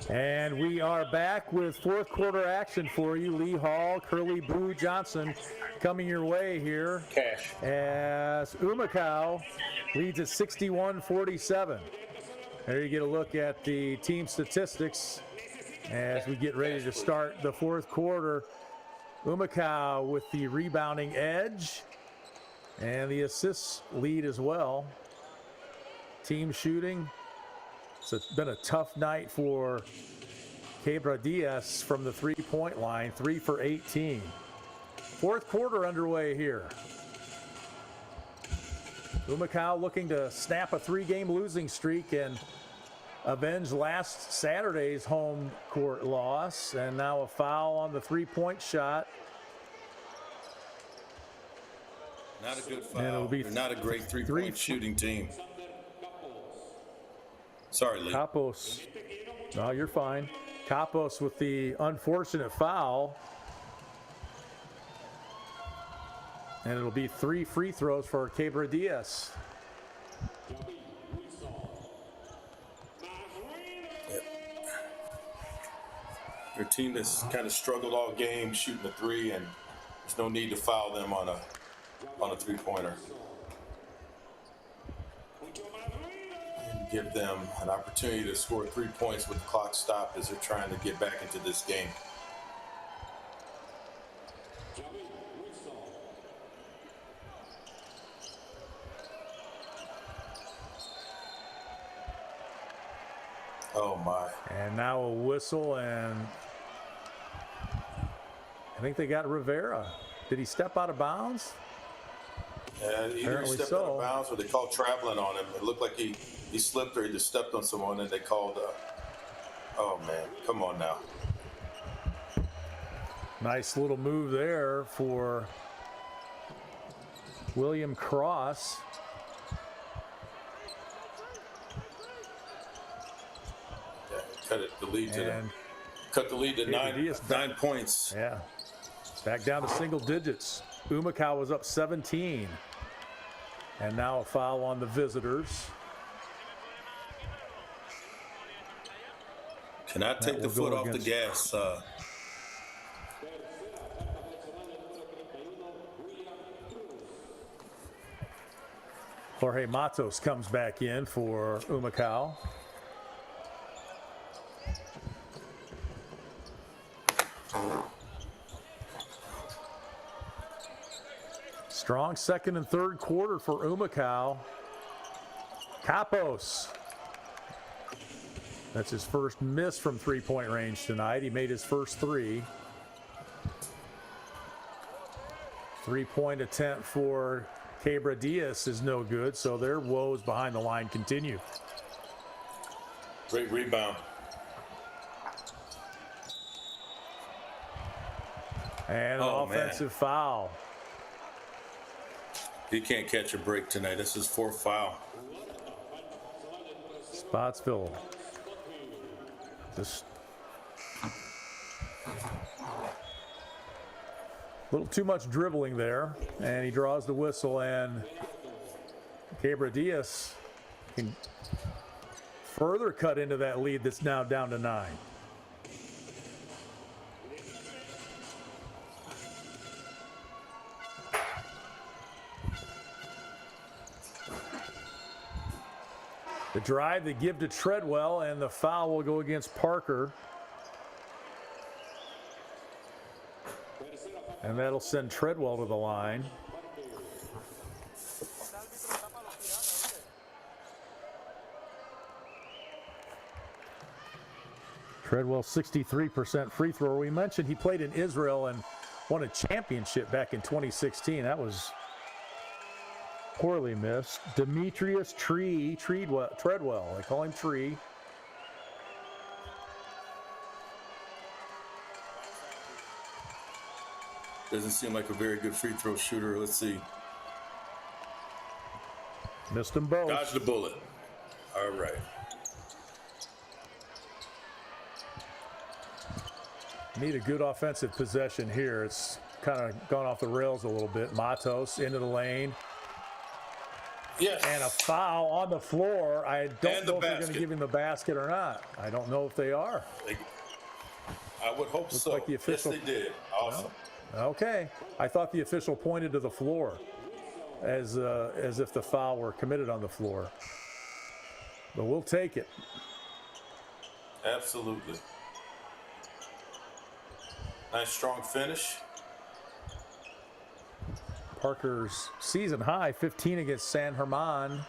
And we are back with fourth quarter action for you. Lee Hall, Curly Boo Johnson coming your way here. Cash. As Humacao leads at 61-47. There you get a look at the team statistics as we get ready to start the fourth quarter. Humacao with the rebounding edge and the assists lead as well. Team shooting. It's been a tough night for Quebradillas from the three-point line, 3 for 18. Fourth quarter underway here. Humacao looking to snap a 3-game losing streak and avenge last Saturday's home court loss. And now a foul on the three-point shot. Not a good And it'll foul. be They're not a great three-point shooting team. Sorry, Lee. Capos. No, you're fine. Capos with the unfortunate foul. And it'll be 3 free throws for Quebradillas. Their team that's kind of struggled all game shooting the three, and there's no need to foul them on a three-pointer. And give them an opportunity to score 3 points with the clock stopped as they're trying to get back into this game. Oh my. And now a whistle, and I think they got Rivera. Did he step out of bounds? Either he Apparently stepped out of bounds or they called traveling on him. It looked like he slipped or he just stepped on someone and they called, oh man, come on now. Nice little move there for William Cross. Yeah, cut the lead to 9 points. Yeah, back down to single digits. Humacao was up 17. And now a foul on the visitors. Cannot take the foot off the gas. Jorge Matos comes back in for Humacao. Strong second and third quarter for Humacao. Capos. That's his first miss from three-point range tonight. He made his first 3. Three-point attempt for Quebradillas is no good, so their woes behind the line continue. Great rebound. And an offensive foul. He can't catch a break tonight. This is 4th foul. Spotsville. Just a little too much dribbling there, and he draws the whistle, and Quebradillas can further cut into that lead that's now down to 9. The drive they give to Treadwell, and the foul will go against Parker. And that'll send Treadwell to the line. Treadwell 63% free thrower. We mentioned he played in Israel and won a championship back in 2016. That was poorly missed. Demetrius Treadwell. They call him Tree. Doesn't seem like a very good free throw shooter. Let's see. Missed them both. Dodged the bullet. All right. Need a good offensive possession here. It's kind of gone off the rails a little bit. Matos into the lane. Yes. And a foul on the floor. I don't know if they're going to basket. give him the basket or not. I don't know if they are. I would hope so. like the official- Yes, they did. Awesome. Okay. I thought the official pointed to the floor as if the foul were committed on the floor. but we'll take it. Absolutely. Nice strong finish. Parker's season high, 15 against San Germán.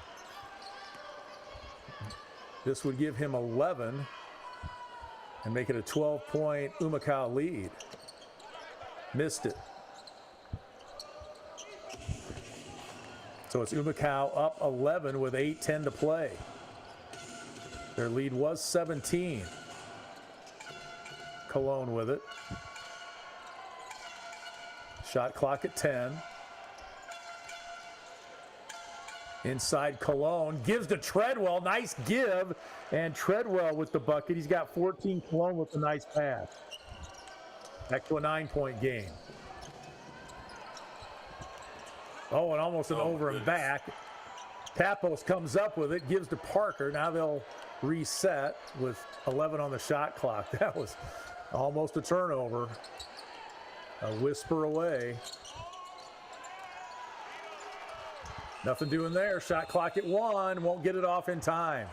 This would give him 11 and make it a 12-point Humacao lead. Missed it. So it's Humacao up 11 with 8:10 to play. Their lead was 17. Cologne with it. Shot clock at 10. Inside Cologne, gives to Treadwell, nice give, and Treadwell with the bucket. He's got 14, Cologne with a nice pass. Back to a 9-point game. Oh, and almost an over and back. Capos comes up with it, gives to Parker. Now they'll reset with 11 on the shot clock. That was almost a turnover. A whisper away. Nothing doing there. Shot clock at 1. Won't get it off in time.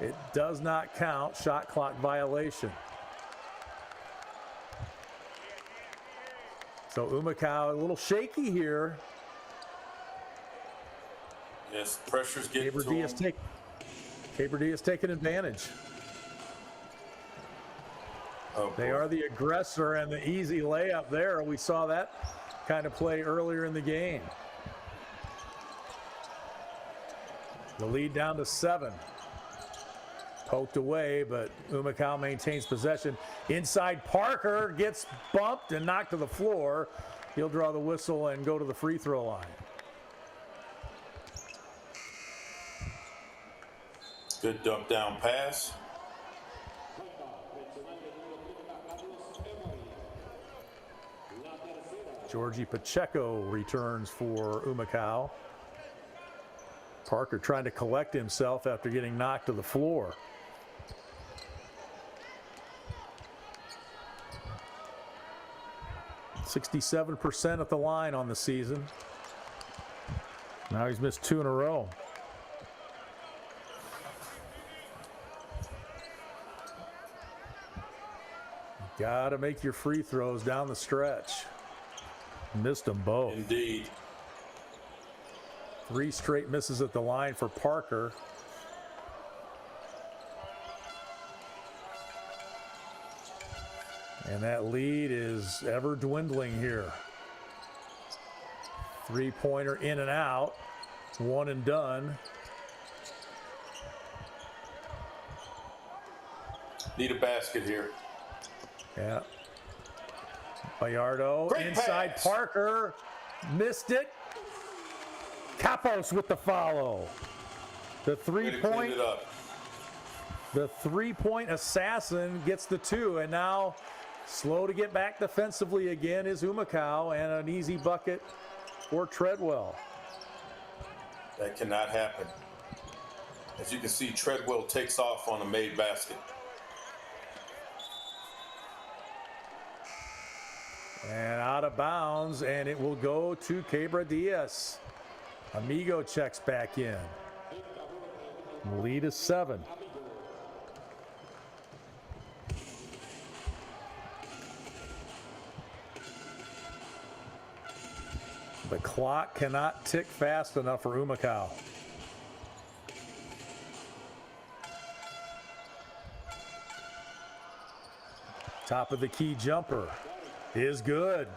It does not count. Shot clock violation. So Humacao a little shaky here. Yes, pressure's getting to him. Quebradillas taking advantage. Oh, they are the aggressor, and the easy layup there. We saw that kind of play earlier in the game. The lead down to 7. Poked away, but Humacao maintains possession. Inside, Parker gets bumped and knocked to the floor. He'll draw the whistle and go to the free throw line. Good dump down pass. Georgie Pacheco returns for Humacao. Parker trying to collect himself after getting knocked to the floor. .67% at the line on the season. Now he's missed 2 in a row. Got to make your free throws down the stretch. Missed them both. Indeed. 3 straight misses at the line for Parker. And that lead is ever dwindling here. 3-pointer in and out. 1 and done. Need a basket here. Yeah. Bayardo Great inside pass. Parker. Missed it. Capos with the follow. The Way to clean it up. The 3-point assassin gets the 2, and now slow to get back defensively again is Humacao, and an easy bucket for Treadwell. That cannot happen. As you can see, Treadwell takes off on a made basket. And out of bounds, and it will go to Quebradillas. Amigo checks back in. Lead is 7. The clock cannot tick fast enough for Humacao. Top of the key jumper is good.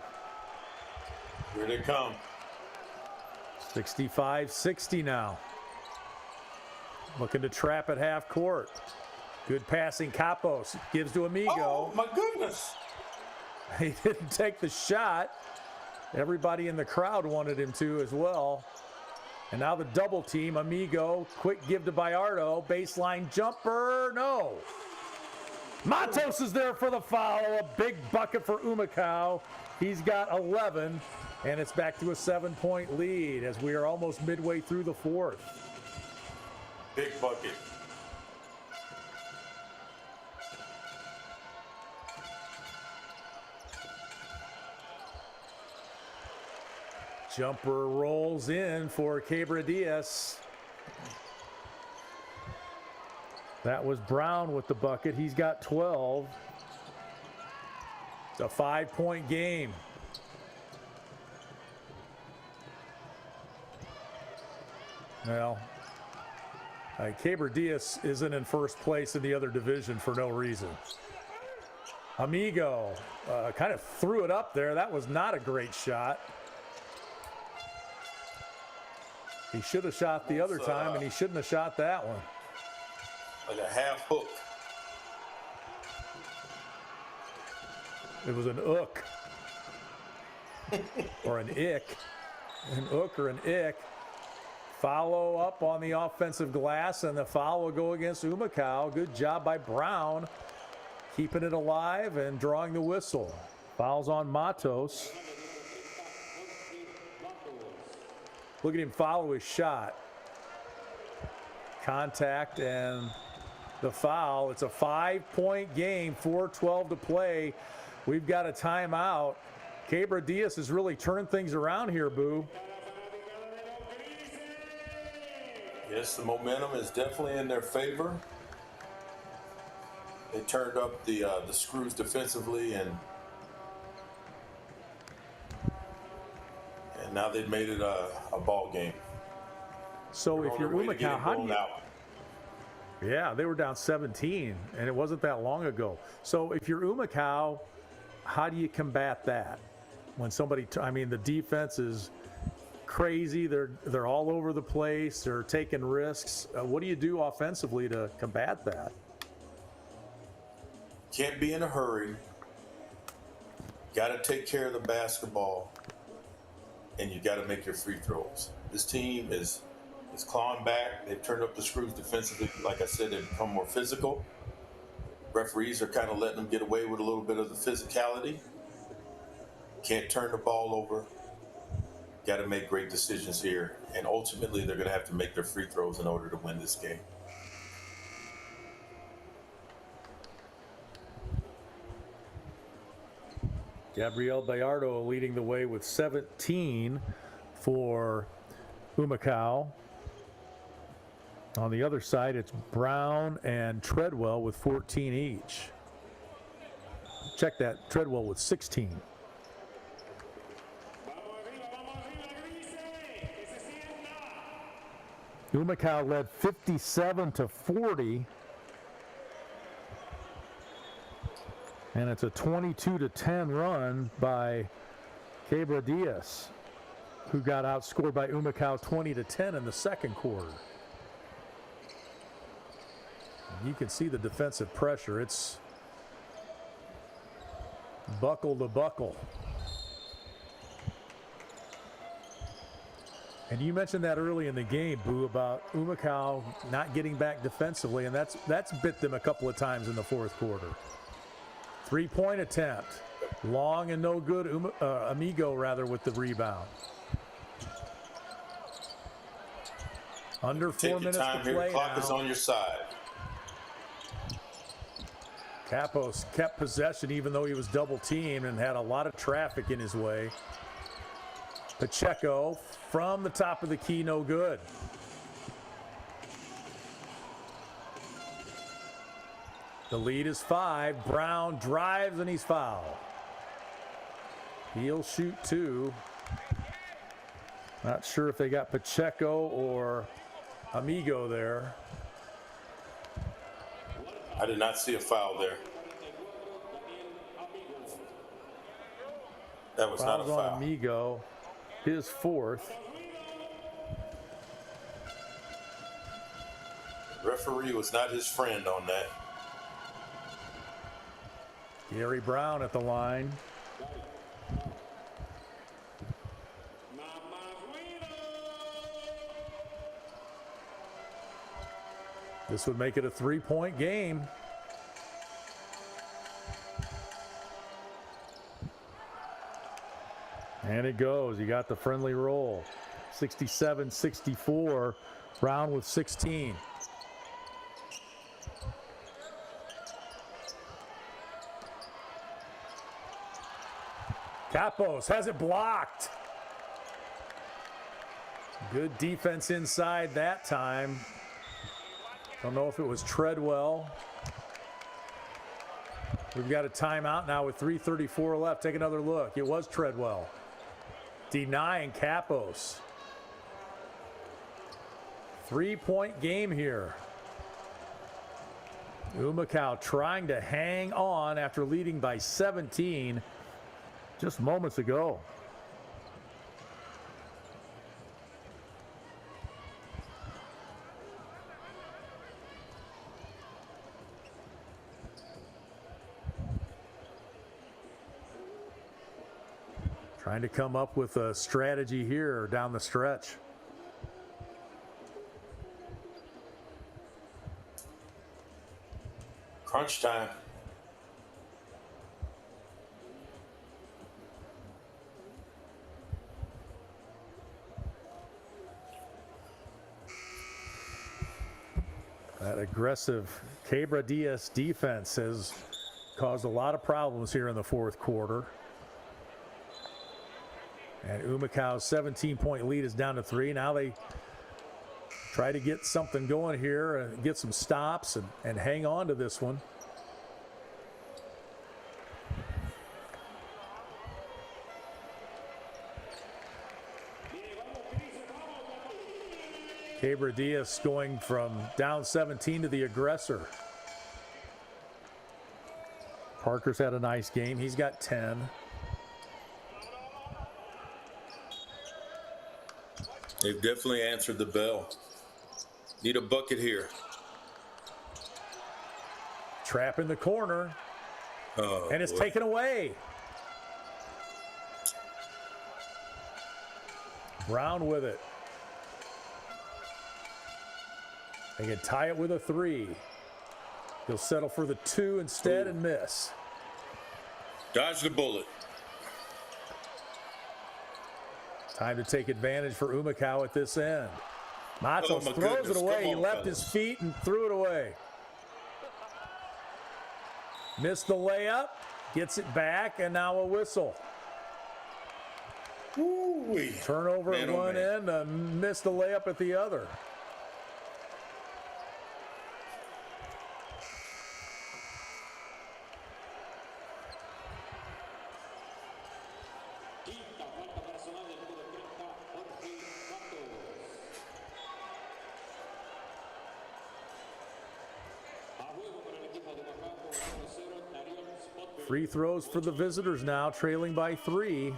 Here they come. 65-60 now. Looking to trap at half court. Good passing. Capos gives to Amigo. Oh, my goodness. He didn't take the shot. Everybody in the crowd wanted him to as well. And now the double team. Amigo, quick give to Bayardo. Baseline jumper, no. Matos is there for the foul. A big bucket for Humacao. He's got 11, and it's back to a 7-point lead as we are almost midway through the 4th. Big bucket. Jumper rolls in for Quebradillas. That was Brown with the bucket. He's got 12. It's a 5-point game. Well, Quebradillas isn't in first place in the other division for no reason. Amigo kind of threw it up there. That was not a great shot. He should have shot the other time, and he shouldn't have shot that one. Like a half hook. It was an ook. Or an ick. An ook or an ick. Follow up on the offensive glass, and the foul will go against Humacao. Good job by Brown, keeping it alive and drawing the whistle. Fouls on Matos. Look at him follow his shot. Contact and the foul. It's a 5-point game, 4:12 to play. We've got a timeout. Quebradillas has really turned things around here, Boo. Yes, the momentum is definitely in their favor. They turned up the screws defensively, and now they've made it a ball game. So if you're Humacao, how do you? Out. Yeah, they were down 17, and it wasn't that long ago. So if you're Humacao, how do you combat that? When somebody, I mean, the defense is crazy. They're all over the place. They're taking risks. What do you do offensively to combat that? Can't be in a hurry. Got to take care of the basketball, and you got to make your free throws. This team is clawing back. They've turned up the screws defensively. Like I said, they've become more physical. Referees are kind of letting them get away with a little bit of the physicality. Can't turn the ball over. Got to make great decisions here, and ultimately they're going to have to make their free throws in order to win this game. Gabriel Bayardo leading the way with 17 for Humacao. On the other side, it's Brown and Treadwell with 14 each. Check that, Treadwell with 16. Humacao led 57-40. And it's a 22-10 run by Quebradillas, who got outscored by Humacao 20-10 in the second quarter. You can see the defensive pressure. It's buckle to buckle. And you mentioned that early in the game, Boo, about Humacao not getting back defensively, and that's bit them a couple of times in the fourth quarter. 3-point attempt. Long and no good. Amigo, rather, with the rebound. Under 4 minutes to play. The clock is on your side. Capos kept possession even though he was double-teamed and had a lot of traffic in his way. Pacheco from the top of the key, no good. The lead is 5. Brown drives and he's fouled. He'll shoot 2. Not sure if they got Pacheco or Amigo there. I did not see a foul there. That was not a foul. On Amigo, his 4th. Referee was not his friend on that. Gary Brown at the line. This would make it a 3-point game. And it goes. You got the friendly roll. 67-64. Brown with 16. Capos has it blocked. Good defense inside that time. Don't know if it was Treadwell. We've got a timeout now with 3:34 left. Take another look. It was Treadwell. Denying Capos. 3-point game here. Humacao trying to hang on after leading by 17 just moments ago. Trying to come up with a strategy here down the stretch. Crunch time. That aggressive Quebradillas defense has caused a lot of problems here in the fourth quarter. And Humacao's 17-point lead is down to 3. Now they try to get something going here and get some stops and hang on to this one. Quebradillas going from down 17 to the aggressor. Parker's had a nice game. He's got 10. They've definitely answered the bell. Need a bucket here. Trap in the corner. And it's taken away. Brown with it. They can tie it with a 3. He'll settle for the 2 instead and miss. Dodge the bullet. Time to take advantage for Humacao at this end. Matos Oh, my throws goodness. it away. Come He on, left fellas. his feet and threw it away. Missed the layup. Gets it back, and now a whistle. Woo-wee. Turnover Man, at oh, one man. end, missed the layup at the other. Free throws for the visitors now, trailing by 3.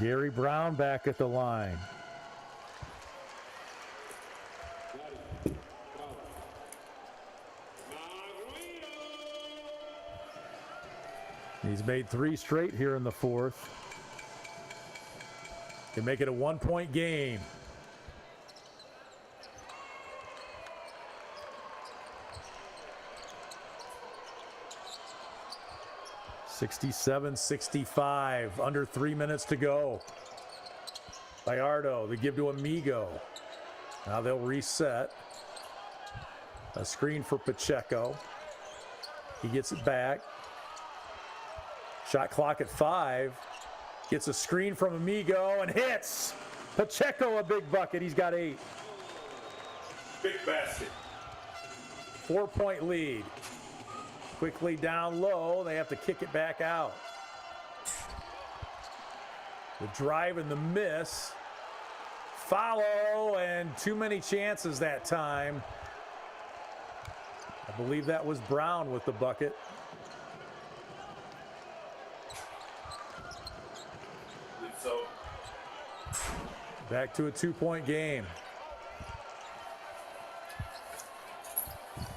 Gary Brown back at the line. He's made 3 straight here in the fourth. Can make it a 1-point game. (67-65), under 3 minutes to go. Bayardo, they give to Amigo. Now they'll reset. A screen for Pacheco. He gets it back. Shot clock at 5. Gets a screen from Amigo and hits. Pacheco a big bucket. He's got 8. Big basket. 4-point lead. Quickly down low. They have to kick it back out. The drive and the miss. Follow, and too many chances that time. I believe that was Brown with the bucket. So Back to a 2-point game.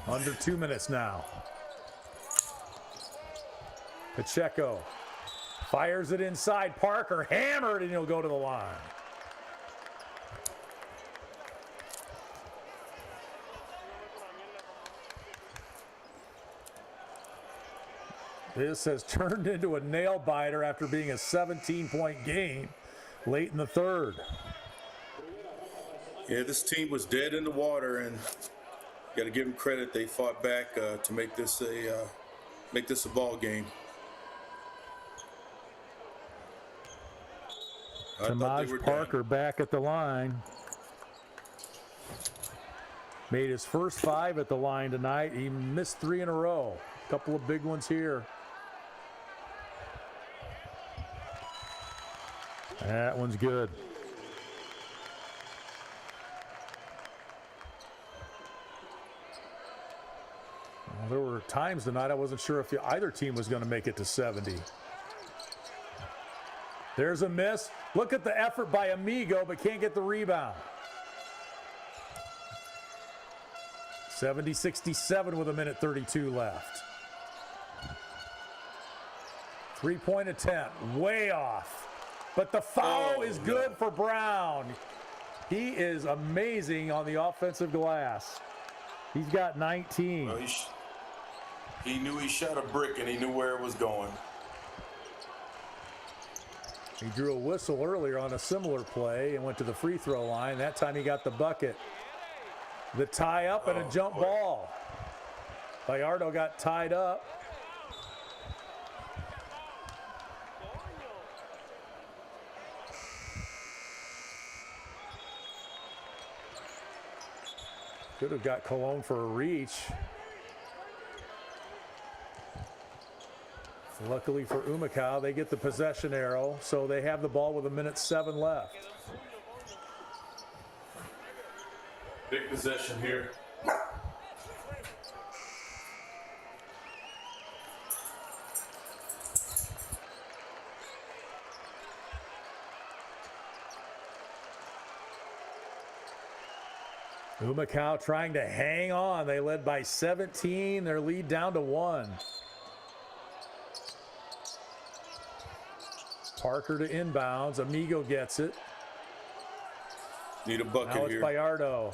Under 2 minutes now. Pacheco fires it inside. Parker hammered, and he'll go to the line. This has turned into a nail biter after being a 17-point game late in the third. Yeah, this team was dead in the water, and got to give them credit. They fought back to make this a ball game. I thought they Tamaj were Parker done. back at the line. Made his first 5 at the line tonight. He missed 3 in a row. A couple of big ones here. That one's good. Well, there were times tonight I wasn't sure if either team was going to make it to 70. There's a miss. Look at the effort by Amigo, but can't get the rebound. 70-67 with 1:32 left. 3-point attempt, way off. But the foul is good for Brown. He is amazing on the offensive glass. He's got 19. Well, he knew he shot a brick and he knew where it was going. He drew a whistle earlier on a similar play and went to the free throw line. That time he got the bucket. The tie up and a jump ball. Gallardo got tied up. Could have got Cologne for a reach. Luckily for Humacao, they get the possession arrow, so they have the ball with 1:07 left. Big possession here. Humacao trying to hang on. They led by 17. Their lead down to 1. Parker to inbounds. Amigo gets it. Need a bucket Now it's here. Gallardo.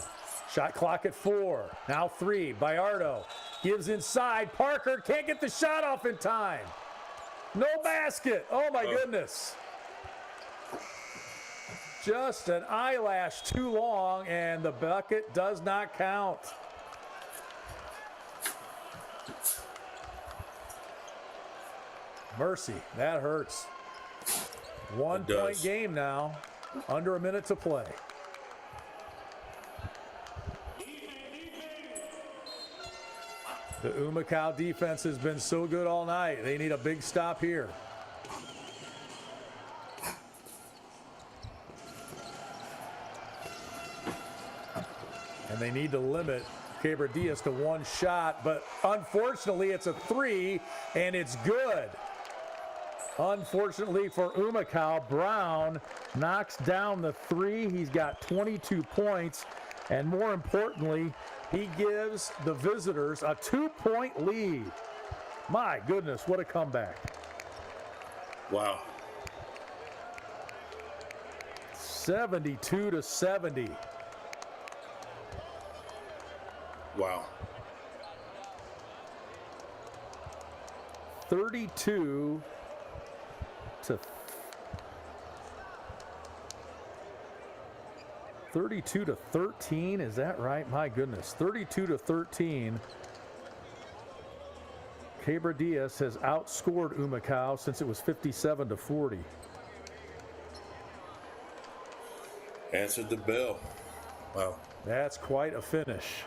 Shot clock at 4. Now 3. Gallardo gives inside. Parker can't get the shot off in time. No basket. Oh my goodness. Just an eyelash too long, and the bucket does not count. Mercy, that hurts. 1 point game now, under a minute to play. The Humacao defense has been so good all night. They need a big stop here. And they need to limit Quebradillas to 1 shot, but unfortunately it's a 3, and it's good. Unfortunately for Humacao, Brown knocks down the 3. He's got 22 points, and more importantly, he gives the visitors a 2-point lead. My goodness, what a comeback. Wow. 72-70. Wow. 32 to 13, is that right? My goodness, 32-13. Quebradillas has outscored Humacao since it was 57-40. Answered the bell. Wow. That's quite a finish.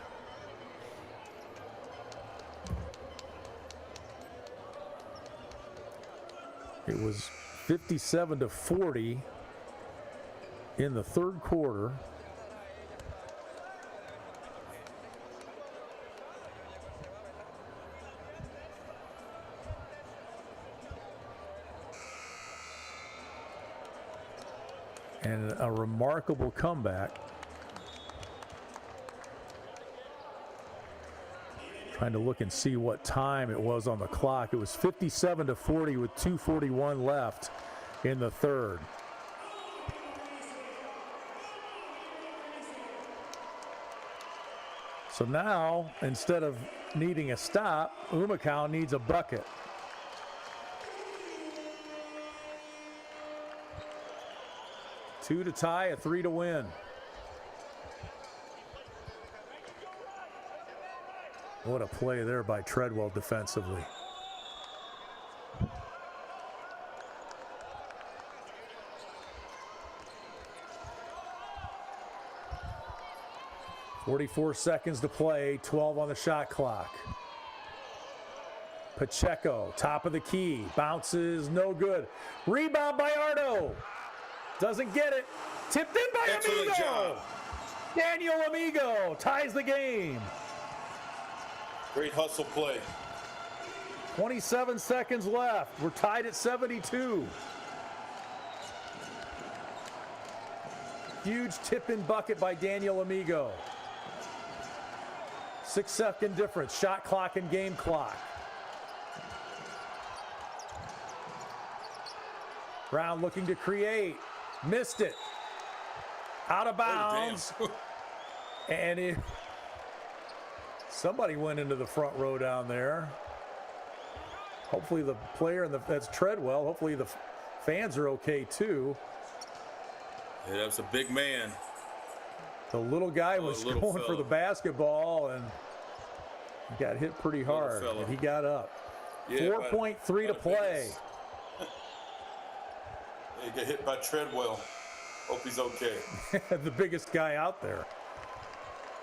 It was 57-40 in the third quarter. And a remarkable comeback. Trying to look and see what time it was on the clock. It was 57-40 with 2:41 left in the third. So now, instead of needing a stop, Humacao needs a bucket. Two to tie, a 3 to win. What a play there by Treadwell defensively. 44 seconds to play, 12 on the shot clock. Pacheco, top of the key, bounces, no good. Rebound by Ardo. Doesn't get it. Tipped in by Excellent Amigo. job. Daniel Amigo ties the game. Great hustle play. 27 seconds left. We're tied at 72. Huge tip-in bucket by Daniel Amigo. 6-second difference, shot clock and game clock. Brown looking to create. Missed it. Out of bounds. And somebody went into the front row down there. Hopefully the player, that's Treadwell. Hopefully the fans are okay too. Yeah, that's a big man. The little guy was little going for fella. the basketball and he got hit pretty hard. fella. And he got up. Yeah, 4.3 to play. He got hit by Treadwell. Hope he's okay. The biggest guy out there.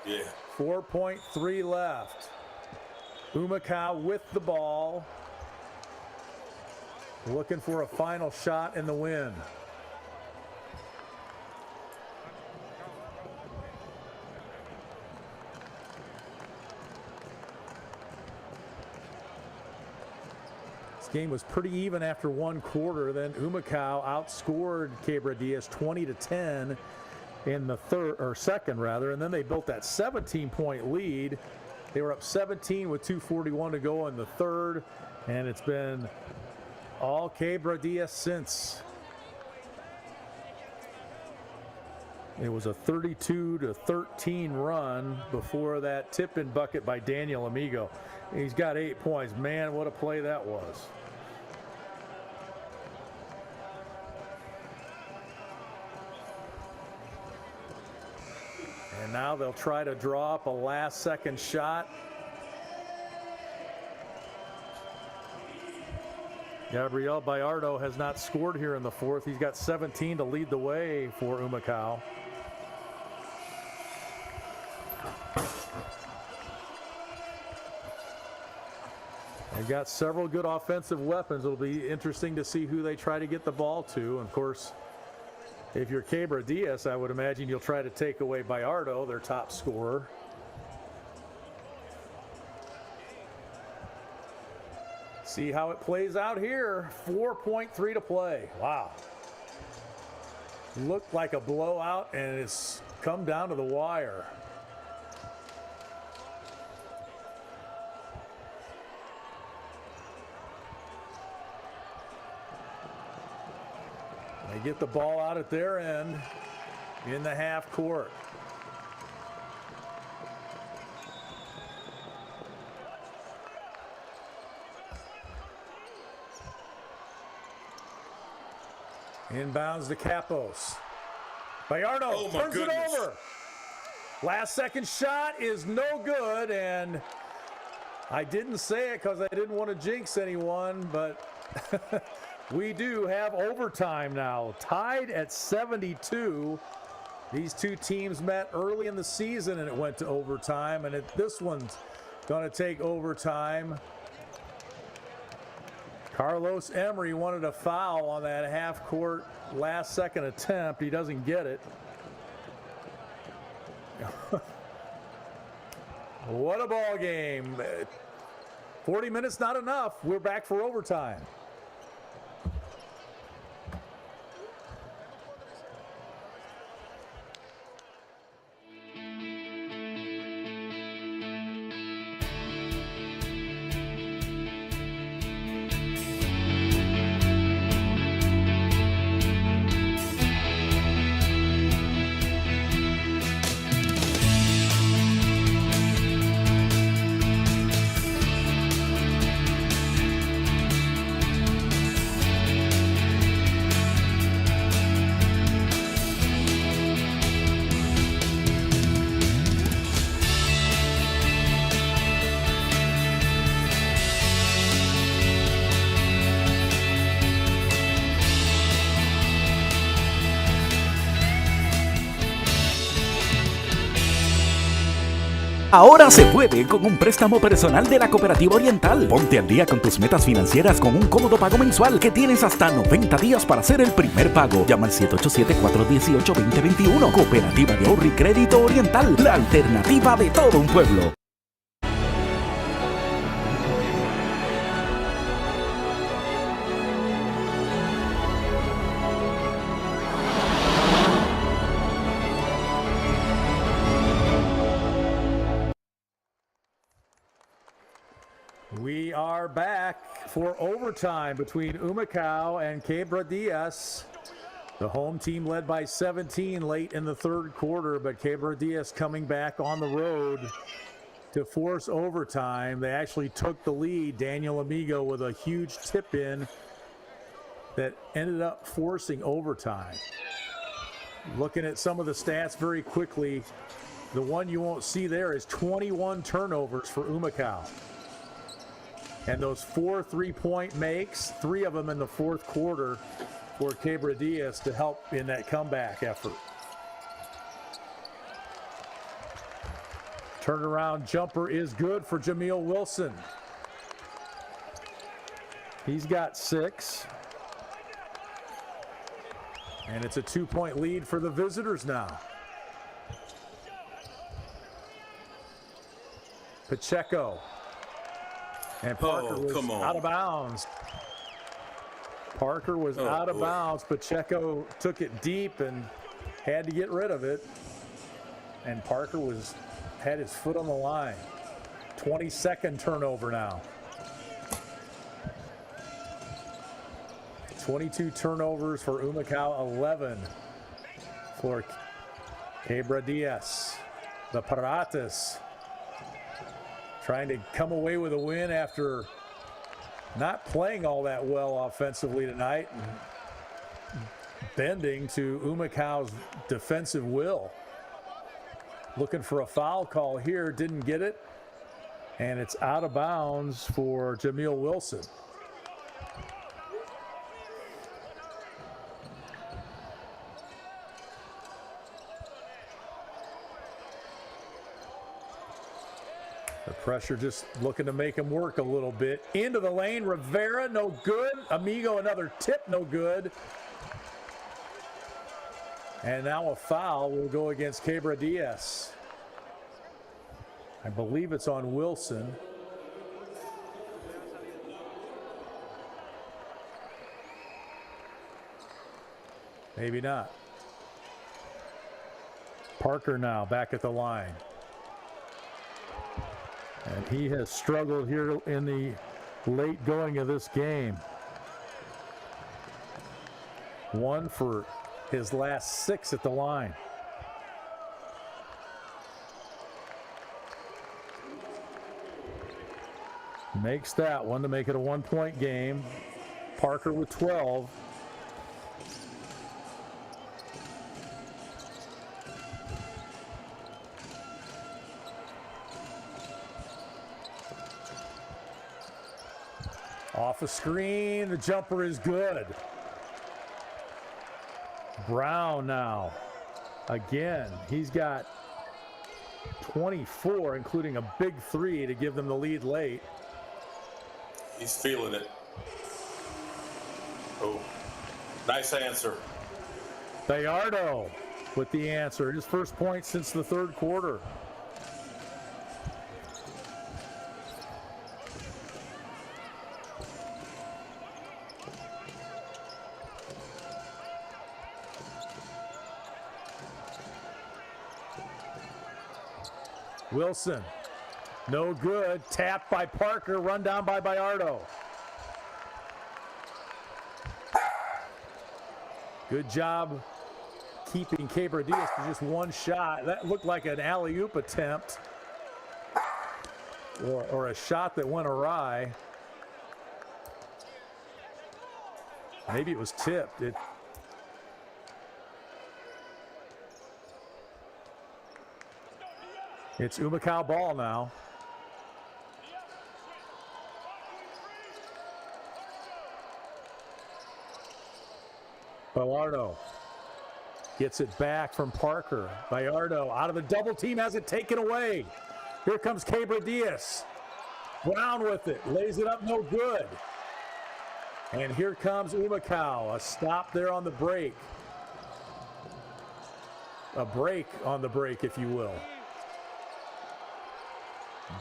Yeah. 4.3 left. Humacao with the ball. Looking for a final shot in the win. This game was pretty even after one quarter. Then Humacao outscored Quebradillas 20-10 in the second, and then they built that 17-point lead. They were up 17 with 2:41 to go in the third, and it's been all Quebradillas since. It was a 32-13 run before that tip-in bucket by Daniel Amigo. He's got 8 points. Man, what a play that was. And now they'll try to draw up a last-second shot. Gabriel Bayardo has not scored here in the fourth. He's got 17 to lead the way for Humacao. They've got several good offensive weapons. It'll be interesting to see who they try to get the ball to. And of course, if you're Quebradillas, I would imagine you'll try to take away Bayardo, their top scorer. See how it plays out here. 4.3 to play. Wow. Looked like a blowout, and it's come down to the wire. They get the ball out at their end in the half court. Inbounds to Capos. Bayardo turns it over. Last second shot is no good, and I didn't say it because I didn't want to jinx anyone, but we do have overtime now. Tied at 72. These two teams met early in the season and it went to overtime, and this one's going to take overtime. Carlos Emery wanted a foul on that half-court last-second attempt. He doesn't get it. What a ball game. 40 minutes, not enough. We're back for overtime. Ahora se puede con un préstamo personal de la Cooperativa Oriental. Ponte al día con tus metas financieras con un cómodo pago mensual que tienes hasta 90 días para hacer el primer pago. Llama al 787-418-2021. Cooperativa de Ahorro y Crédito Oriental, la alternativa de todo un pueblo. We are back for overtime between Humacao and Quebradillas. The home team led by 17 late in the third quarter, but Quebradillas coming back on the road to force overtime. They actually took the lead. Daniel Amigo with a huge tip in that ended up forcing overtime. Looking at some of the stats very quickly, the one you won't see there is 21 turnovers for Humacao. And those 4 3-point makes, 3 of them in the fourth quarter for Quebradillas to help in that comeback effort. Turnaround jumper is good for Jameel Wilson. He's got 6. And it's a 2-point lead for the visitors now. Pacheco. And Parker was out of bounds. Parker was out of bounds. Pacheco took it deep and had to get rid of it. And Parker had his foot on the line. 22nd turnover now. 22 turnovers for Humacao, 11 for Quebradillas. The Piratas trying to come away with a win after not playing all that well offensively tonight and bending to Humacao's defensive will. Looking for a foul call here, didn't get it, and it's out of bounds for Jameel Wilson. The pressure just looking to make him work a little bit. Into the lane, Rivera, no good. Amigo, another tip, no good. And now a foul will go against Quebradillas. I believe it's on Wilson. Maybe not. Parker now back at the line. And he has struggled here in the late going of this game. 1 for his last 6 at the line. Makes that one to make it a 1-point game. Parker with 12. Off a screen, the jumper is good. Brown now. Again, he's got 24, including a big 3 to give them the lead late. He's feeling it. Oh, nice answer. Bayardo with the answer. His first point since the third quarter. Wilson, no good. Tapped by Parker, run down by Bayardo. Good job keeping Quebradillas to just one shot. That looked like an alley-oop attempt or a shot that went awry. Maybe it was tipped. It's Humacao ball now. Bayardo gets it back from Parker. Bayardo out of the double team, has it taken away. Here comes Quebradillas. Brown with it. Lays it up, no good. And here comes Humacao. A stop there on the break. A break on the break, if you will.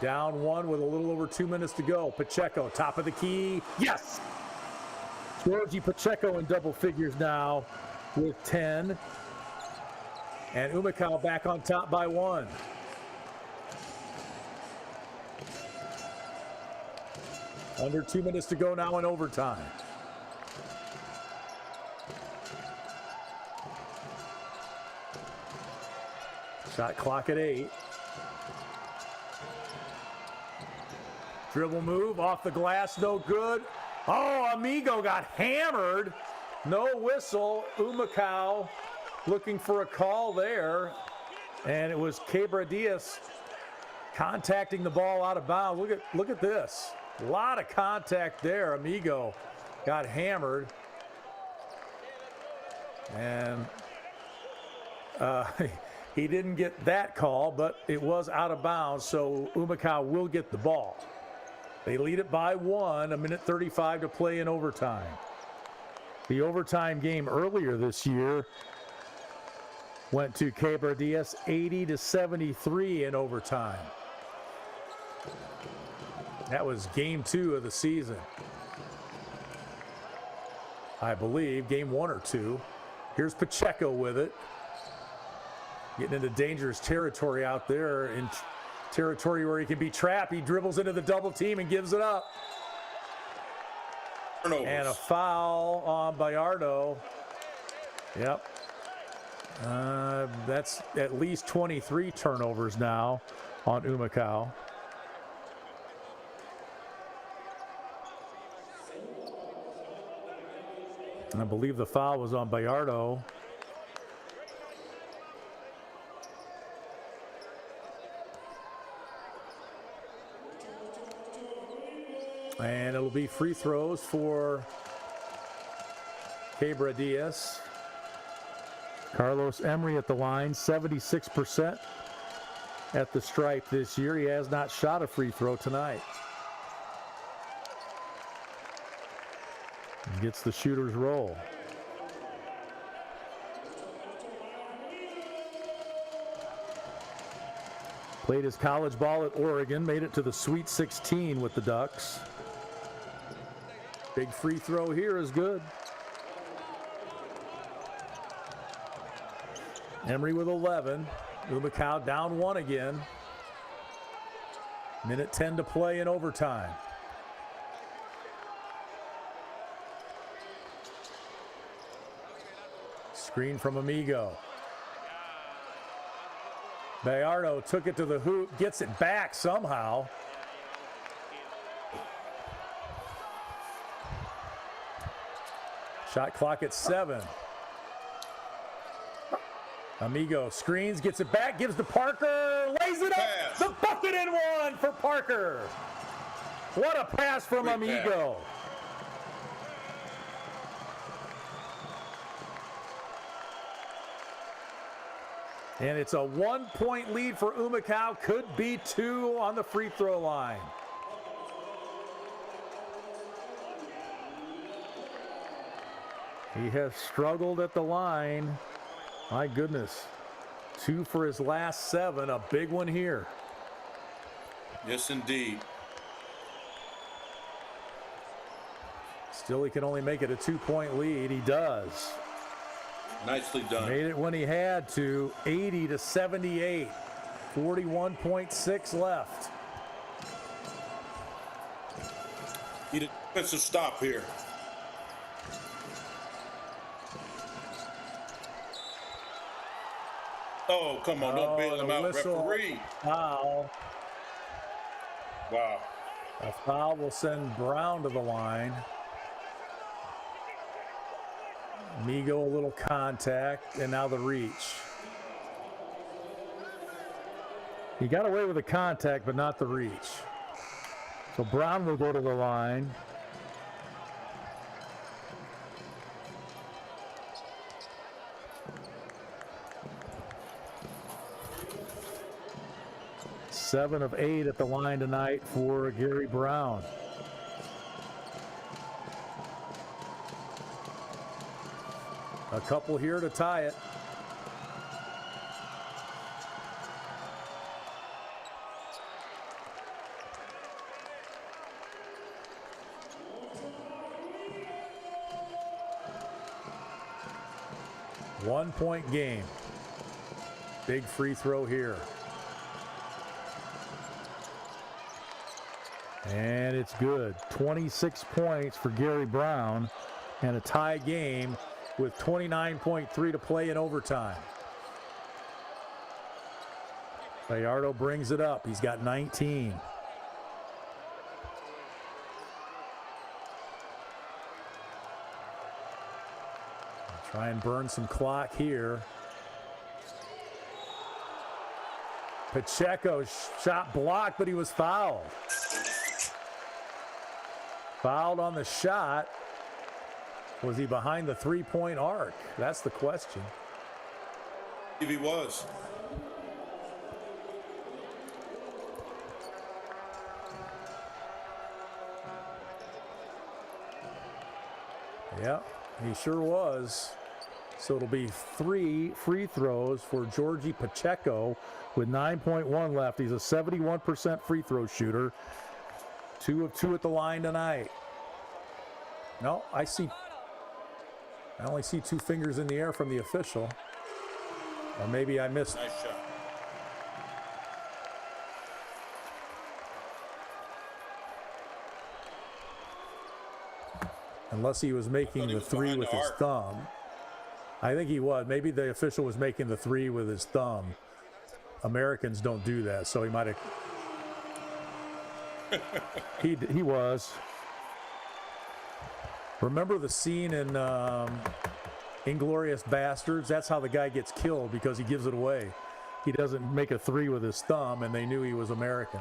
Down one with a little over 2 minutes to go. Pacheco, top of the key. Yes! Georgie Pacheco in double figures now with 10. And Humacao back on top by 1. Under 2 minutes to go now in overtime. Shot clock at 8. Dribble move off the glass, no good. Oh, Amigo got hammered. No whistle. Humacao looking for a call there. And it was Quebradillas contacting the ball out of bounds. Look at this. A lot of contact there. Amigo got hammered. And he didn't get that call, but it was out of bounds, so Humacao will get the ball. They lead it by 1, a minute 35 to play in overtime. The overtime game earlier this year went to Quebradillas 80-73 in overtime. That was game 2 of the season. I believe, game 1 or 2. Here's Pacheco with it. Getting into dangerous territory out there, in territory where he can be trapped. He dribbles into the double team and gives it up. Turnovers. And a foul on Bayardo. Yep. That's at least 23 turnovers now on Humacao. And I believe the foul was on Bayardo. And it'll be free throws for Quebradillas. Carlos Emery at the line, 76% at the stripe this year. He has not shot a free throw tonight. He gets the shooter's roll. Played his college ball at Oregon, made it to the Sweet 16 with the Ducks. Big free throw here is good. Emery with 11. Humacao down 1 again. Minute 10 to play in overtime. Screen from Amigo. Bayardo took it to the hoop, gets it back somehow. Shot clock at 7. Amigo screens, gets it back, gives to Parker, lays it up. Pass. The bucket and 1 for Parker. What a pass from Great Amigo. And it's a 1-point lead for Humacao. Could be 2 on the free throw line. He has struggled at the line. My goodness. 2 for his last 7. A big one here. Yes, indeed. Still, he can only make it a 2-point lead. He does. Nicely done. Made it when he had to. 80-78. 41.6 left. Need a defensive stop here. Oh, come on. Don't bail him out, whistle. referee. Foul. Wow. A foul will send Brown to the line. Migo, a little contact, and now the reach. He got away with the contact, but not the reach. So Brown will go to the line. 7 of 8 at the line tonight for Gary Brown. A couple here to tie it. One-point game. Big free throw here. And it's good. 26 points for Gary Brown and a tie game with 29.3 to play in overtime. Gallardo brings it up. He's got 19. Try and burn some clock here. Pacheco shot blocked, but he was fouled. Fouled on the shot. Was he behind the three-point arc? That's the question. If he was. Yeah, he sure was. So it'll be 3 free throws for Georgie Pacheco with 9.1 left. He's a 71% free throw shooter. 2 of 2 at the line tonight. No, I only see 2 fingers in the air from the official. Or maybe I missed. Nice shot. Unless he was making the 3 with his thumb. I think he was. Maybe the official was making the 3 with his thumb. Americans don't do that, so he might have. He was. Remember the scene in Inglourious Bastards? That's how the guy gets killed, because he gives it away. He doesn't make a 3 with his thumb, and they knew he was American.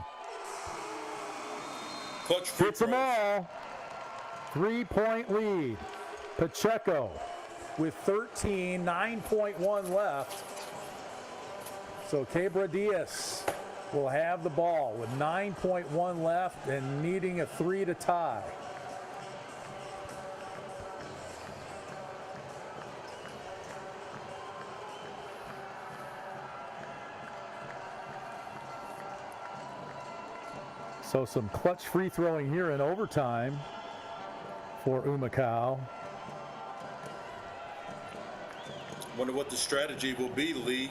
Clutch free Hits them throws. all. 3-point lead. Pacheco with 13, 9.1 left. So Quebradillas will have the ball with 9.1 left and needing a 3 to tie. So some clutch free throwing here in overtime for Humacao. Wonder what the strategy will be, Lee.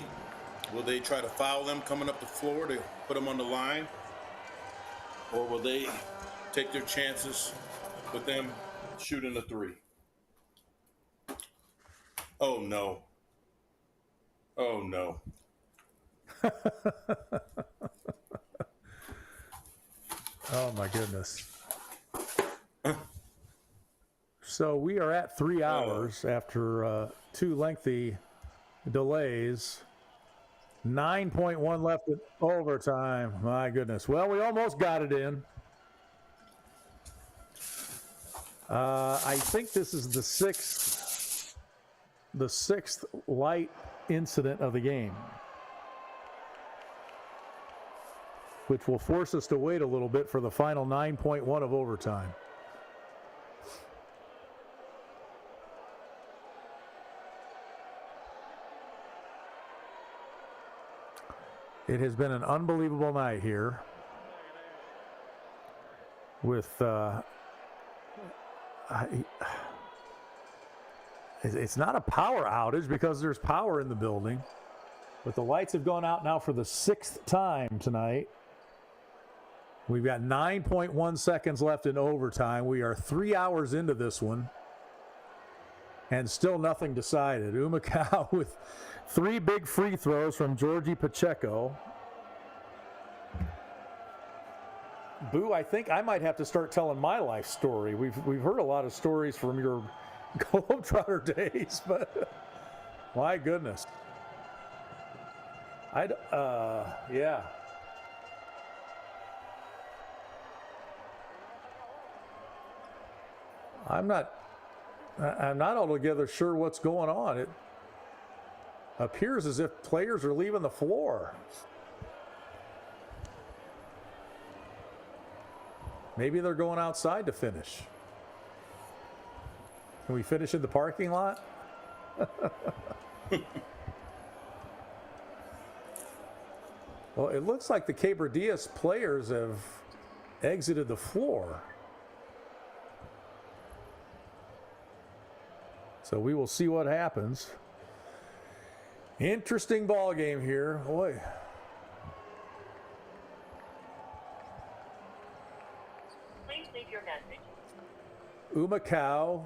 Will they try to foul them coming up the floor to put them on the line? Or will they take their chances with them shooting a 3? Oh, no. Oh, no. Oh, my goodness. So we are at 3 hours after 2 lengthy delays. 9.1 left in overtime. My goodness. Well, we almost got it in. I think this is the sixth light incident of the game, which will force us to wait a little bit for the final 9.1 of overtime. It has been an unbelievable night here with it's not a power outage because there's power in the building, but the lights have gone out now for the 6th time tonight. We've got 9.1 seconds left in overtime. We are 3 hours into this one and still nothing decided. Humacao with 3 big free throws from Georgie Pacheco. Boo, I think I might have to start telling my life story. We've heard a lot of stories from your Globetrotter days, but my goodness. Yeah. I'm not altogether sure what's going on. It appears as if players are leaving the floor. Maybe they're going outside to finish. Can we finish in the parking lot? Well, it looks like the Quebradillas players have exited the floor. So we will see what happens. Interesting ball game here. Boy. Please leave your message. Humacao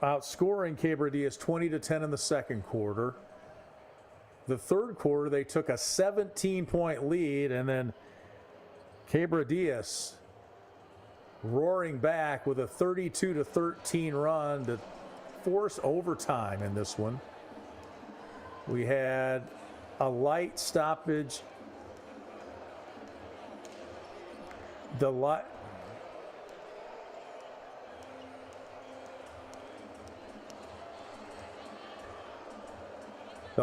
outscoring Quebradillas 20-10 in the second quarter. The third quarter, they took a 17-point lead, and then Quebradillas roaring back with a 32-13 run to force overtime in this one. We had a light stoppage. The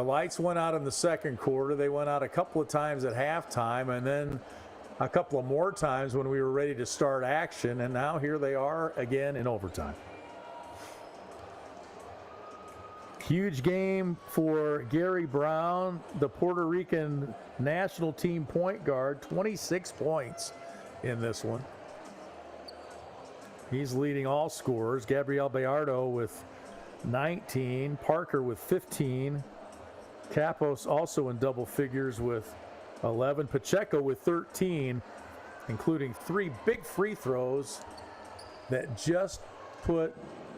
lights went out in the second quarter. They went out a couple of times at halftime, and then a couple of more times when we were ready to start action. And now here they are again in overtime. Huge game for Gary Brown, the Puerto Rican national team point guard. 26 points in this one. He's leading all scorers. Gabriel Bayardo with 19. Parker with 15. Capos also in double figures with 11. Pacheco with 13, including 3 big free throws that just put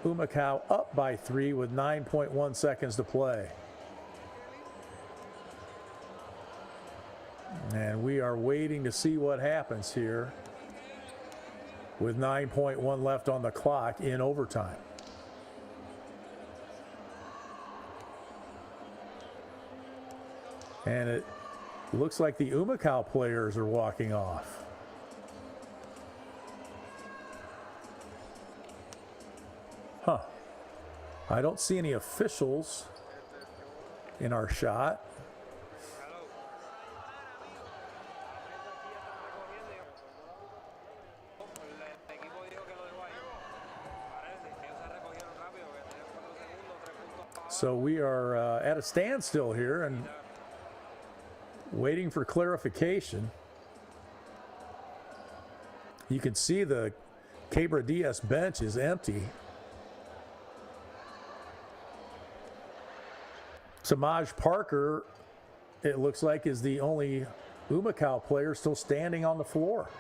Humacao up by 3 with 9.1 seconds to play. And we are waiting to see what happens here with 9.1 left on the clock in overtime. And it looks like the Humacao players are walking off. Huh. I don't see any officials in our shot. So we are at a standstill here and waiting for clarification. You can see the Quebradillas bench is empty. Samaj Parker, it looks like, is the only Humacao player still standing on the floor.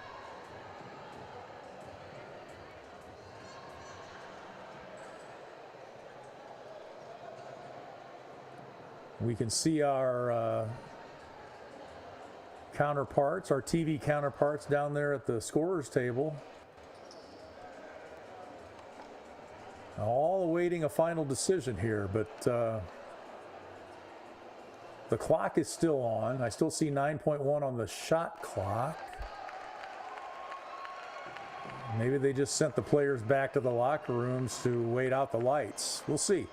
We can see our counterparts, our TV counterparts down there at the scorer's table. All awaiting a final decision here, but the clock is still on. I still see 9.1 on the shot clock. Maybe they just sent the players back to the locker rooms to wait out the lights. We'll see.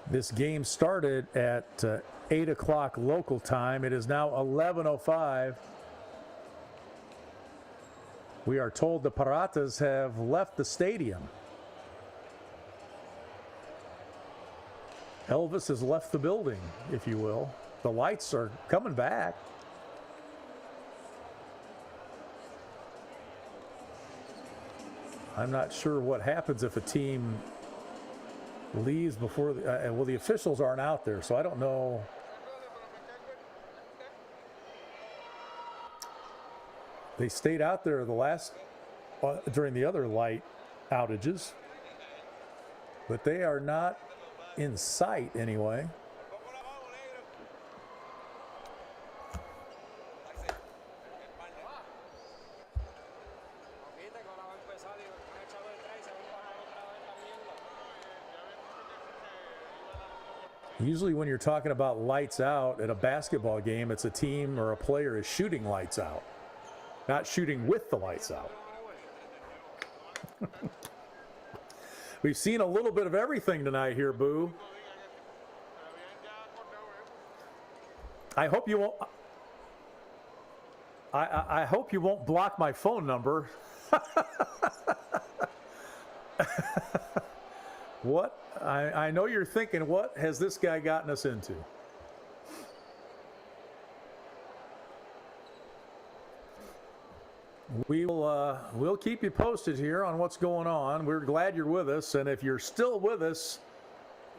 This game started at 8 o'clock local time. It is now 11:05. We are told the Piratas have left the stadium. Elvis has left the building, if you will. The lights are coming back. I'm not sure what happens if a team leaves before well, the officials aren't out there, so I don't know. They stayed out there during the other light outages, but they are not in sight anyway. Usually when you're talking about lights out at a basketball game, it's a team or a player is shooting lights out, not shooting with the lights out. We've seen a little bit of everything tonight here, Boo. I hope you won't. I hope you won't block my phone number. What? I know you're thinking, what has this guy gotten us into? We'll keep you posted here on what's going on. We're glad you're with us, and if you're still with us,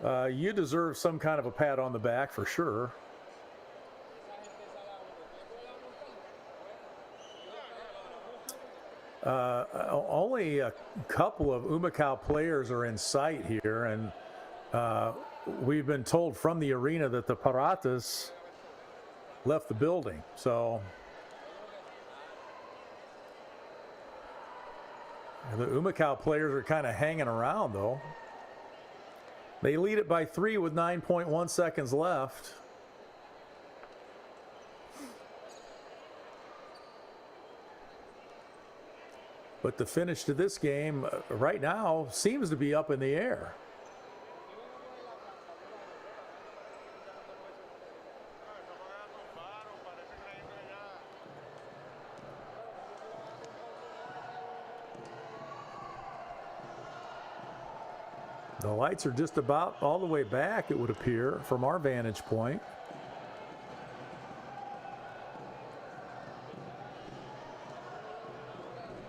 you deserve some kind of a pat on the back for sure. Only a couple of Humacao players are in sight here, and we've been told from the arena that the Piratas left the building. So the Humacao players are kind of hanging around, though. They lead it by 3 with 9.1 seconds left. But the finish to this game right now seems to be up in the air. The lights are just about all the way back, it would appear, from our vantage point.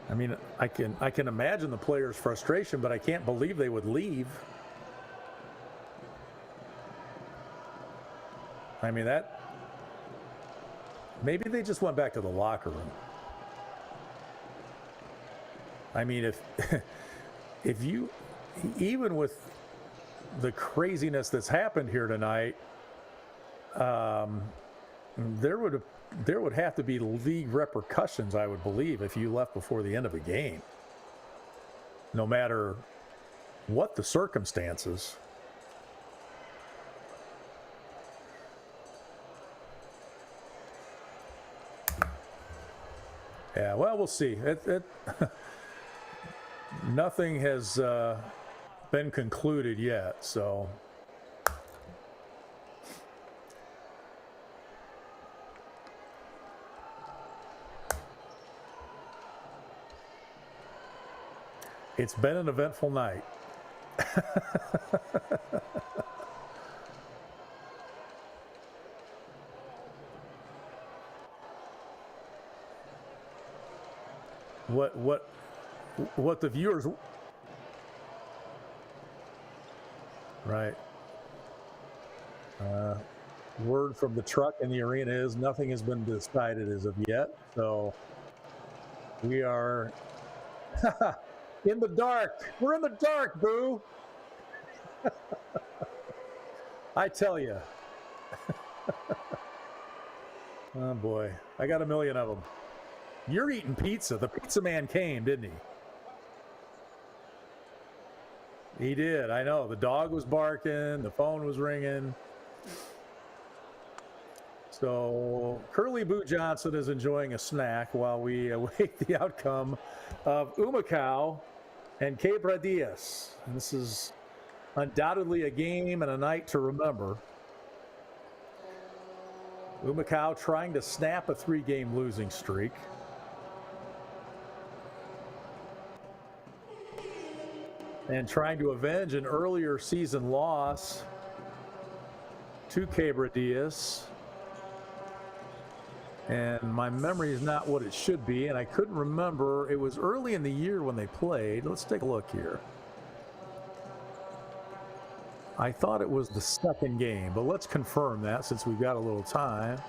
I mean, I can imagine the players' frustration, but I can't believe they would leave. I mean, that maybe they just went back to the locker room. I mean, if you, even with the craziness that's happened here tonight, there would have to be league repercussions, I would believe, if you left before the end of a game, no matter what the circumstances. Yeah, well, we'll see. Nothing has been concluded yet, so. It's been an eventful night. What the viewers, right? Word from the truck in the arena is nothing has been decided as of yet, so we are in the dark. We're in the dark, boo. I tell you. Oh boy, I got a million of them. You're eating pizza. The pizza man came, didn't he? He did. I know. The dog was barking. The phone was ringing. So Curly Boo Johnson is enjoying a snack while we await the outcome of Humacao and Quebradillas. And this is undoubtedly a game and a night to remember. Humacao trying to snap a 3-game losing streak. And trying to avenge an earlier season loss to Quebradillas. And my memory is not what it should be, and I couldn't remember. It was early in the year when they played. Let's take a look here. I thought it was the second game, but let's confirm that since we've got a little time.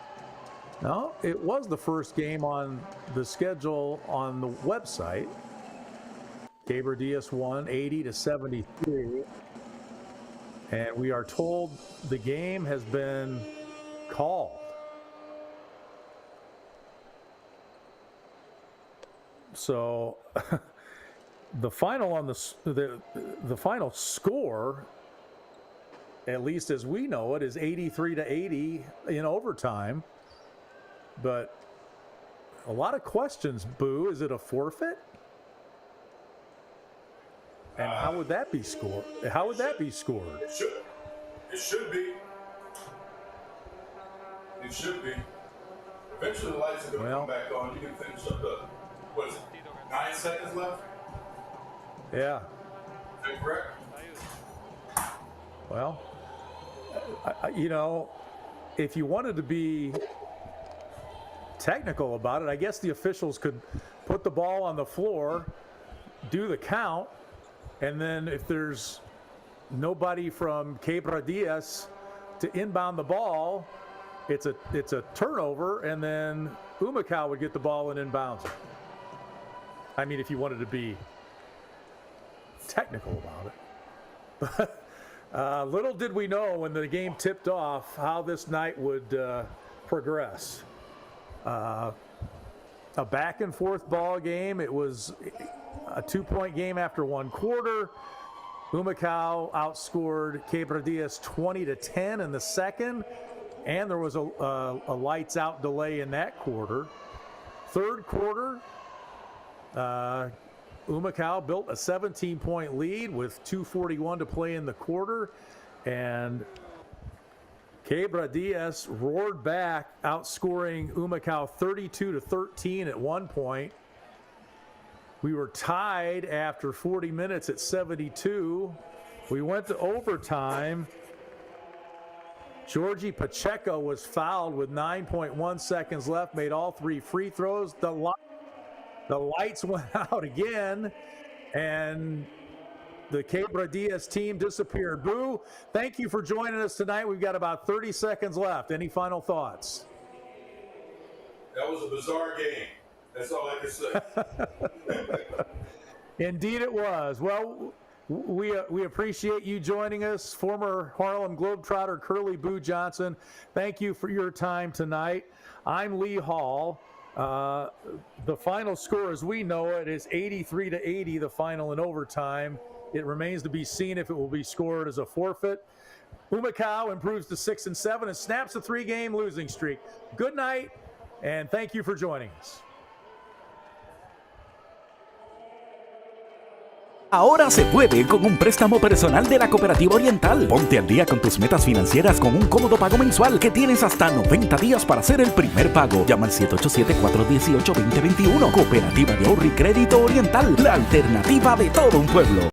No, it was the first game on the schedule on the website. Quebradillas won 80-73, and we are told the game has been called. So the final on the final score, at least as we know it, is 83-80 in overtime. But a lot of questions, Boo. Is it a forfeit? And how would that be scored? How would that be scored? It should be. It should be. Eventually, the lights are going to Well. come back on. You can finish up the, what is it, 9 seconds left? Yeah. Is that correct? Well, you know, if you wanted to be technical about it, I guess the officials could put the ball on the floor, do the count, and then if there's nobody from Quebradillas to inbound the ball, it's a turnover, and then Humacao would get the ball and inbounds it. I mean, if you wanted to be technical about it. But little did we know when the game tipped off how this night would progress. A back and forth ball game. It was a 2-point game after one quarter. Humacao outscored Quebradillas 20-10 in the second, and there was a lights out delay in that quarter. Third quarter, Humacao built a 17-point lead with 2:41 to play in the quarter, and Quebradillas roared back, outscoring Humacao 32-13 at one point. We were tied after 40 minutes at 72. We went to overtime. Jorge Pacheco was fouled with 9.1 seconds left, made all 3 free throws. The lights went out again, and the Quebradillas team disappeared. Boo, thank you for joining us tonight. We've got about 30 seconds left. Any final thoughts? That was a bizarre game. That's all I can say. Indeed it was. Well, we appreciate you joining us. Former Harlem Globetrotter Curly Boo Johnson, thank you for your time tonight. I'm Lee Hall. The final score as we know it is 83-80, the final in overtime. It remains to be seen if it will be scored as a forfeit. Humacao improves to 6-7 and snaps a 3-game losing streak. Good night, and thank you for joining us. Ahora se puede con un préstamo personal de la Cooperativa Oriental. Ponte al día con tus metas financieras con un cómodo pago mensual que tienes hasta 90 días para hacer el primer pago. Llama al 787-418-2021. Cooperativa de Ahorro y Crédito Oriental, la alternativa de todo un pueblo.